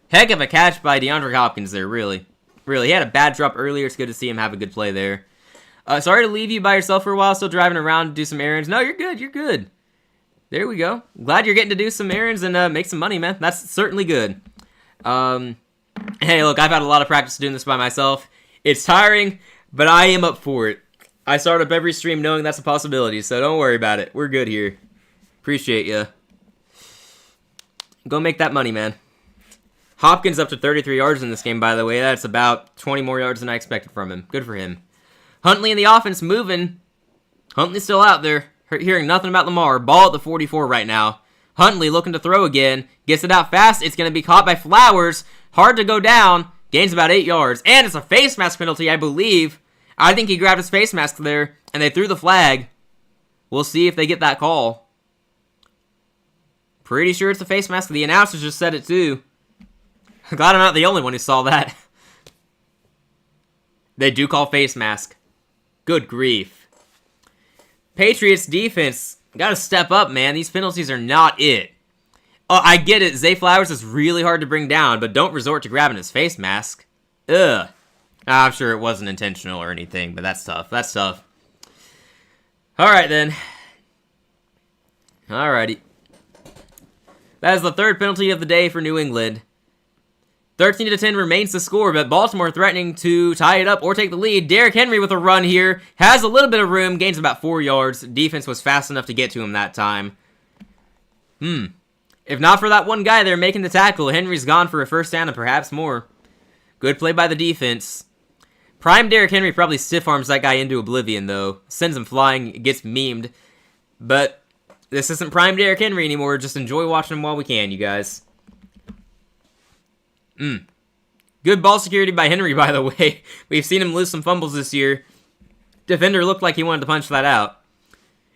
Heck of a catch by DeAndre Hopkins there, really. Really, he had a bad drop earlier. It's good to see him have a good play there. Sorry to leave you by yourself for a while, still driving around to do some errands. No, you're good. You're good. There we go. Glad you're getting to do some errands and make some money, man. That's certainly good. Hey, look, I've had a lot of practice doing this by myself. It's tiring, but I am up for it. I start up every stream knowing that's a possibility, so don't worry about it. We're good here. Appreciate ya. Go make that money, man. Hopkins up to 33 yards in this game, by the way. That's about 20 more yards than I expected from him. Good for him. Huntley in the offense moving. Huntley's still out there. Hearing nothing about Lamar. Ball at the 44 right now. Huntley looking to throw again. Gets it out fast. It's going to be caught by Flowers. Hard to go down. Gains about 8 yards. And it's a face mask penalty, I believe. I think he grabbed his face mask there, and they threw the flag. We'll see if they get that call. Pretty sure it's a face mask. The announcers just said it, too. Glad I'm not the only one who saw that. They do call face mask. Good grief. Patriots defense, gotta step up, man. These penalties are not it. Oh, I get it. Zay Flowers is really hard to bring down, but don't resort to grabbing his face mask. Ugh. I'm sure it wasn't intentional or anything, but that's tough. That's tough. Alright, then. Alrighty. That is the third penalty of the day for New England. 13-10 remains the score, but Baltimore threatening to tie it up or take the lead. Derrick Henry with a run here. Has a little bit of room. Gains about 4 yards. Defense was fast enough to get to him that time. If not for that one guy there making the tackle, Henry's gone for a first down and perhaps more. Good play by the defense. Prime Derrick Henry probably stiff arms that guy into oblivion, though. Sends him flying, gets memed. But this isn't prime Derrick Henry anymore. Just enjoy watching him while we can, you guys. Good ball security by Henry, by the way. We've seen him lose some fumbles this year. Defender looked like he wanted to punch that out.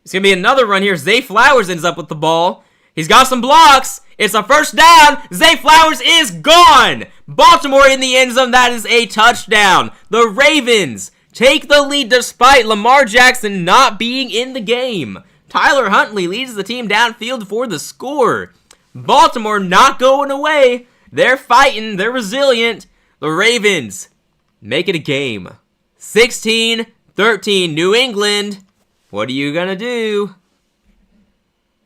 It's going to be another run here. Zay Flowers ends up with the ball. He's got some blocks. It's a first down. Zay Flowers is gone. Baltimore in the end zone. That is a touchdown. The Ravens take the lead despite Lamar Jackson not being in the game. Tyler Huntley leads the team downfield for the score. Baltimore not going away. They're fighting. They're resilient. The Ravens make it a game. 16-13 New England. What are you going to do?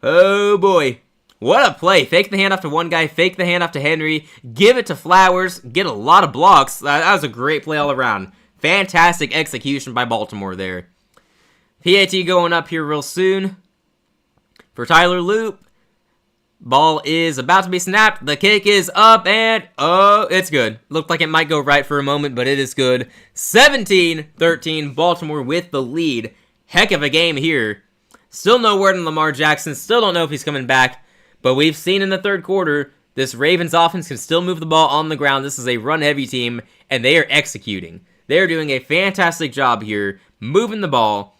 Oh boy. What a play. Fake the handoff to one guy, fake the handoff to Henry, give it to Flowers, get a lot of blocks. That was a great play all around. Fantastic execution by Baltimore there. PAT going up here real soon for Tyler Loop. Ball is about to be snapped. The kick is up, and oh, it's good. Looked like it might go right for a moment, but it is good. 17-13, Baltimore with the lead. Heck of a game here. Still no word on Lamar Jackson. Still don't know if he's coming back. But we've seen in the third quarter, this Ravens offense can still move the ball on the ground. This is a run-heavy team, and they are executing. They are doing a fantastic job here, moving the ball.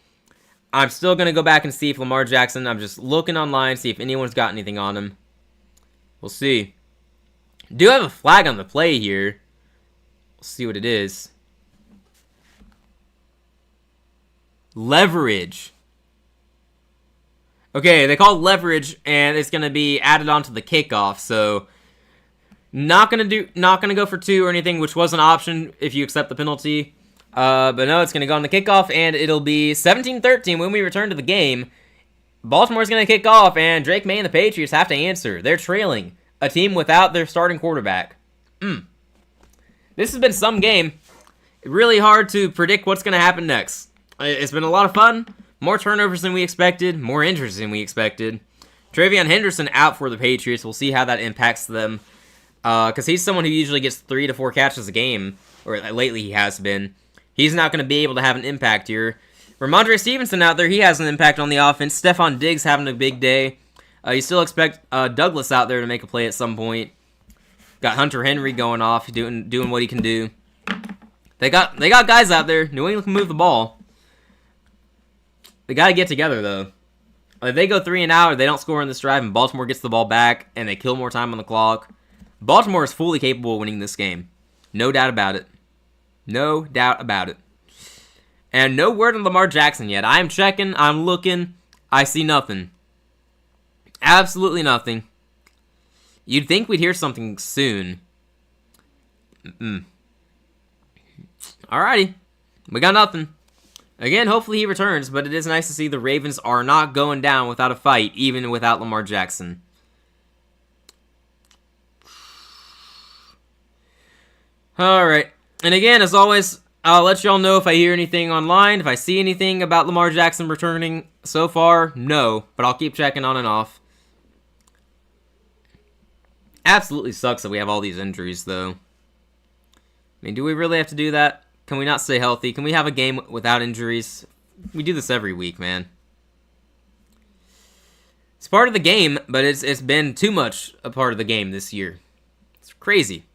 I'm still going to go back and see if Lamar Jackson, I'm just looking online, see if anyone's got anything on him. We'll see. Do have a flag on the play here. We'll see what it is. Leverage. Okay, they call leverage, and it's going to be added onto the kickoff, so not going to go for 2 or anything, which was an option if you accept the penalty. But no, it's going to go on the kickoff, and it'll be 17-13 when we return to the game. Baltimore's going to kick off, and Drake May and the Patriots have to answer. They're trailing a team without their starting quarterback. This has been some game. Really hard to predict what's going to happen next. It's been a lot of fun. More turnovers than we expected. More injuries than we expected. Travion Henderson out for the Patriots. We'll see how that impacts them. Because he's someone who usually gets 3 to 4 catches a game. Or lately he has been. He's not going to be able to have an impact here. Ramondre Stevenson out there, he has an impact on the offense. Stephon Diggs having a big day. You still expect Douglas out there to make a play at some point. Got Hunter Henry going off, doing what he can do. They got guys out there. New England can move the ball. They got to get together, though. If they go 3 and out, or they don't score in this drive, and Baltimore gets the ball back, and they kill more time on the clock, Baltimore is fully capable of winning this game. No doubt about it. No doubt about it. And no word on Lamar Jackson yet. I'm checking. I'm looking. I see nothing. Absolutely nothing. You'd think we'd hear something soon. Alrighty. We got nothing. Again, hopefully he returns, but it is nice to see the Ravens are not going down without a fight, even without Lamar Jackson. Alright. And again, as always, I'll let y'all know if I hear anything online. If I see anything about Lamar Jackson returning. So far, no. But I'll keep checking on and off. Absolutely sucks that we have all these injuries, though. I mean, do we really have to do that? Can we not stay healthy? Can we have a game without injuries? We do this every week, man. It's part of the game, but it's been too much a part of the game this year. It's crazy.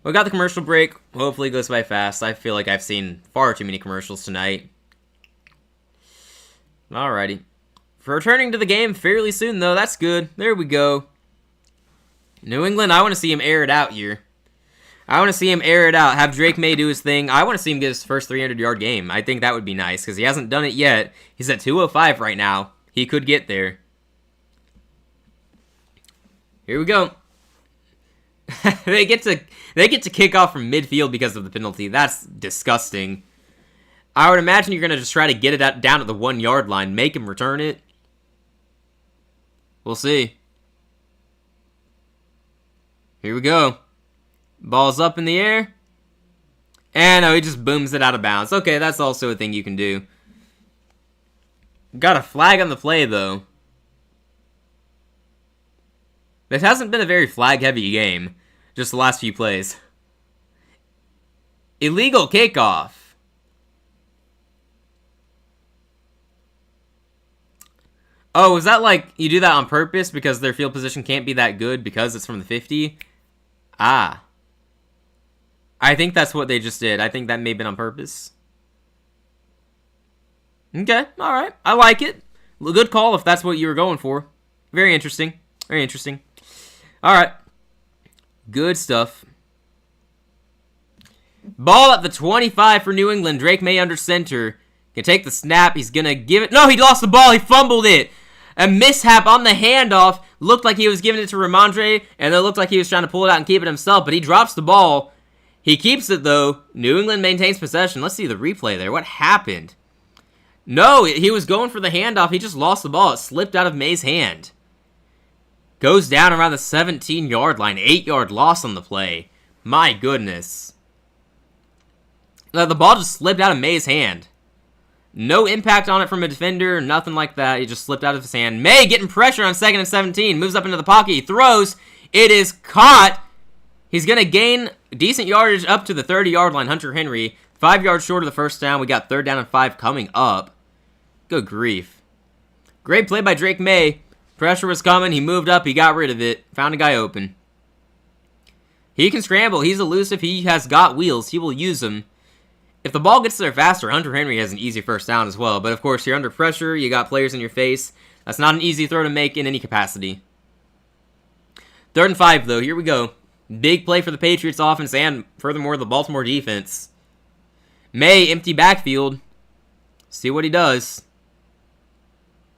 We got the commercial break. Hopefully it goes by fast. I feel like I've seen far too many commercials tonight. Alrighty. For returning to the game fairly soon, though, that's good. There we go. New England, I want to see him air it out here. I want to see him air it out. Have Drake May do his thing. I want to see him get his first 300-yard game. I think that would be nice, because he hasn't done it yet. He's at 205 right now. He could get there. Here we go. They get to kick off from midfield because of the penalty. That's disgusting. I would imagine you're going to just try to get it down at the 1-yard line. Make him return it. We'll see. Here we go. Ball's up in the air. And no, he just booms it out of bounds. Okay, that's also a thing you can do. Got a flag on the play, though. This hasn't been a very flag-heavy game. Just the last few plays. Illegal kickoff. Oh, is that like you do that on purpose because their field position can't be that good because it's from the 50? Ah. I think that's what they just did. I think that may have been on purpose. Okay, alright. I like it. Good call if that's what you were going for. Very interesting. Very interesting. Alright. Good stuff. Ball at the 25 for New England. Drake May under center. Can take the snap. He's going to give it. No, he lost the ball. He fumbled it. A mishap on the handoff. Looked like he was giving it to Ramondre. And it looked like he was trying to pull it out and keep it himself. But he drops the ball. He keeps it, though. New England maintains possession. Let's see the replay there. What happened? No, he was going for the handoff. He just lost the ball. It slipped out of May's hand. Goes down around the 17-yard line. 8-yard loss on the play. My goodness. The ball just slipped out of May's hand. No impact on it from a defender, nothing like that. It just slipped out of his hand. May getting pressure on 2nd and 17. Moves up into the pocket. He throws. It is caught. He's going to gain decent yardage up to the 30-yard line. Hunter Henry, 5 yards short of the first down. We got 3rd down and 5 coming up. Good grief. Great play by Drake May. Pressure was coming. He moved up. He got rid of it. Found a guy open. He can scramble. He's elusive. He has got wheels. He will use them. If the ball gets there faster, Hunter Henry has an easy first down as well. But, of course, you're under pressure. You got players in your face. That's not an easy throw to make in any capacity. 3rd and 5, though. Here we go. Big play for the Patriots offense and, furthermore, the Baltimore defense. May, empty backfield. See what he does.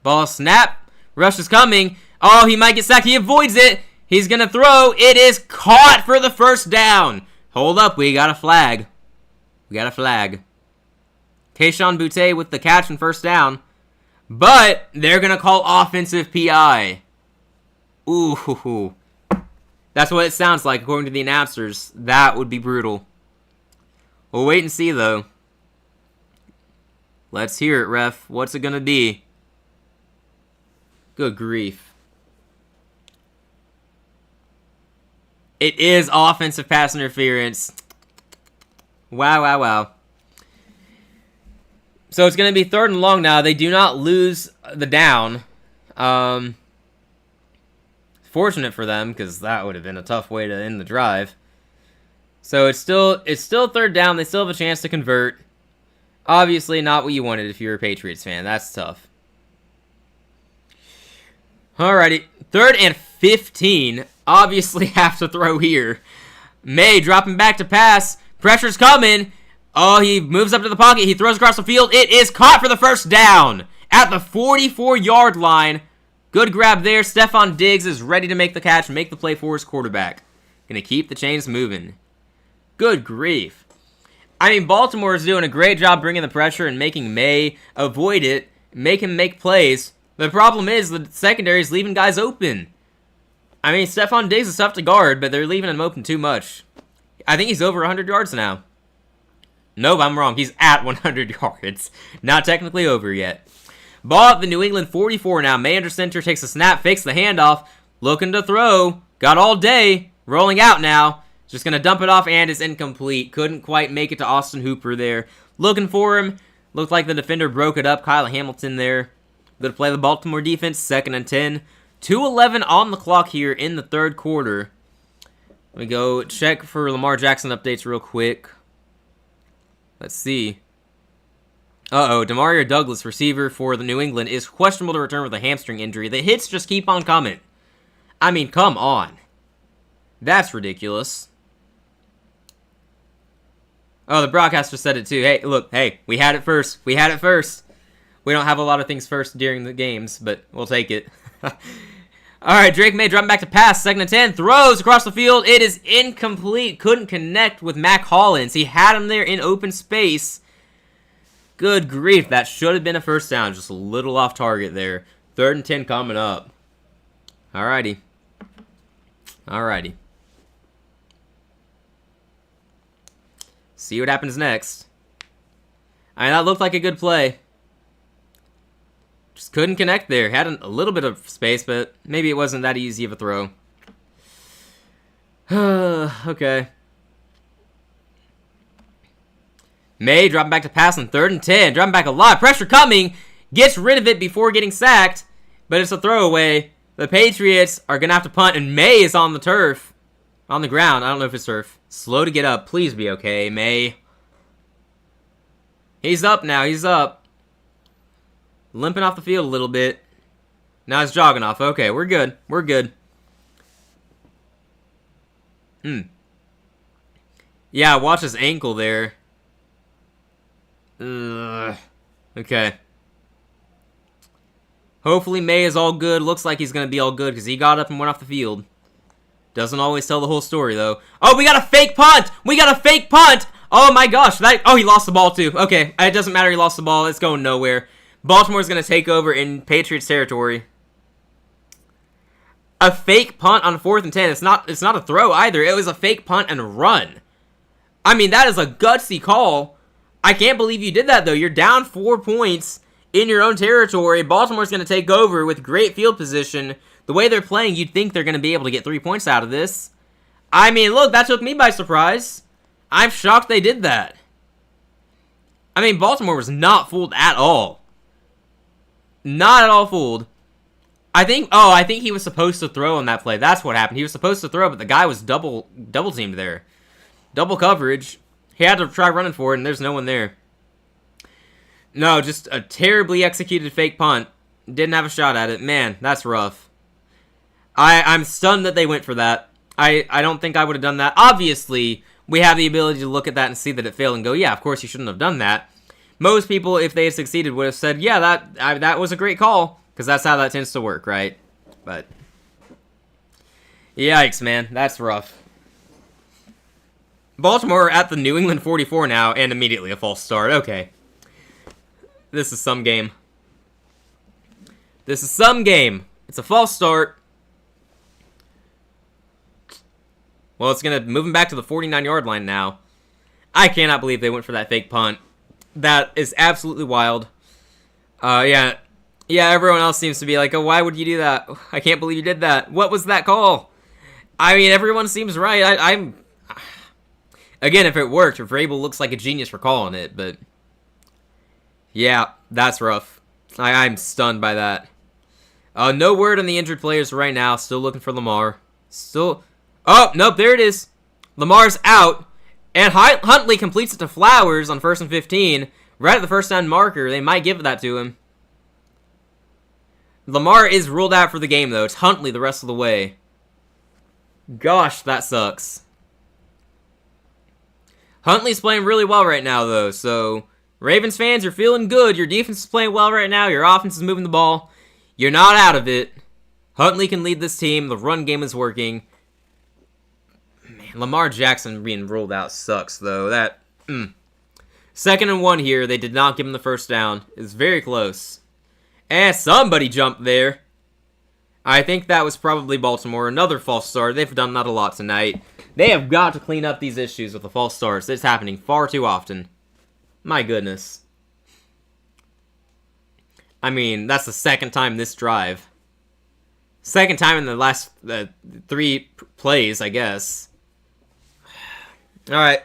Ball snap. Rush is coming. Oh, he might get sacked. He avoids it. He's going to throw. It is caught for the first down. Hold up. We got a flag. We got a flag. Tayshaun Boutte with the catch and first down. But they're going to call offensive PI. Ooh. That's what it sounds like according to the announcers. That would be brutal. We'll wait and see, though. Let's hear it, ref. What's it going to be? Good grief. It is offensive pass interference. Wow. So it's going to be 3rd and long now. They do not lose the down. Fortunate for them, because that would have been a tough way to end the drive. So it's still 3rd down. They still have a chance to convert. Obviously not what you wanted if you're a Patriots fan. That's tough. Alrighty. 3rd and 15. Obviously have to throw here. May dropping back to pass. Pressure's coming. Oh, he moves up to the pocket. He throws across the field. It is caught for the first down at the 44-yard line. Good grab there. Stephon Diggs is ready to make the catch and make the play for his quarterback. Going to keep the chains moving. Good grief. I mean, Baltimore is doing a great job bringing the pressure and making May avoid it, make him make plays. The problem is the secondary is leaving guys open. I mean, Stephon Diggs is tough to guard, but they're leaving him open too much. I think he's over 100 yards now. Nope, I'm wrong. He's at 100 yards. Not technically over yet. Ball at the New England 44 now. May under center, takes a snap, fakes the handoff. Looking to throw. Got all day. Rolling out now. Just going to dump it off and it's incomplete. Couldn't quite make it to Austin Hooper there. Looking for him. Looked like the defender broke it up. Kyle Hamilton there. Good play the Baltimore defense. 2nd and 10. 2:11 on the clock here in the 3rd quarter. Let me go check for Lamar Jackson updates real quick. Let's see. Demario Douglas, receiver for the New England, is questionable to return with a hamstring injury. The hits just keep on coming. I mean, come on. That's ridiculous. Oh, the broadcaster said it too. Hey, look, we had it first. We don't have a lot of things first during the games, but we'll take it. All right, Drake May dropping back to pass. 2nd and 10. Throws across the field. It is incomplete. Couldn't connect with Mac Hollins. He had him there in open space. Good grief. That should have been a first down. Just a little off target there. 3rd and 10 coming up. Alrighty. See what happens next. I mean, that looked like a good play. Just couldn't connect there. Had a little bit of space, but maybe it wasn't that easy of a throw. Okay. May dropping back to pass on 3rd and 10. Dropping back a lot. Pressure coming. Gets rid of it before getting sacked. But it's a throwaway. The Patriots are going to have to punt, and May is on the turf. On the ground. I don't know if it's turf. Slow to get up. Please be okay, May. He's up now. He's up. Limping off the field a little bit. Now he's jogging off. Okay, we're good. Yeah, watch his ankle there. Okay. Hopefully May is all good. Looks like he's going to be all good because he got up and went off the field. Doesn't always tell the whole story, though. Oh, we got a fake punt! Oh, my gosh. He lost the ball, too. Okay, it doesn't matter. He lost the ball. It's going nowhere. Baltimore's going to take over in Patriots territory. a fake punt on 4th and 10. It's not a throw either. It was a fake punt and run. I mean, that is a gutsy call. I can't believe you did that, though. You're down 4 points in your own territory. Baltimore's going to take over with great field position. The way they're playing, you'd think they're going to be able to get 3 points out of this. I mean, look, that took me by surprise. I'm shocked they did that. I mean, Baltimore was not fooled at all. Not at all fooled. I think he was supposed to throw on that play. That's what happened. He was supposed to throw, but the guy was double teamed there. Double coverage. He had to try running for it, and there's no one there. No, just a terribly executed fake punt. Didn't have a shot at it. Man, that's rough. I'm stunned that they went for that. I don't think I would have done that. Obviously, we have the ability to look at that and see that it failed and go, yeah, of course you shouldn't have done that. Most people, if they had succeeded, would have said, yeah, that was a great call, because that's how that tends to work, right? But, yikes, man, that's rough. Baltimore at the New England 44 now, and immediately a false start. Okay. This is some game. This is some game. It's a false start. Well, it's going to move him back to the 49-yard line now. I cannot believe they went for that fake punt. That is absolutely wild. Yeah, everyone else seems to be like, oh, why would you do that? I can't believe you did that. What was that call? I mean, everyone seems right. I'm... Again, if it worked, if Vrabel looks like a genius for calling it, but... Yeah, that's rough. I'm stunned by that. No word on the injured players right now. Still looking for Lamar. Still... Oh, nope, there it is. Lamar's out. And Huntley completes it to Flowers on 1st and 15. Right at the first down marker. They might give that to him. Lamar is ruled out for the game, though. It's Huntley the rest of the way. Gosh, that sucks. Huntley's playing really well right now, though. So, Ravens fans, you're feeling good. Your defense is playing well right now. Your offense is moving the ball. You're not out of it. Huntley can lead this team. The run game is working. Man, Lamar Jackson being ruled out sucks, though. That, 2nd and 1 here. They did not give him the first down. It's very close. And somebody jumped there. I think that was probably Baltimore. Another false start. They've done that a lot tonight. They have got to clean up these issues with the false starts. It's happening far too often. My goodness. I mean, that's the 2nd time this drive. 2nd time in the last 3 plays, I guess. Alright.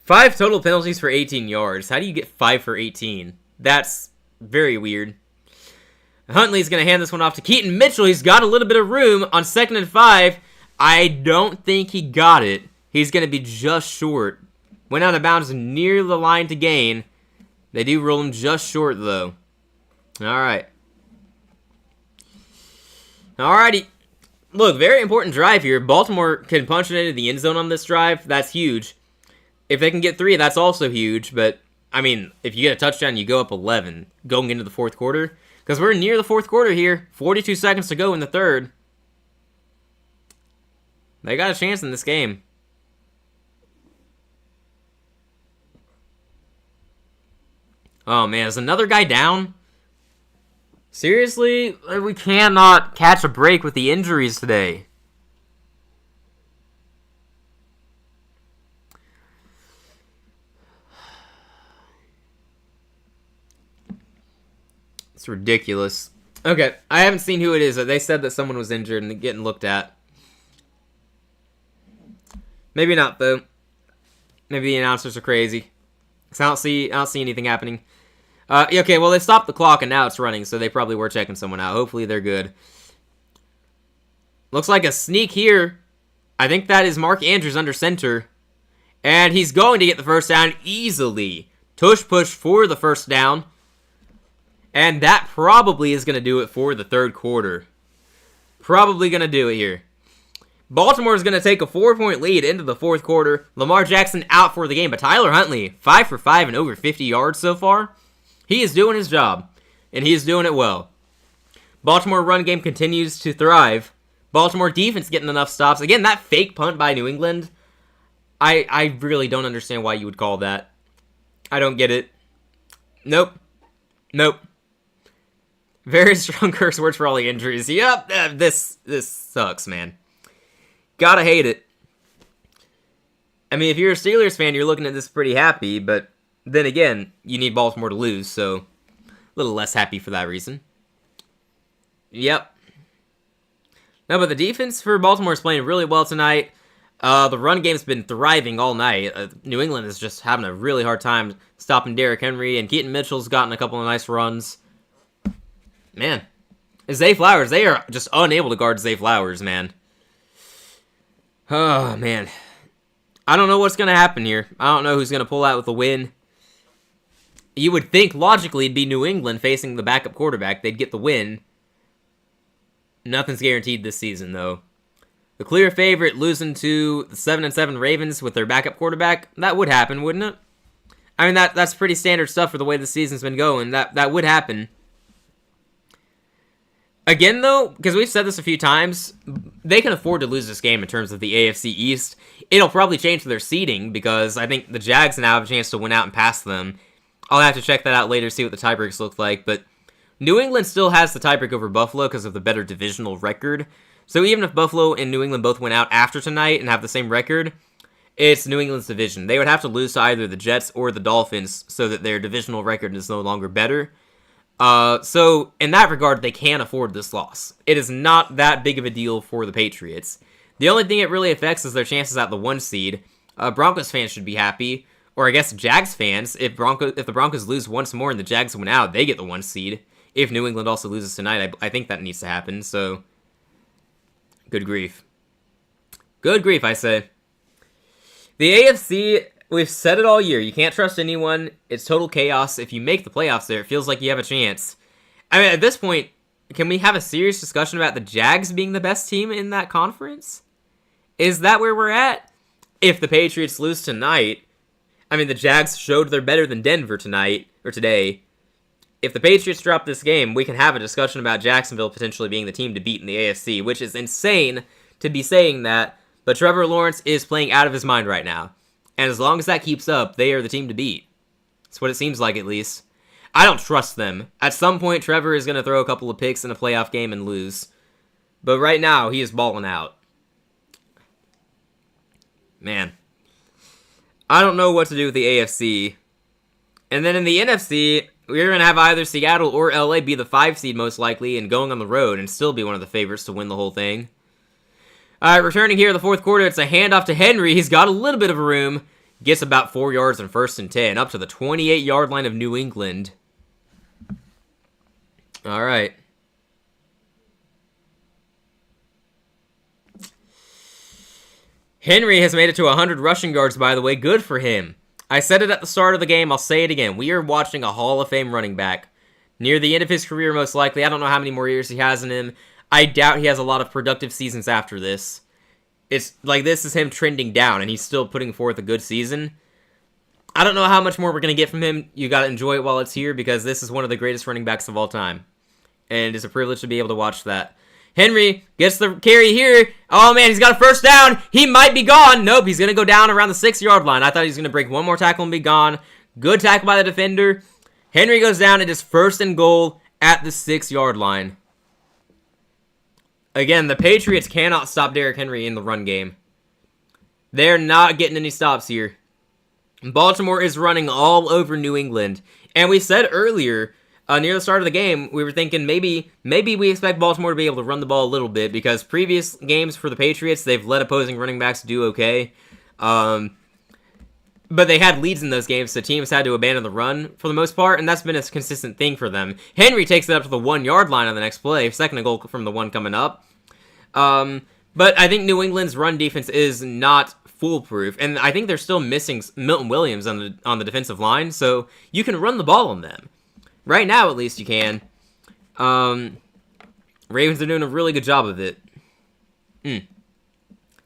5 total penalties for 18 yards. How do you get 5 for 18? That's very weird. Huntley's going to hand this one off to Keaton Mitchell. He's got a little bit of room on 2nd and 5. I don't think he got it. He's going to be just short. Went out of bounds near the line to gain. They do rule him just short, though. Alright. Alrighty. Look, very important drive here. Baltimore can punch it into the end zone on this drive. That's huge. If they can get 3, that's also huge. But, I mean, if you get a touchdown, you go up 11 going into the 4th quarter. Because we're near the 4th quarter here. 42 seconds to go in the 3rd. They got a chance in this game. Oh, man. Is another guy down? Seriously? We cannot catch a break with the injuries today. It's ridiculous. Okay, I haven't seen who it is. They said that someone was injured and getting looked at. Maybe not, though. Maybe the announcers are crazy. So I don't see anything happening. Okay, well, they stopped the clock and now it's running, so they probably were checking someone out. Hopefully they're good. Looks like a sneak here. I think that is Mark Andrews under center. And he's going to get the first down easily. Tush push for the first down. And that probably is going to do it for the 3rd quarter. Probably going to do it here. Baltimore is going to take a 4-point lead into the 4th quarter. Lamar Jackson out for the game, but Tyler Huntley, 5 for 5 and over 50 yards so far. He is doing his job, and he is doing it well. Baltimore run game continues to thrive. Baltimore defense getting enough stops. Again, that fake punt by New England, I really don't understand why you would call that. I don't get it. Nope. Very strong curse words for all the injuries. Yep, this sucks, man. Gotta hate it. I mean, if you're a Steelers fan, you're looking at this pretty happy, but then again, you need Baltimore to lose, so a little less happy for that reason. Yep. No, but the defense for Baltimore is playing really well tonight. The run game's been thriving all night. New England is just having a really hard time stopping Derrick Henry, and Keaton Mitchell's gotten a couple of nice runs. Man. Zay Flowers, they are just unable to guard Zay Flowers, man. Oh, man. I don't know what's going to happen here. I don't know who's going to pull out with the win. You would think, logically, it'd be New England facing the backup quarterback. They'd get the win. Nothing's guaranteed this season, though. The clear favorite losing to the 7-7 Ravens with their backup quarterback, that would happen, wouldn't it? I mean, that's pretty standard stuff for the way the season's been going. That would happen. Again, though, because we've said this a few times, they can afford to lose this game in terms of the AFC East. It'll probably change their seeding, because I think the Jags now have a chance to win out and pass them. I'll have to check that out later, see what the tiebreaks look like, but New England still has the tiebreak over Buffalo because of the better divisional record. So even if Buffalo and New England both win out after tonight and have the same record, it's New England's division. They would have to lose to either the Jets or the Dolphins so that their divisional record is no longer better. So in that regard, they can afford this loss. It is not that big of a deal for the Patriots. The only thing it really affects is their chances at the 1 seed. Broncos fans should be happy, or I guess Jags fans. If the Broncos lose once more and the Jags win out, they get the 1 seed. If New England also loses tonight, I think that needs to happen. So, good grief. Good grief, I say. The AFC, we've said it all year. You can't trust anyone. It's total chaos. If you make the playoffs there, it feels like you have a chance. I mean, at this point, can we have a serious discussion about the Jags being the best team in that conference? Is that where we're at? If the Patriots lose tonight, I mean, the Jags showed they're better than Denver tonight, or today. If the Patriots drop this game, we can have a discussion about Jacksonville potentially being the team to beat in the AFC, which is insane to be saying that, but Trevor Lawrence is playing out of his mind right now. And as long as that keeps up, they are the team to beat. That's what it seems like, at least. I don't trust them. At some point, Trevor is going to throw a couple of picks in a playoff game and lose. But right now, he is balling out. Man. I don't know what to do with the AFC. And then in the NFC, we're going to have either Seattle or LA be the 5 seed most likely and going on the road and still be one of the favorites to win the whole thing. Alright, returning here in the fourth quarter, it's a handoff to Henry. He's got a little bit of room. Gets about 4 yards on 1st and 10, up to the 28-yard line of New England. Alright. Henry has made it to 100 rushing yards, by the way. Good for him. I said it at the start of the game. I'll say it again. We are watching a Hall of Fame running back. Near the end of his career, most likely. I don't know how many more years he has in him. I doubt he has a lot of productive seasons after this. It's like this is him trending down, and he's still putting forth a good season. I don't know how much more we're going to get from him. You got to enjoy it while it's here, because this is one of the greatest running backs of all time. And it's a privilege to be able to watch that. Henry gets the carry here. Oh, man, he's got a first down. He might be gone. Nope, he's going to go down around the 6-yard line. I thought he was going to break one more tackle and be gone. Good tackle by the defender. Henry goes down. It is 1st and goal at the 6-yard line. Again, the Patriots cannot stop Derrick Henry in the run game. They're not getting any stops here. Baltimore is running all over New England. And we said earlier, near the start of the game, we were thinking maybe we expect Baltimore to be able to run the ball a little bit, because previous games for the Patriots, they've let opposing running backs do okay. But they had leads in those games, so teams had to abandon the run for the most part, and that's been a consistent thing for them. Henry takes it up to the 1-yard line on the next play, 2nd and goal from the 1 coming up. But I think New England's run defense is not foolproof, and I think they're still missing Milton Williams on the defensive line, so you can run the ball on them. Right now, at least, you can. Ravens are doing a really good job of it.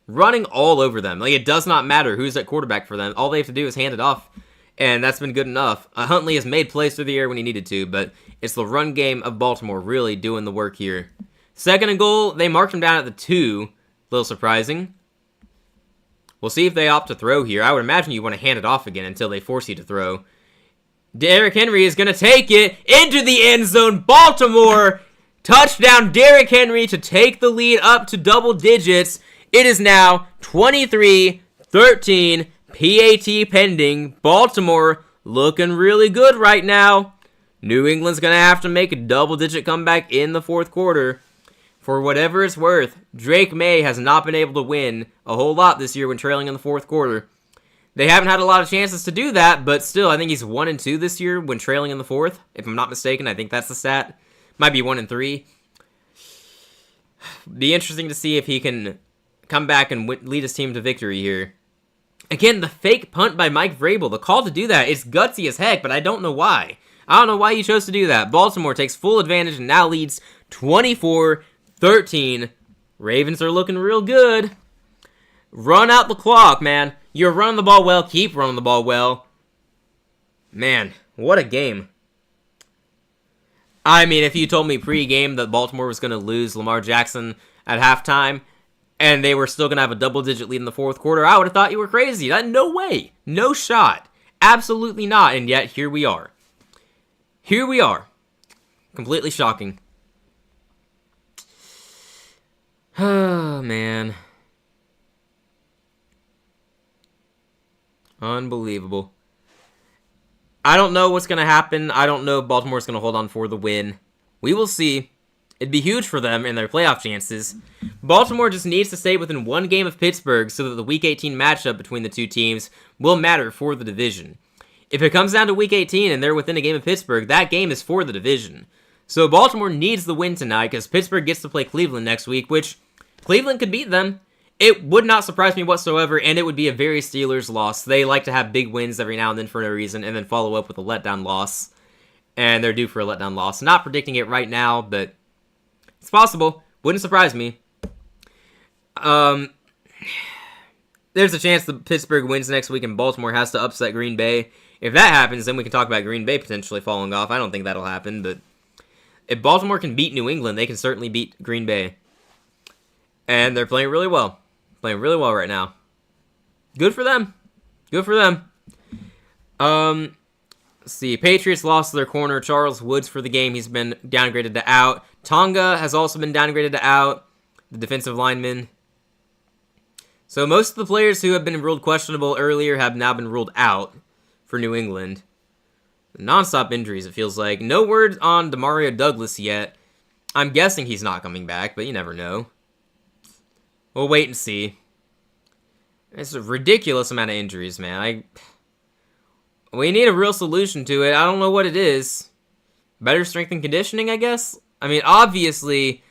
Running all over them. Like, it does not matter who's at quarterback for them. All they have to do is hand it off, and that's been good enough. Huntley has made plays through the air when he needed to, but it's the run game of Baltimore really doing the work here. 2nd and goal, they marked him down at the 2. A little surprising. We'll see if they opt to throw here. I would imagine you want to hand it off again until they force you to throw. Derrick Henry is going to take it into the end zone. Baltimore, touchdown Derrick Henry to take the lead up to double digits. It is now 23-13, PAT pending. Baltimore looking really good right now. New England's going to have to make a double-digit comeback in the fourth quarter. For whatever it's worth, Drake May has not been able to win a whole lot this year when trailing in the fourth quarter. They haven't had a lot of chances to do that, but still, I think he's 1-2 this year when trailing in the fourth. If I'm not mistaken, I think that's the stat. Might be 1-3. Be interesting to see if he can come back and lead his team to victory here. Again, the fake punt by Mike Vrabel. The call to do that is gutsy as heck, but I don't know why. I don't know why you chose to do that. Baltimore takes full advantage and now leads 24-13. Ravens are looking real good. Run out the clock, man. You're running the ball well. Keep running the ball well. Man, what a game. I mean, if you told me pre-game that Baltimore was going to lose Lamar Jackson at halftime and they were still going to have a double-digit lead in the fourth quarter, I would have thought you were crazy. No way. No shot. Absolutely not. And yet, here we are. Here we are. Completely shocking. Oh, man. Unbelievable. I don't know what's going to happen. I don't know if Baltimore's going to hold on for the win. We will see. It'd be huge for them and their playoff chances. Baltimore just needs to stay within one game of Pittsburgh so that the Week 18 matchup between the two teams will matter for the division. If it comes down to Week 18 and they're within a game of Pittsburgh, that game is for the division. So Baltimore needs the win tonight because Pittsburgh gets to play Cleveland next week, which Cleveland could beat them. It would not surprise me whatsoever, and it would be a very Steelers loss. They like to have big wins every now and then for no reason, and then follow up with a letdown loss. And they're due for a letdown loss. Not predicting it right now, but it's possible. Wouldn't surprise me. There's a chance that Pittsburgh wins next week and Baltimore has to upset Green Bay. If that happens, then we can talk about Green Bay potentially falling off. I don't think that'll happen, but if Baltimore can beat New England, they can certainly beat Green Bay. And they're playing really well. Playing really well right now. Good for them. Good for them. Let's see. Patriots lost their corner, Charles Woods, for the game. He's been downgraded to out. Tonga has also been downgraded to out. The defensive lineman. So most of the players who have been ruled questionable earlier have now been ruled out for New England. Non-stop injuries, it feels like. No word on Demario Douglas yet. I'm guessing he's not coming back, but you never know. We'll wait and see. It's a ridiculous amount of injuries, man. We need a real solution to it. I don't know what it is. Better strength and conditioning, I guess? I mean, obviously,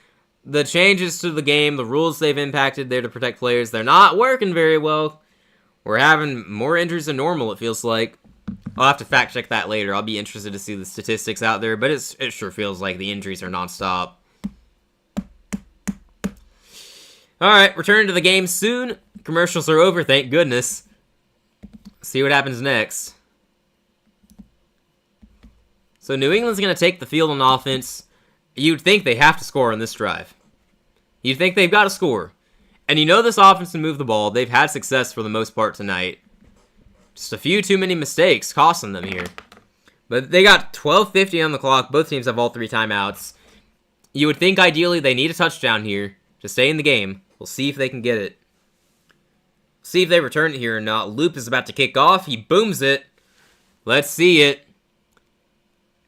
the changes to the game, the rules they've impacted there to protect players, they're not working very well. We're having more injuries than normal, it feels like. I'll have to fact check that later. I'll be interested to see the statistics out there, but it sure feels like the injuries are nonstop. Alright, return to the game soon. Commercials are over, thank goodness. See what happens next. So New England's going to take the field on offense. You'd think they have to score on this drive. You'd think they've got to score. And you know this offense can move the ball. They've had success for the most part tonight. Just a few too many mistakes costing them here. But they got 12:50 on the clock. Both teams have all 3 timeouts. You would think ideally they need a touchdown here to stay in the game. We'll see if they can get it. See if they return it here or not. Loop is about to kick off. He booms it. Let's see it.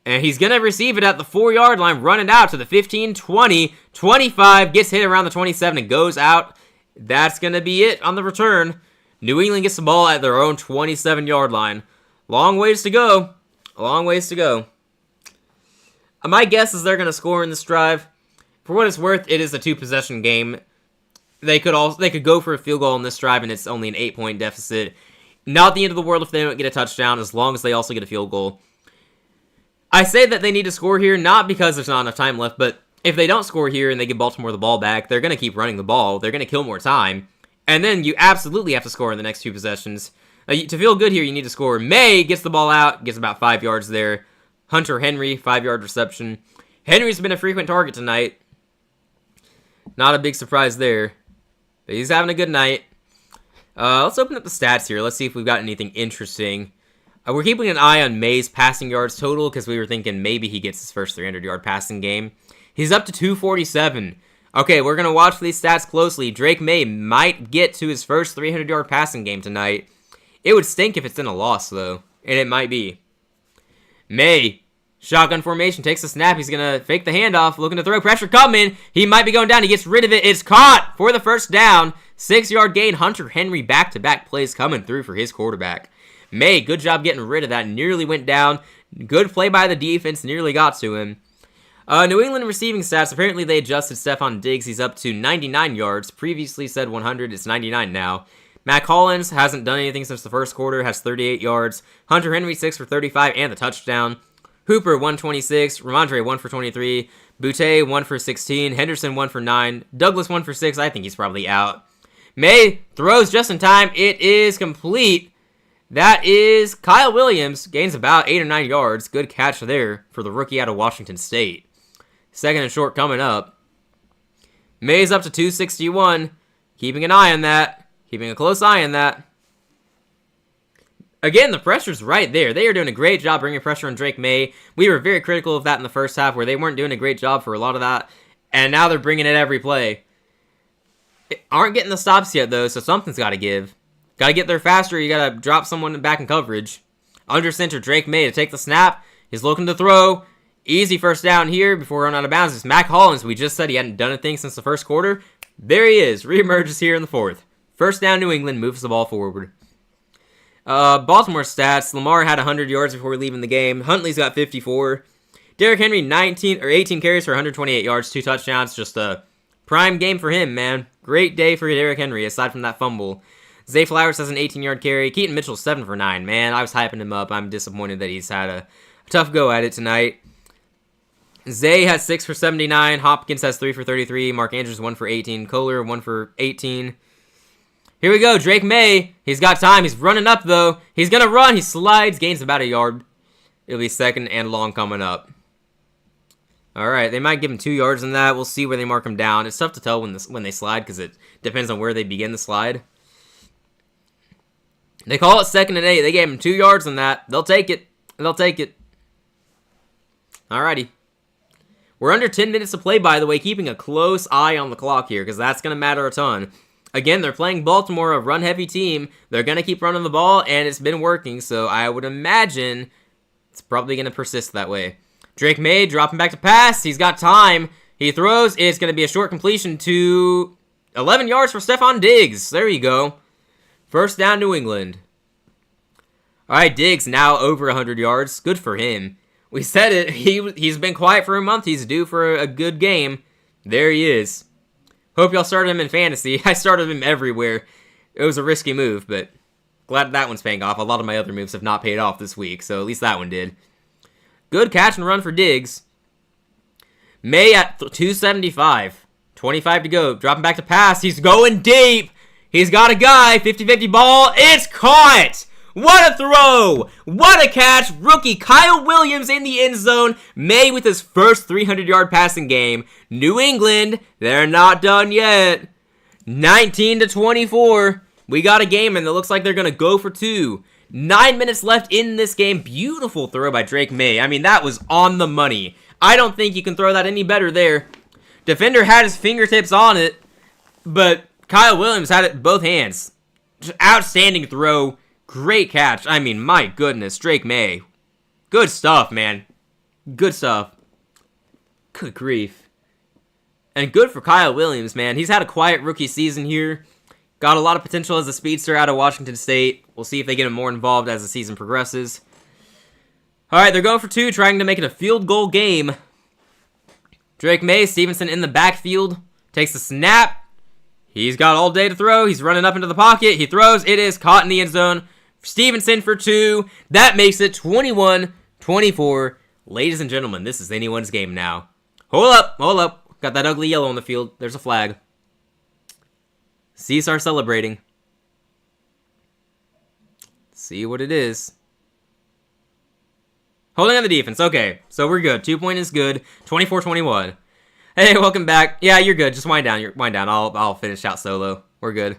And he's going to receive it at the 4-yard line. Run it out to the 15, 20, 25. Gets hit around the 27 and goes out. That's going to be it on the return. New England gets the ball at their own 27-yard line. Long ways to go. A long ways to go. My guess is they're going to score in this drive. For what it's worth, it is a 2-possession game. They could go for a field goal in this drive, and it's only an 8-point deficit. Not the end of the world if they don't get a touchdown, as long as they also get a field goal. I say that they need to score here, not because there's not enough time left, but if they don't score here and they give Baltimore the ball back, they're going to keep running the ball. They're going to kill more time. And then you absolutely have to score in the next 2 possessions. To feel good here, you need to score. May gets the ball out, gets about 5 yards there. Hunter Henry, 5-yard reception. Henry's been a frequent target tonight. Not a big surprise there. But he's having a good night. Let's open up the stats here. Let's see if we've got anything interesting. We're keeping an eye on May's passing yards total because we were thinking maybe he gets his first 300-yard passing game. He's up to 247. Okay, we're going to watch these stats closely. Drake May might get to his first 300-yard passing game tonight. It would stink if it's in a loss, though, and it might be. May, shotgun formation, takes the snap. He's going to fake the handoff, looking to throw. Pressure coming. He might be going down. He gets rid of it. It's caught for the first down. 6-yard gain. Hunter Henry back-to-back plays coming through for his quarterback. May, good job getting rid of that. Nearly went down. Good play by the defense. Nearly got to him. New England receiving stats. Apparently they adjusted Stephon Diggs. He's up to 99 yards. Previously said 100. It's 99 now. Matt Collins hasn't done anything since the first quarter. Has 38 yards. Hunter Henry 6 for 35 and the touchdown. Hooper 126. Ramondre 1 for 23. Boutte 1 for 16. Henderson 1 for 9. Douglas 1 for 6. I think he's probably out. May throws just in time. It is complete. That is Kyle Williams. Gains about 8 or 9 yards. Good catch there for the rookie out of Washington State. Second and short coming up. May's up to 261. Keeping an eye on that. Keeping a close eye on that. Again, the pressure's right there. They are doing a great job bringing pressure on Drake May. We were very critical of that in the first half where they weren't doing a great job for a lot of that. And now they're bringing it every play. Aren't getting the stops yet, though, so something's got to give. Got to get there faster. You got to drop someone back in coverage. Under center, Drake May to take the snap. He's looking to throw. Easy first down here before we run out of bounds. It's Mac Hollins. We just said he hadn't done a thing since the first quarter. There he is. Reemerges here in the fourth. First down, New England moves the ball forward. Baltimore stats. Lamar had 100 yards before leaving the game. Huntley's got 54. Derrick Henry 18 carries for 128 yards, 2 touchdowns. Just a prime game for him, man. Great day for Derrick Henry aside from that fumble. Zay Flowers has an 18-yard carry. Keaton Mitchell 7 for 9. Man, I was hyping him up. I'm disappointed that he's had a tough go at it tonight. Zay has 6 for 79. Hopkins has 3 for 33. Mark Andrews 1 for 18. Kohler 1 for 18. Here we go. Drake May. He's got time. He's running up, though. He's going to run. He slides. Gains about a yard. It'll be second and long coming up. All right. They might give him 2 yards in that. We'll see where they mark him down. It's tough to tell when they slide because it depends on where they begin the slide. They call it 2nd and 8. They gave him 2 yards on that. They'll take it. They'll take it. Alrighty. We're under 10 minutes to play, by the way, keeping a close eye on the clock here, because that's going to matter a ton. Again, they're playing Baltimore, a run-heavy team. They're going to keep running the ball, and it's been working, so I would imagine it's probably going to persist that way. Drake May dropping back to pass. He's got time. He throws. It's going to be a short completion to 11 yards for Stephon Diggs. There you go. First down, New England. All right, Diggs now over 100 yards. Good for him. We said it. He's been quiet for a month. He's due for a good game. There he is. Hope y'all started him in fantasy. I started him everywhere. It was a risky move, but glad that one's paying off. A lot of my other moves have not paid off this week, so at least that one did. Good catch and run for Diggs. May at 275. 25 to go. Dropping back to pass. He's going deep. He's got a guy. 50-50 ball. It's caught. What a throw! What a catch! Rookie Kyle Williams in the end zone. May with his first 300-yard passing game. New England, they're not done yet. 19-24. We got a game, and it looks like they're going to go for 2. 9 minutes left in this game. Beautiful throw by Drake May. I mean, that was on the money. I don't think you can throw that any better there. Defender had his fingertips on it, but Kyle Williams had it in both hands. Just outstanding throw. Great catch. I mean, my goodness, Drake May. Good stuff, man. Good stuff. Good grief. And good for Kyle Williams, man. He's had a quiet rookie season here. Got a lot of potential as a speedster out of Washington State. We'll see if they get him more involved as the season progresses. All right, they're going for 2, trying to make it a field goal game. Drake May, Stevenson in the backfield. Takes the snap. He's got all day to throw. He's running up into the pocket. He throws. It is caught in the end zone. Stevenson for 2. That makes it 21-24. Ladies and gentlemen, this is anyone's game now. Hold up. Hold up. Got that ugly yellow on the field. There's a flag. Caesar celebrating. See what it is. Holding on the defense. Okay, so we're good. 2-point is good. 24-21. Hey, welcome back. Yeah, you're good. Just wind down. Wind down. I'll finish out solo. We're good.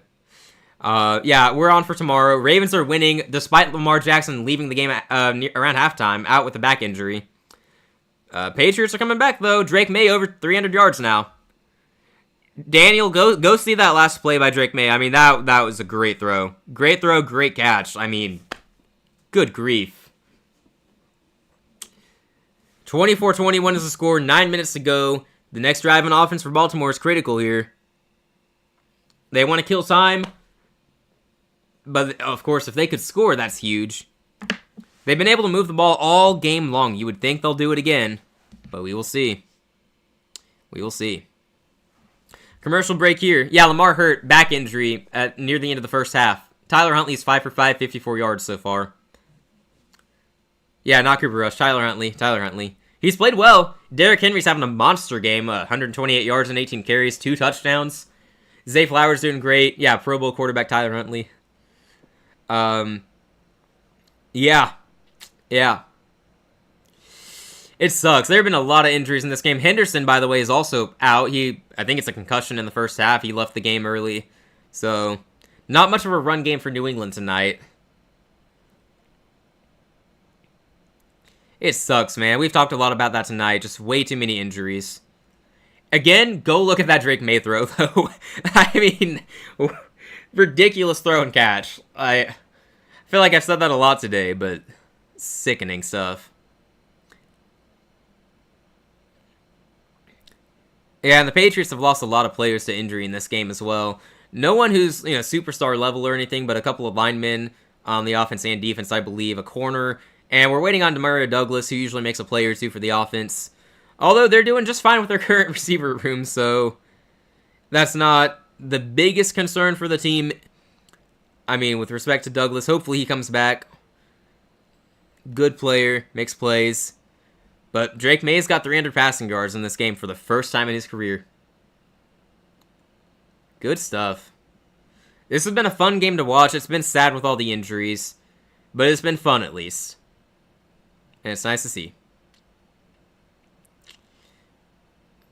Yeah, we're on for tomorrow. Ravens are winning despite Lamar Jackson leaving the game around halftime out with a back injury. Patriots are coming back though. Drake May over 300 yards now. Daniel, go see that last play by Drake May. I mean, that was a great throw. Great throw, great catch. I mean, good grief. 24-21 is the score. 9 minutes to go. The next drive on offense for Baltimore is critical here. They want to kill time. But, of course, if they could score, that's huge. They've been able to move the ball all game long. You would think they'll do it again. But we will see. We will see. Commercial break here. Yeah, Lamar hurt. Back injury near the end of the first half. Tyler Huntley's 5 for 5, 54 yards so far. Yeah, not Cooper Rush. Tyler Huntley. He's played well. Derrick Henry's having a monster game. 128 yards and 18 carries. 2 touchdowns. Zay Flowers doing great. Yeah, Pro Bowl quarterback Tyler Huntley. Yeah. It sucks. There have been a lot of injuries in this game. Henderson, by the way, is also out. I think it's a concussion in the first half. He left the game early. So, not much of a run game for New England tonight. It sucks, man. We've talked a lot about that tonight. Just way too many injuries. Again, go look at that Drake May throw, though. I mean, ridiculous throw and catch. I feel like I've said that a lot today, but sickening stuff. Yeah, and the Patriots have lost a lot of players to injury in this game as well. No one who's, superstar level or anything, but a couple of linemen on the offense and defense, I believe, a corner. And we're waiting on Demario Douglas, who usually makes a play or two for the offense. Although they're doing just fine with their current receiver room, so that's not the biggest concern for the team. I mean, with respect to Douglas, hopefully he comes back. Good player, makes plays. But Drake May's got 300 passing yards in this game for the first time in his career. Good stuff. This has been a fun game to watch. It's been sad with all the injuries, but it's been fun at least. And it's nice to see.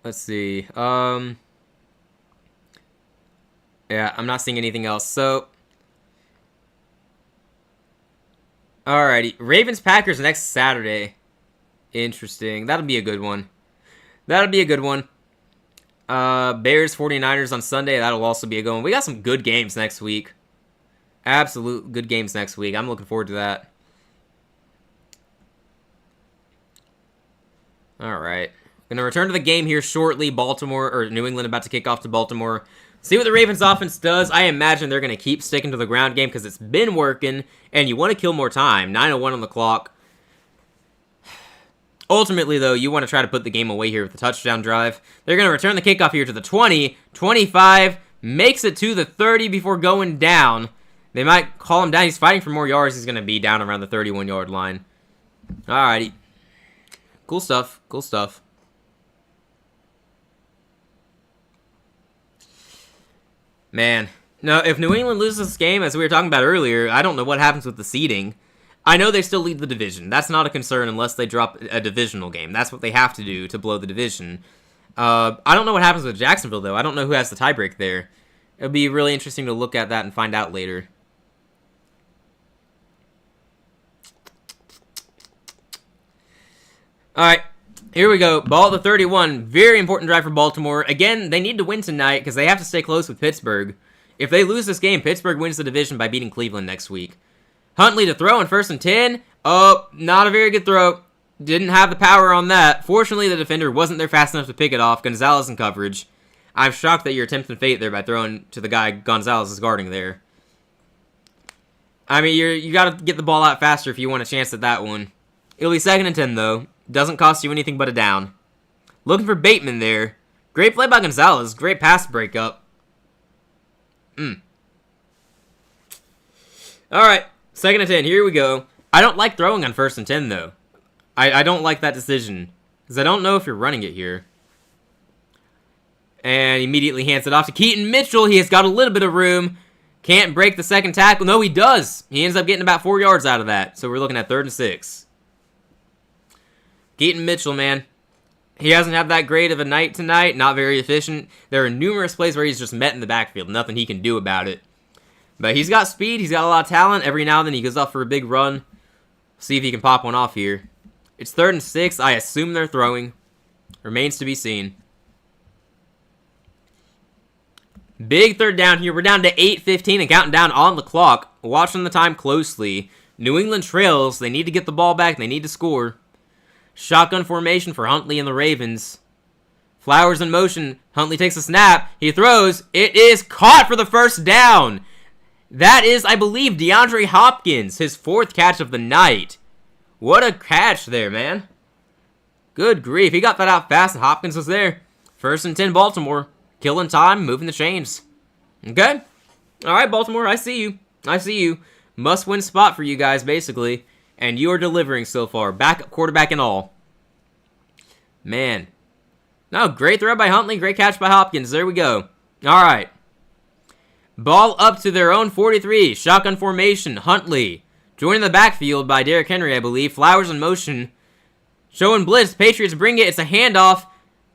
Let's see. Yeah, I'm not seeing anything else. So, alrighty. Ravens-Packers next Saturday. Interesting. That'll be a good one. Bears-49ers on Sunday. That'll also be a good one. We got some good games next week. Absolute good games next week. I'm looking forward to that. Alright. Gonna return to the game here shortly. New England about to kick off to Baltimore. See what the Ravens offense does. I imagine they're gonna keep sticking to the ground game because it's been working, and you want to kill more time. 9:01 on the clock. Ultimately, though, you want to try to put the game away here with the touchdown drive. They're going to return the kickoff here to the 20. 25 makes it to the 30 before going down. They might call him down. He's fighting for more yards. He's going to be down around the 31-yard line. Alrighty. Cool stuff. Man. No, if New England loses this game, as we were talking about earlier, I don't know what happens with the seeding. I know they still lead the division. That's not a concern unless they drop a divisional game. That's what they have to do to blow the division. I don't know what happens with Jacksonville, though. I don't know who has the tiebreak there. It'll be really interesting to look at that and find out later. Alright, here we go. Ball at the 31. Very important drive for Baltimore. Again, they need to win tonight because they have to stay close with Pittsburgh. If they lose this game, Pittsburgh wins the division by beating Cleveland next week. Huntley to throw in 1st and 10. Oh, not a very good throw. Didn't have the power on that. Fortunately, the defender wasn't there fast enough to pick it off. Gonzalez in coverage. I'm shocked that you're attempting fate there by throwing to the guy Gonzalez is guarding there. I mean, you got to get the ball out faster if you want a chance at that one. It'll be 2nd and 10, though. Doesn't cost you anything but a down. Looking for Bateman there. Great play by Gonzalez. Great pass breakup. Alright. 2nd and 10, here we go. I don't like throwing on 1st and 10, though. I don't like that decision. Because I don't know if you're running it here. And immediately hands it off to Keaton Mitchell. He has got a little bit of room. Can't break the second tackle. No, he does. He ends up getting about 4 yards out of that. So we're looking at 3rd and 6. Keaton Mitchell, man. He hasn't had that great of a night tonight. Not very efficient. There are numerous plays where he's just met in the backfield. Nothing he can do about it. But he's got speed. He's got a lot of talent. Every now and then he goes off for a big run. See if he can pop one off here. It's 3rd and 6. I assume they're throwing. Remains to be seen. Big 3rd down here. We're down to 8:15 and counting down on the clock. Watching the time closely. New England trails. They need to get the ball back. They need to score. Shotgun formation for Huntley and the Ravens. Flowers in motion. Huntley takes a snap. He throws. It is caught for the first down. That is, I believe, DeAndre Hopkins. His 4th catch of the night. What a catch there, man. Good grief. He got that out fast and Hopkins was there. 1st and 10 Baltimore. Killing time, moving the chains. Okay. All right, Baltimore, I see you. I see you. Must-win spot for you guys, basically. And you are delivering so far. Backup quarterback and all. Man. No, great throw by Huntley. Great catch by Hopkins. There we go. All right. Ball up to their own 43. Shotgun formation. Huntley. Joining the backfield by Derrick Henry, I believe. Flowers in motion. Showing blitz. Patriots bring it. It's a handoff.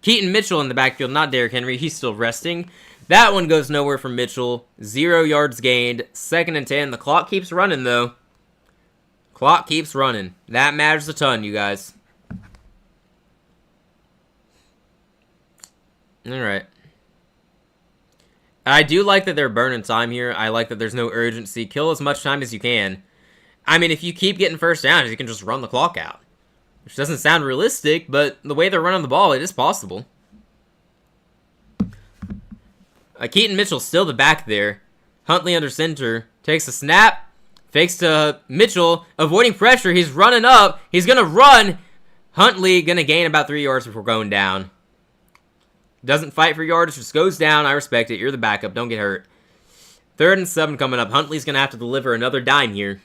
Keaton Mitchell in the backfield, not Derrick Henry. He's still resting. That one goes nowhere from Mitchell. 0 yards gained. 2nd and 10. The clock keeps running, though. Clock keeps running. That matters a ton, you guys. Alright. I do like that they're burning time here. I like that there's no urgency. Kill as much time as you can. I mean, if you keep getting first downs, you can just run the clock out. Which doesn't sound realistic, but the way they're running the ball, it is possible. Keaton Mitchell's still the back there. Huntley under center. Takes a snap. Fakes to Mitchell. Avoiding pressure. He's running up. He's going to run. Huntley going to gain about 3 yards before going down. Doesn't fight for yards. Just goes down. I respect it. You're the backup. Don't get hurt. 3rd and 7 coming up. Huntley's going to have to deliver another dime here.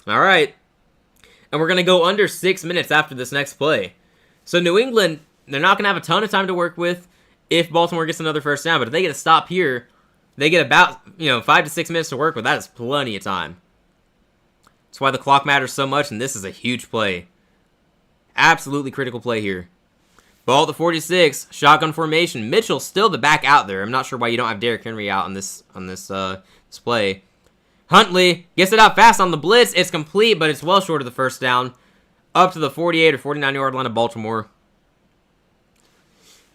All right. And we're going to go under 6 minutes after this next play. So New England, they're not going to have a ton of time to work with if Baltimore gets another first down. But if they get a stop here, they get about 5 to 6 minutes to work with. That is plenty of time. That's why the clock matters so much, and this is a huge play. Absolutely critical play here. Ball at the 46, shotgun formation. Mitchell still the back out there. I'm not sure why you don't have Derrick Henry out on this play. Huntley gets it out fast on the blitz. It's complete, but it's well short of the first down. Up to the 48 or 49-yard line of Baltimore.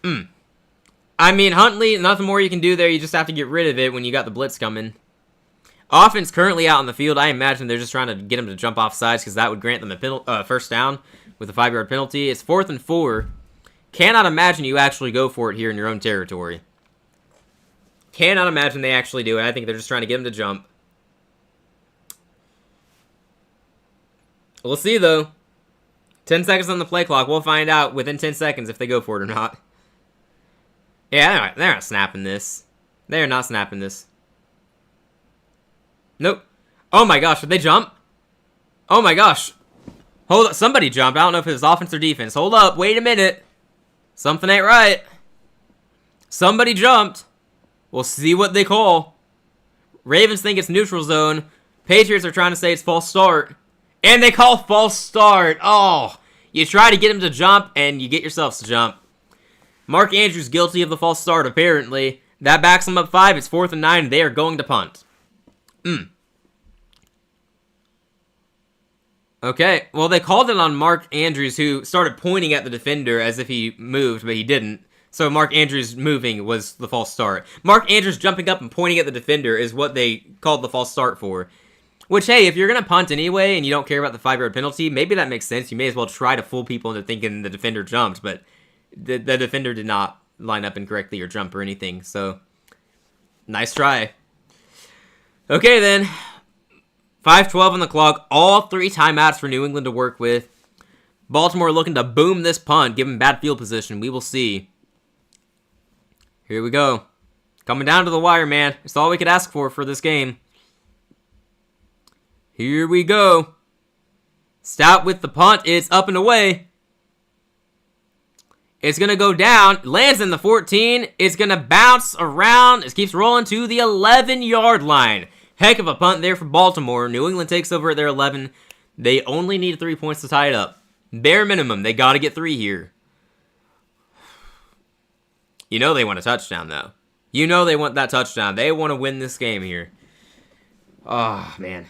I mean, Huntley, nothing more you can do there. You just have to get rid of it when you got the blitz coming. Offense currently out on the field. I imagine they're just trying to get him to jump off sides because that would grant them a first down with a 5-yard penalty. It's 4th and 4. Cannot imagine you actually go for it here in your own territory. Cannot imagine they actually do it. I think they're just trying to get him to jump. We'll see, though. 10 seconds on the play clock. We'll find out within 10 seconds if they go for it or not. Yeah, they're not snapping this. They're not snapping this. Nope. Oh my gosh, did they jump? Oh my gosh. Hold up, somebody jumped. I don't know if it was offense or defense. Hold up, wait a minute. Something ain't right. Somebody jumped. We'll see what they call. Ravens think it's neutral zone. Patriots are trying to say it's false start. And they call false start. Oh, you try to get him to jump, and you get yourselves to jump. Mark Andrews guilty of the false start, apparently. That backs them up 5. It's 4th and 9. They are going to punt. Okay, well, they called it on Mark Andrews, who started pointing at the defender as if he moved, but he didn't. So Mark Andrews moving was the false start. Mark Andrews jumping up and pointing at the defender is what they called the false start for. Which, hey, if you're going to punt anyway and you don't care about the 5-yard penalty, maybe that makes sense. You may as well try to fool people into thinking the defender jumped, but the defender did not line up incorrectly or jump or anything. So, nice try. Okay, then. 5:12 on the clock. All 3 timeouts for New England to work with. Baltimore looking to boom this punt, give him bad field position. We will see. Here we go. Coming down to the wire, man. It's all we could ask for this game. Here we go. Stout with the punt. It's up and away. It's going to go down. Lands in the 14. It's going to bounce around. It keeps rolling to the 11-yard line. Heck of a punt there for Baltimore. New England takes over at their 11. They only need 3 points to tie it up. Bare minimum. They got to get 3 here. You know they want a touchdown, though. You know they want that touchdown. They want to win this game here. Oh, man.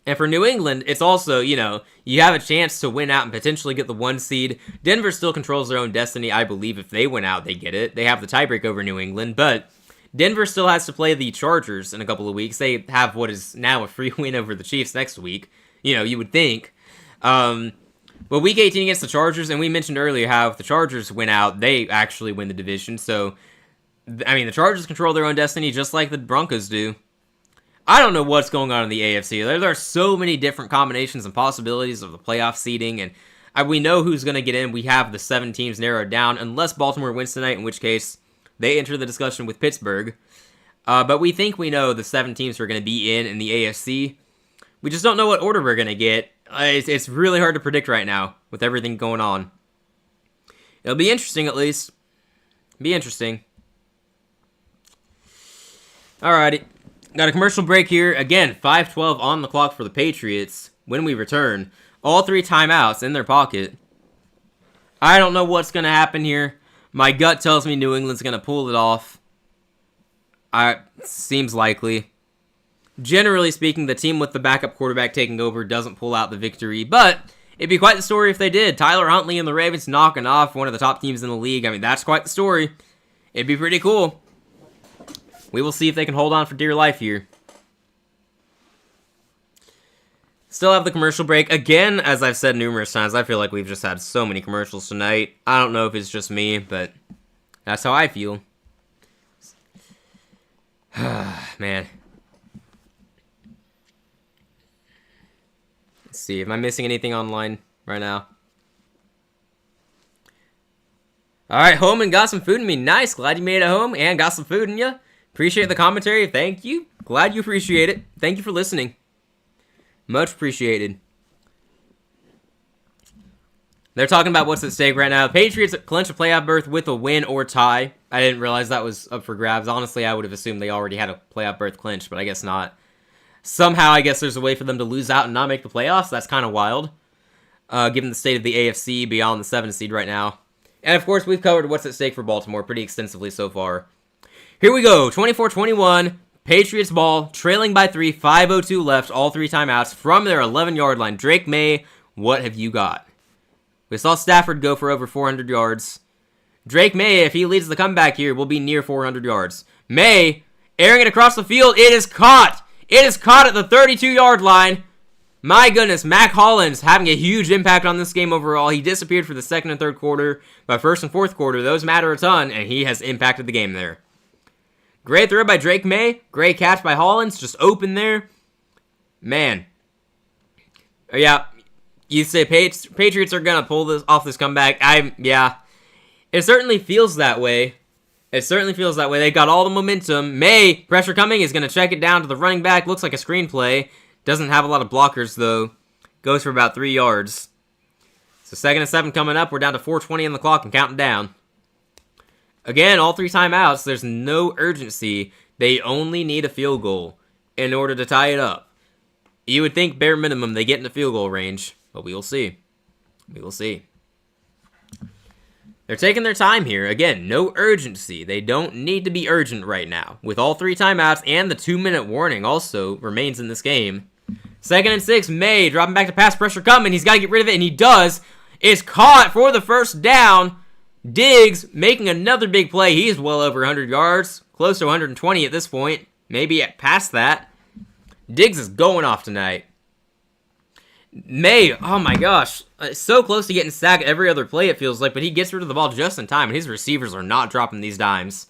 And for New England, it's also, you have a chance to win out and potentially get the 1 seed. Denver still controls their own destiny. I believe if they win out, they get it. They have the tiebreak over New England, but Denver still has to play the Chargers in a couple of weeks. They have what is now a free win over the Chiefs next week. You would think. But week 18 against the Chargers, and we mentioned earlier how if the Chargers win out, they actually win the division. So, the Chargers control their own destiny just like the Broncos do. I don't know what's going on in the AFC. There are so many different combinations and possibilities of the playoff seeding, and we know who's going to get in. We have the 7 teams narrowed down, unless Baltimore wins tonight, in which case they enter the discussion with Pittsburgh. But we think we know the 7 teams who are going to be in the AFC. We just don't know what order we're going to get. It's really hard to predict right now with everything going on. It'll be interesting, at least. Be interesting. Alrighty. Got a commercial break here. Again, 5:12 on the clock for the Patriots. When we return, all 3 timeouts in their pocket. I don't know what's going to happen here. My gut tells me New England's going to pull it off. Seems likely. Generally speaking, the team with the backup quarterback taking over doesn't pull out the victory, but it'd be quite the story if they did. Tyler Huntley and the Ravens knocking off one of the top teams in the league. That's quite the story. It'd be pretty cool. We will see if they can hold on for dear life here. Still have the commercial break. Again, as I've said numerous times, I feel like we've just had so many commercials tonight. I don't know if it's just me, but that's how I feel. Man. Let's see. Am I missing anything online right now? Alright, home and got some food in me. Nice. Glad you made it home and got some food in you. Appreciate the commentary. Thank you. Glad you appreciate it. Thank you for listening. Much appreciated. They're talking about what's at stake right now. The Patriots clinch a playoff berth with a win or tie. I didn't realize that was up for grabs. Honestly, I would have assumed they already had a playoff berth clinched, but I guess not. Somehow, I guess there's a way for them to lose out and not make the playoffs. That's kind of wild, given the state of the AFC beyond the 7th seed right now. And, of course, we've covered what's at stake for Baltimore pretty extensively so far. Here we go, 24-21, Patriots ball, trailing by 3, 5:02 left, all 3 timeouts from their 11-yard line. Drake May, what have you got? We saw Stafford go for over 400 yards. Drake May, if he leads the comeback here, will be near 400 yards. May, airing it across the field, it is caught! It is caught at the 32-yard line. My goodness, Mac Hollins having a huge impact on this game overall. He disappeared for the 2nd and 3rd quarter, but 1st and 4th quarter, those matter a ton, and he has impacted the game there. Great throw by Drake May. Great catch by Hollins. Just open there. Man. Yeah. You say Patriots are going to pull this comeback. Yeah. It certainly feels that way. They got all the momentum. May, pressure coming, is going to check it down to the running back. Looks like a screenplay. Doesn't have a lot of blockers, though. Goes for about 3 yards. So 2nd and 7 coming up. We're down to 4:20 on the clock and counting down. Again, all 3 timeouts, there's no urgency. They only need a field goal in order to tie it up. You would think bare minimum they get in the field goal range, but we will see. We will see. They're taking their time here. Again, no urgency. They don't need to be urgent right now. With all 3 timeouts and the 2-minute warning also remains in this game. 2nd and 6, May dropping back to pass, pressure coming. He's got to get rid of it, and he does. Is caught for the first down. Diggs making another big play. He's well over 100 yards. Close to 120 at this point. Maybe past that. Diggs is going off tonight. May, oh my gosh. So close to getting sacked every other play, it feels like. But he gets rid of the ball just in time. And his receivers are not dropping these dimes.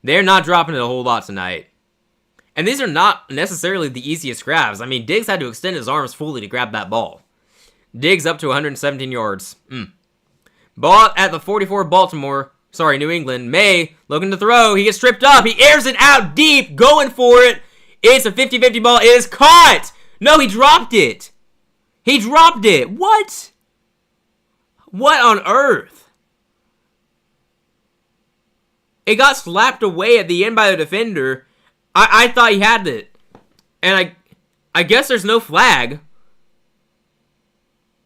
They're not dropping it a whole lot tonight. And these are not necessarily the easiest grabs. Diggs had to extend his arms fully to grab that ball. Diggs up to 117 yards. Ball at the 44, New England. May looking to throw. He gets tripped up. He airs it out deep, going for it. It's a 50-50 ball. It is caught. No, he dropped it. What? What on earth? It got slapped away at the end by the defender. I thought he had it. And I guess there's no flag.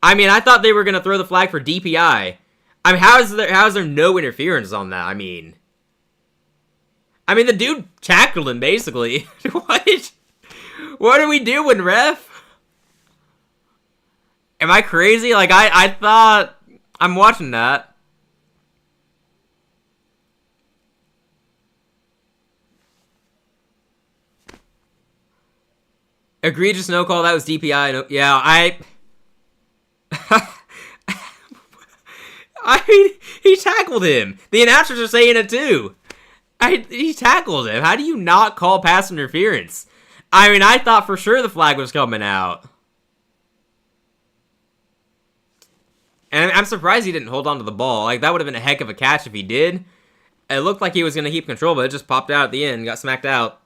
I thought they were going to throw the flag for DPI. How is there no interference on that? The dude tackled him, basically. What? What are we doing, ref? Am I crazy? Like, I thought... I'm watching that. Egregious no call. That was DPI. No, yeah, I mean, he tackled him. The announcers are saying it too. He tackled him. How do you not call pass interference? I mean, I thought for sure the flag was coming out. And I'm surprised he didn't hold on to the ball. Like, that would have been a heck of a catch if he did. It looked like he was going to keep control, but it just popped out at the end. Got smacked out.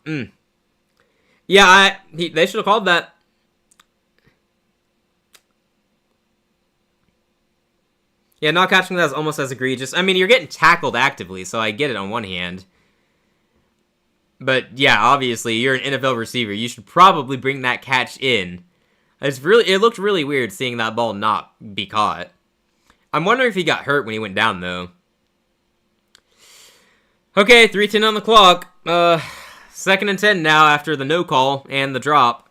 Yeah, they should have called that. Yeah, not catching that is almost as egregious. I mean, you're getting tackled actively, so I get it on one hand. But, yeah, obviously, you're an NFL receiver. You should probably bring that catch in. It looked really weird seeing that ball not be caught. I'm wondering if he got hurt when he went down, though. Okay, 3:10 on the clock. 2nd and 10 now after the no call and the drop.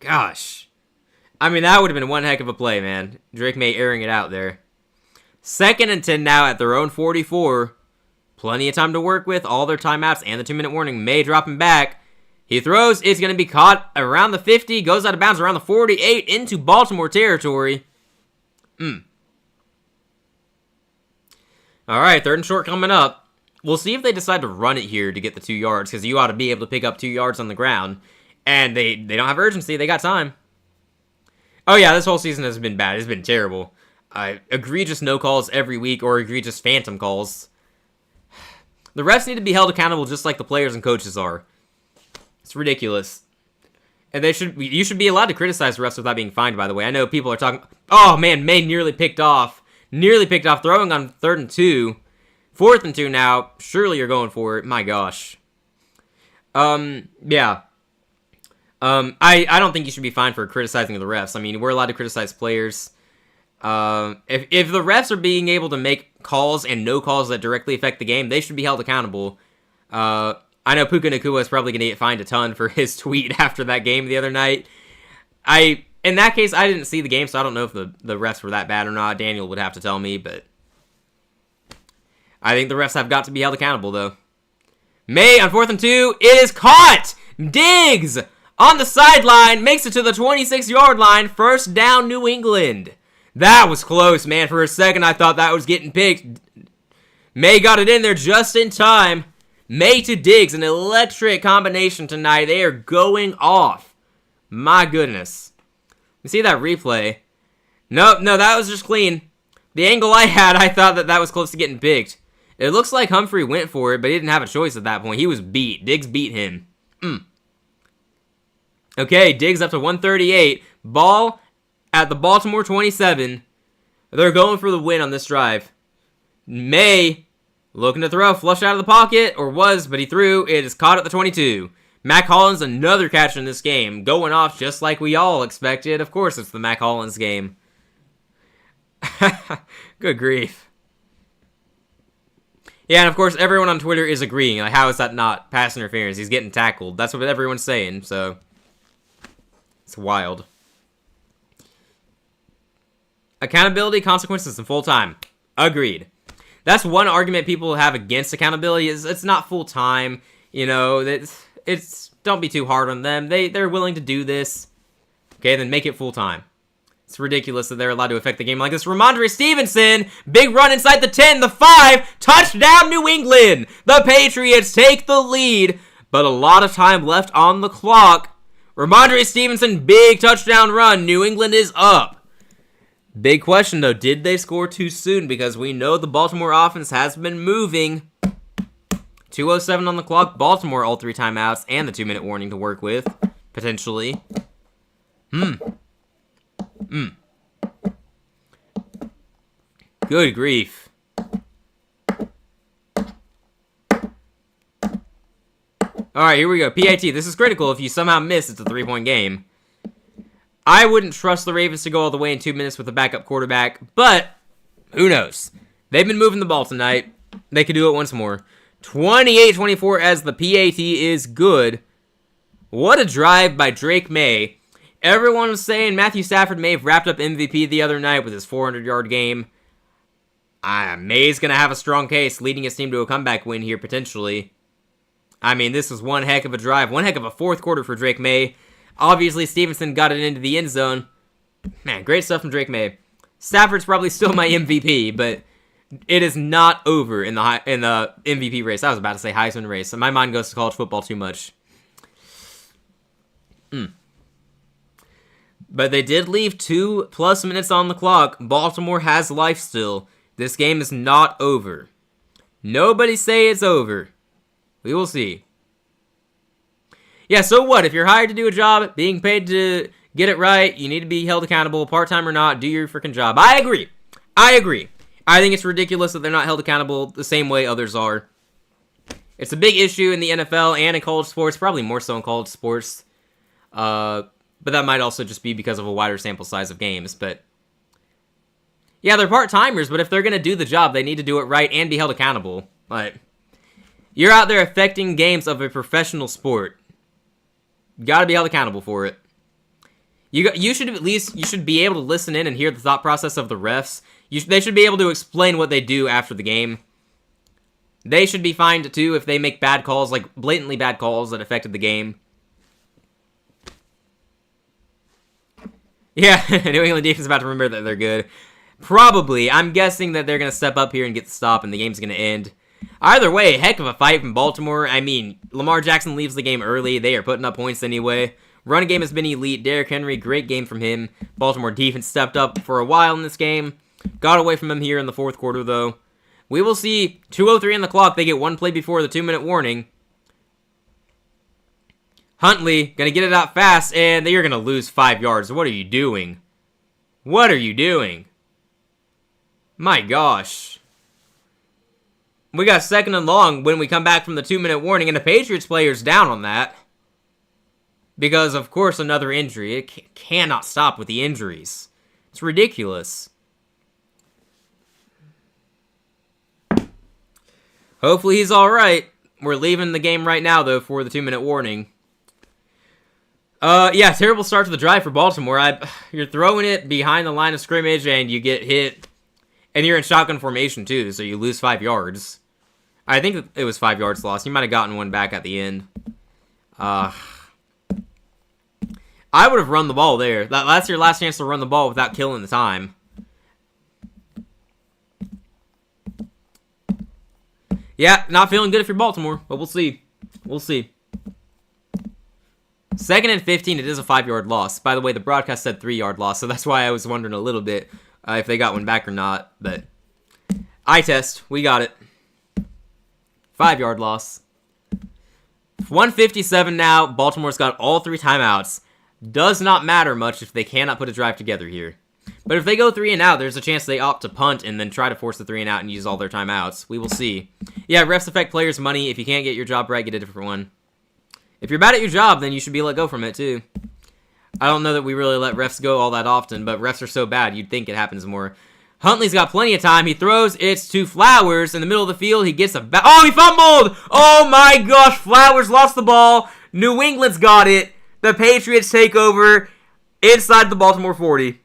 Gosh. I mean, that would have been one heck of a play, man. Drake May airing it out there. 2nd and 10 now at their own 44. Plenty of time to work with, all their timeouts and the 2-minute warning. May dropping back. He throws, it's going to be caught around the 50, goes out of bounds around the 48 into Baltimore territory. Alright, 3rd and short coming up. We'll see if they decide to run it here to get the 2 yards, because you ought to be able to pick up 2 yards on the ground. And they don't have urgency, they got time. Oh yeah, this whole season has been bad, it's been terrible. Egregious no calls every week, or egregious phantom calls. The refs need to be held accountable just like the players and coaches are. It's ridiculous. And you should be allowed to criticize the refs without being fined, by the way. I know people are talking... Oh, man, May nearly picked off. Throwing on 3rd and 2. 4th and 2 now. Surely you're going for it. My gosh. Yeah. I don't think you should be fined for criticizing the refs. I mean, we're allowed to criticize players. If the refs are being able to make calls and no calls that directly affect the game, they should be held accountable. I know Puka Nacua is probably going to get fined a ton for his tweet after that game the other night. In that case, I didn't see the game, so I don't know if the refs were that bad or not. Daniel would have to tell me, but I think the refs have got to be held accountable, though. May on 4th and 2, it is caught! Diggs on the sideline, makes it to the 26-yard line. 1st down, New England. That was close, man. For a second, I thought that was getting picked. May got it in there just in time. May to Diggs, an electric combination tonight. They are going off. My goodness. You see that replay? No, that was just clean. The angle I had, I thought that was close to getting picked. It looks like Humphrey went for it, but he didn't have a choice at that point. He was beat. Diggs beat him. Okay, Diggs up to 138. Ball at the Baltimore 27. They're going for the win on this drive. May... looking to throw, flush out of the pocket, or was, but he threw. It is caught at the 22. Mac Hollins, another catch in this game, going off just like we all expected. Of course, it's the Mac Hollins game. Good grief. Yeah, and of course, everyone on Twitter is agreeing. Like, how is that not pass interference? He's getting tackled. That's what everyone's saying, so it's wild. Accountability, consequences, and full time. Agreed. That's one argument people have against accountability is it's not full time. You know, it's don't be too hard on them. They're willing to do this. Okay, then make it full time. It's ridiculous that they're allowed to affect the game like this. Ramondre Stevenson, big run inside the 10, the 5, touchdown New England. The Patriots take the lead, but a lot of time left on the clock. Ramondre Stevenson, big touchdown run. New England is up. Big question, though. Did they score too soon? Because we know the Baltimore offense has been moving. 2:07 on the clock. Baltimore, all 3 timeouts and the 2-minute warning to work with, potentially. Good grief. Alright, here we go. PAT. This is critical. If you somehow miss, it's a 3-point game. I wouldn't trust the Ravens to go all the way in 2 minutes with a backup quarterback, but who knows? They've been moving the ball tonight. They could do it once more. 28-24 as the PAT is good. What a drive by Drake May. Everyone was saying Matthew Stafford may have wrapped up MVP the other night with his 400-yard game. May's going to have a strong case, leading his team to a comeback win here, potentially. I mean, this was one heck of a drive. One heck of a fourth quarter for Drake May. Obviously, Stevenson got it into the end zone. Man, great stuff from Drake May. Stafford's probably still my MVP, but it is not over in the MVP race. I was about to say Heisman race. My mind goes to college football too much. But they did leave 2+ minutes on the clock. Baltimore has life still. This game is not over. Nobody say it's over. We will see. Yeah, so what? If you're hired to do a job, being paid to get it right, you need to be held accountable, part-time or not, do your freaking job. I agree. I think it's ridiculous that they're not held accountable the same way others are. It's a big issue in the NFL and in college sports, probably more so in college sports. But that might also just be because of a wider sample size of games, but yeah, they're part-timers, but if they're going to do the job, they need to do it right and be held accountable. Like, you're out there affecting games of a professional sport. You got to be held accountable for it. You should be able to listen in and hear the thought process of the refs. They should be able to explain what they do after the game. They should be fined too if they make bad calls, like blatantly bad calls that affected the game. Yeah, New England defense is about to remember that they're good. Probably. I'm guessing that they're going to step up here and get the stop, and the game's going to end. Either way, heck of a fight from Baltimore. I mean, Lamar Jackson leaves the game early. They are putting up points anyway. Run game has been elite. Derrick Henry, great game from him. Baltimore defense stepped up for a while in this game. Got away from him here in the fourth quarter, though. We will see. 2:03 on the clock. They get one play before the 2-minute warning. Huntley, going to get it out fast, and they are going to lose 5 yards. What are you doing? What are you doing? My gosh. We got 2nd and long when we come back from the 2-minute warning, and the Patriots player's down on that. Because, of course, another injury. It cannot stop with the injuries. It's ridiculous. Hopefully he's alright. We're leaving the game right now, though, for the 2-minute warning. Yeah, terrible start to the drive for Baltimore. You're throwing it behind the line of scrimmage, and you get hit. And you're in shotgun formation, too, so you lose 5 yards. I think it was 5 yards lost. You might have gotten one back at the end. I would have run the ball there. That's your last chance to run the ball without killing the time. Yeah, not feeling good if you're Baltimore, but we'll see. We'll see. 2nd and 15, it is a 5-yard loss. By the way, the broadcast said 3-yard loss, so that's why I was wondering a little bit if they got one back or not. But eye test, we got it. 5-yard loss. 1:57 now. Baltimore's got all 3 timeouts. Does not matter much if they cannot put a drive together here. But if they go 3 and out, there's a chance they opt to punt and then try to force the 3 and out and use all their timeouts. We will see. Yeah, refs affect players' money. If you can't get your job right, get a different one. If you're bad at your job, then you should be let go from it, too. I don't know that we really let refs go all that often, but refs are so bad, you'd think it happens more. Huntley's got plenty of time. He throws. It's to Flowers in the middle of the field. He gets a... Oh, he fumbled! Oh, my gosh. Flowers lost the ball. New England's got it. The Patriots take over inside the Baltimore 40.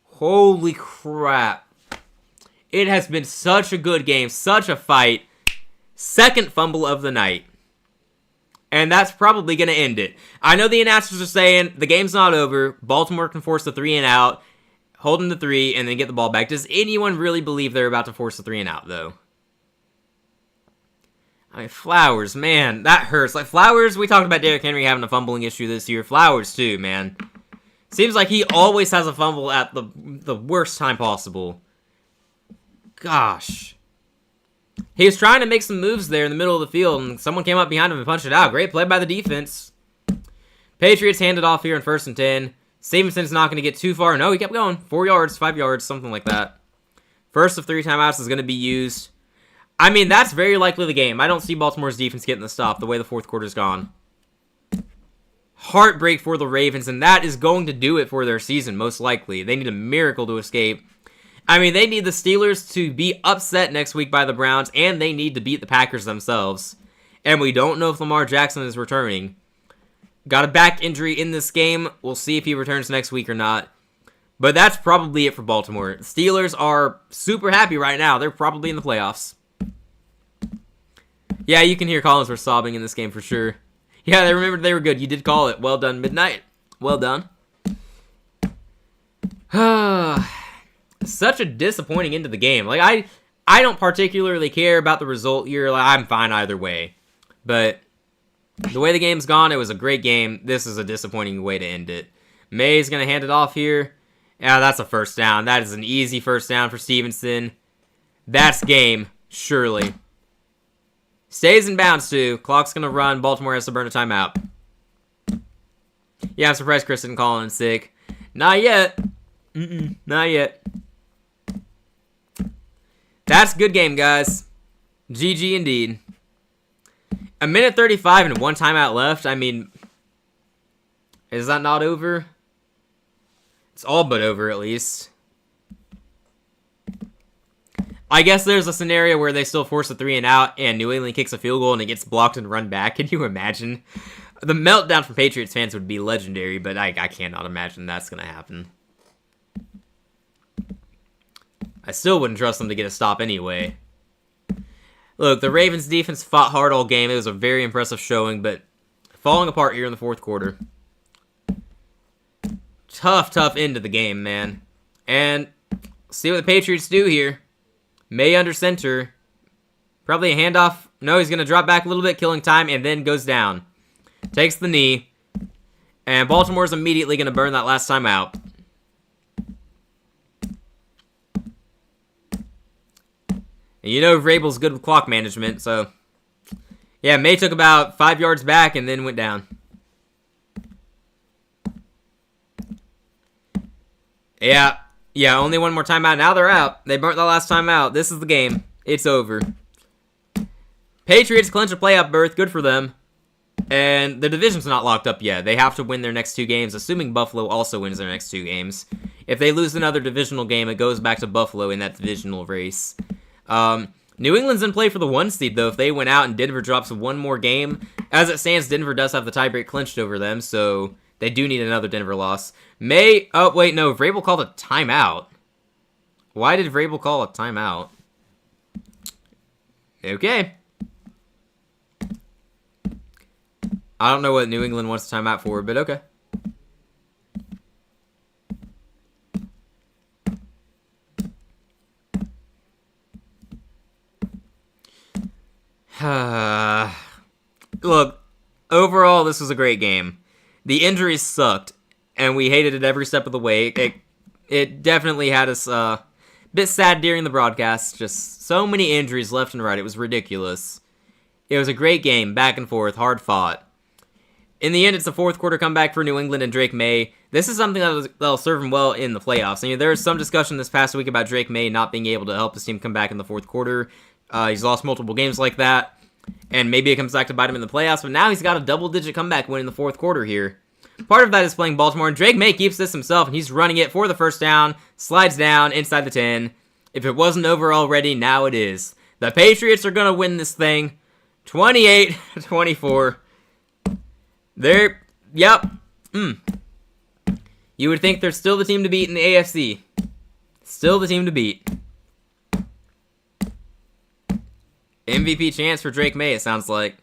Holy crap. It has been such a good game, such a fight. 2nd fumble of the night. And that's probably going to end it. I know the announcers are saying the game's not over. Baltimore can force the 3 and out, hold them to 3, and then get the ball back. Does anyone really believe they're about to force the 3 and out, though? I mean, Flowers, man, that hurts. Like, Flowers, we talked about Derrick Henry having a fumbling issue this year. Flowers, too, man. Seems like he always has a fumble at the worst time possible. Gosh. He was trying to make some moves there in the middle of the field, and someone came up behind him and punched it out. Great play by the defense. Patriots handed off here in 1st and 10. Stevenson's not going to get too far. No, he kept going. 4 yards, 5 yards, something like that. First of 3 timeouts is going to be used. I mean, that's very likely the game. I don't see Baltimore's defense getting the stop the way the fourth quarter's gone. heartbreak for the Ravens, and that is going to do it for their season, most likely. They need a miracle to escape. I mean, they need the Steelers to be upset next week by the Browns, and they need to beat the Packers themselves. And we don't know if Lamar Jackson is returning. Got a back injury in this game. We'll see if he returns next week or not. But that's probably it for Baltimore. The Steelers are super happy right now. They're probably in the playoffs. Yeah, you can hear Collins were sobbing in this game for sure. Yeah, they remembered they were good. You did call it. Well done, Midnight. Well done. Such a disappointing end to the game. Like, I don't particularly care about the result here. Like, I'm fine either way. But the way the game's gone, it was a great game. This is a disappointing way to end it. May's going to hand it off here. Yeah, that's a first down. That is an easy first down for Stevenson. That's game, surely. Stays in bounds, too. Clock's going to run. Baltimore has to burn a timeout. Yeah, I'm surprised Chris didn't call in sick. Not yet. Not yet. That's a good game, guys. GG indeed. A minute 35 and one timeout left. I mean, is that not over? It's all but over, at least. I guess there's a scenario where they still force a 3 and out, and New England kicks a field goal, and it gets blocked and run back. Can you imagine? The meltdown from Patriots fans would be legendary, but I cannot imagine that's going to happen. I still wouldn't trust them to get a stop anyway. Look, the Ravens defense fought hard all game. It was a very impressive showing, but falling apart here in the fourth quarter. Tough end to the game, man. And see what the Patriots do here. May under center. Probably a handoff. No, he's going to drop back a little bit, killing time, and then goes down. Takes the knee. And Baltimore's immediately going to burn that last time out. And you know Vrabel's good with clock management, so... Yeah, May took about 5 yards back and then went down. Yeah, only one more timeout. Now they're out. They burnt the last timeout. This is the game. It's over. Patriots clinch a playoff berth. Good for them. And the division's not locked up yet. They have to win their next 2 games, assuming Buffalo also wins their next 2 games. If they lose another divisional game, it goes back to Buffalo in that divisional race. New England's in play for the 1 seed, though. If they win out and Denver drops one more game, as it stands, Denver does have the tiebreak clinched over them, so they do need another Denver loss. Oh, wait, no. Vrabel called a timeout. Why did Vrabel call a timeout? Okay. I don't know what New England wants a timeout for, but okay. Look, overall, this was a great game. The injuries sucked, and we hated it every step of the way. It definitely had us a bit sad during the broadcast. Just so many injuries left and right. It was ridiculous. It was a great game, back and forth, hard fought. In the end, it's a fourth quarter comeback for New England and Drake May. This is something that'll serve him well in the playoffs. I mean, there was some discussion this past week about Drake May not being able to help his team come back in the fourth quarter. He's lost multiple games like that, and maybe it comes back to bite him in the playoffs, but now he's got a double-digit comeback win in the fourth quarter here. Part of that is playing Baltimore, and Drake May keeps this himself, and he's running it for the first down, slides down inside the 10. If it wasn't over already, now it is. The Patriots are going to win this thing 28-24. Yep. You would think they're still the team to beat in the AFC. Still the team to beat. MVP chance for Drake May, it sounds like.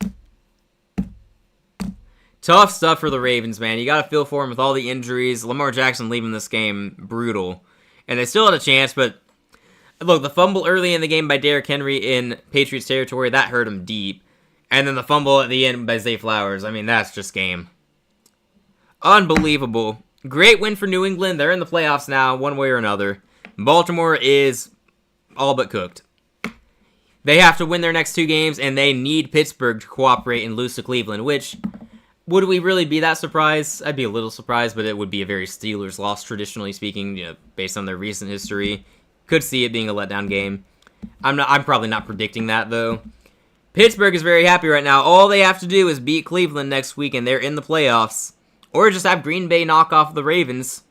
Tough stuff for the Ravens, man. You got to feel for him with all the injuries. Lamar Jackson leaving this game, brutal. And they still had a chance, but look, the fumble early in the game by Derrick Henry in Patriots territory, that hurt him deep. And then the fumble at the end by Zay Flowers. I mean, that's just game. Unbelievable. Great win for New England. They're in the playoffs now, one way or another. Baltimore is all but cooked. They have to win their next 2 games, and they need Pittsburgh to cooperate and lose to Cleveland, which, would we really be that surprised? I'd be a little surprised, but it would be a very Steelers loss, traditionally speaking, based on their recent history. Could see it being a letdown game. I'm probably not predicting that, though. Pittsburgh is very happy right now. All they have to do is beat Cleveland next week, and they're in the playoffs. Or just have Green Bay knock off the Ravens.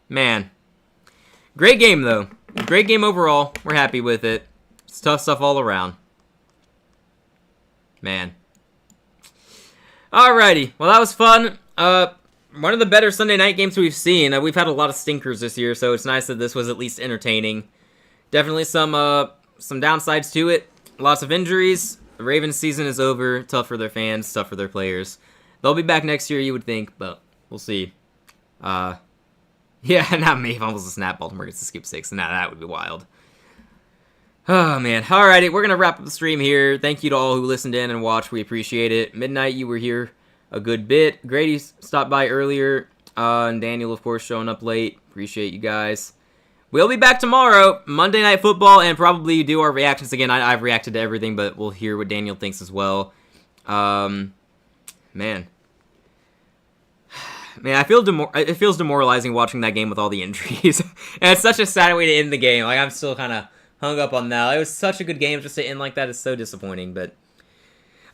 Man. Great game, though. Great game overall. We're happy with it. It's tough stuff all around. Man. Alrighty. Well, that was fun. One of the better Sunday night games we've seen. We've had a lot of stinkers this year, so it's nice that this was at least entertaining. Definitely some downsides to it. Lots of injuries. The Ravens season is over. Tough for their fans. Tough for their players. They'll be back next year, you would think, but we'll see. Yeah, not me. Fumbles a snap. Baltimore gets to skip 6. Now that would be wild. Oh, man. Alrighty, we're going to wrap up the stream here. Thank you to all who listened in and watched. We appreciate it. Midnight, you were here a good bit. Grady stopped by earlier. And Daniel, of course, showing up late. Appreciate you guys. We'll be back tomorrow. Monday Night Football, and probably do our reactions again. I've reacted to everything, but we'll hear what Daniel thinks as well. Man. Man, it feels demoralizing watching that game with all the injuries. And it's such a sad way to end the game. Like, I'm still kind of hung up on that. It was such a good game. Just to end like that is so disappointing. But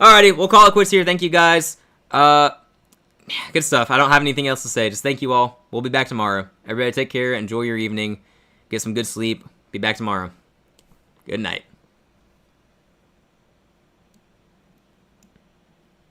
alrighty, we'll call it quits here. Thank you, guys. Good stuff. I don't have anything else to say. Just thank you all. We'll be back tomorrow. Everybody take care. Enjoy your evening. Get some good sleep. Be back tomorrow. Good night.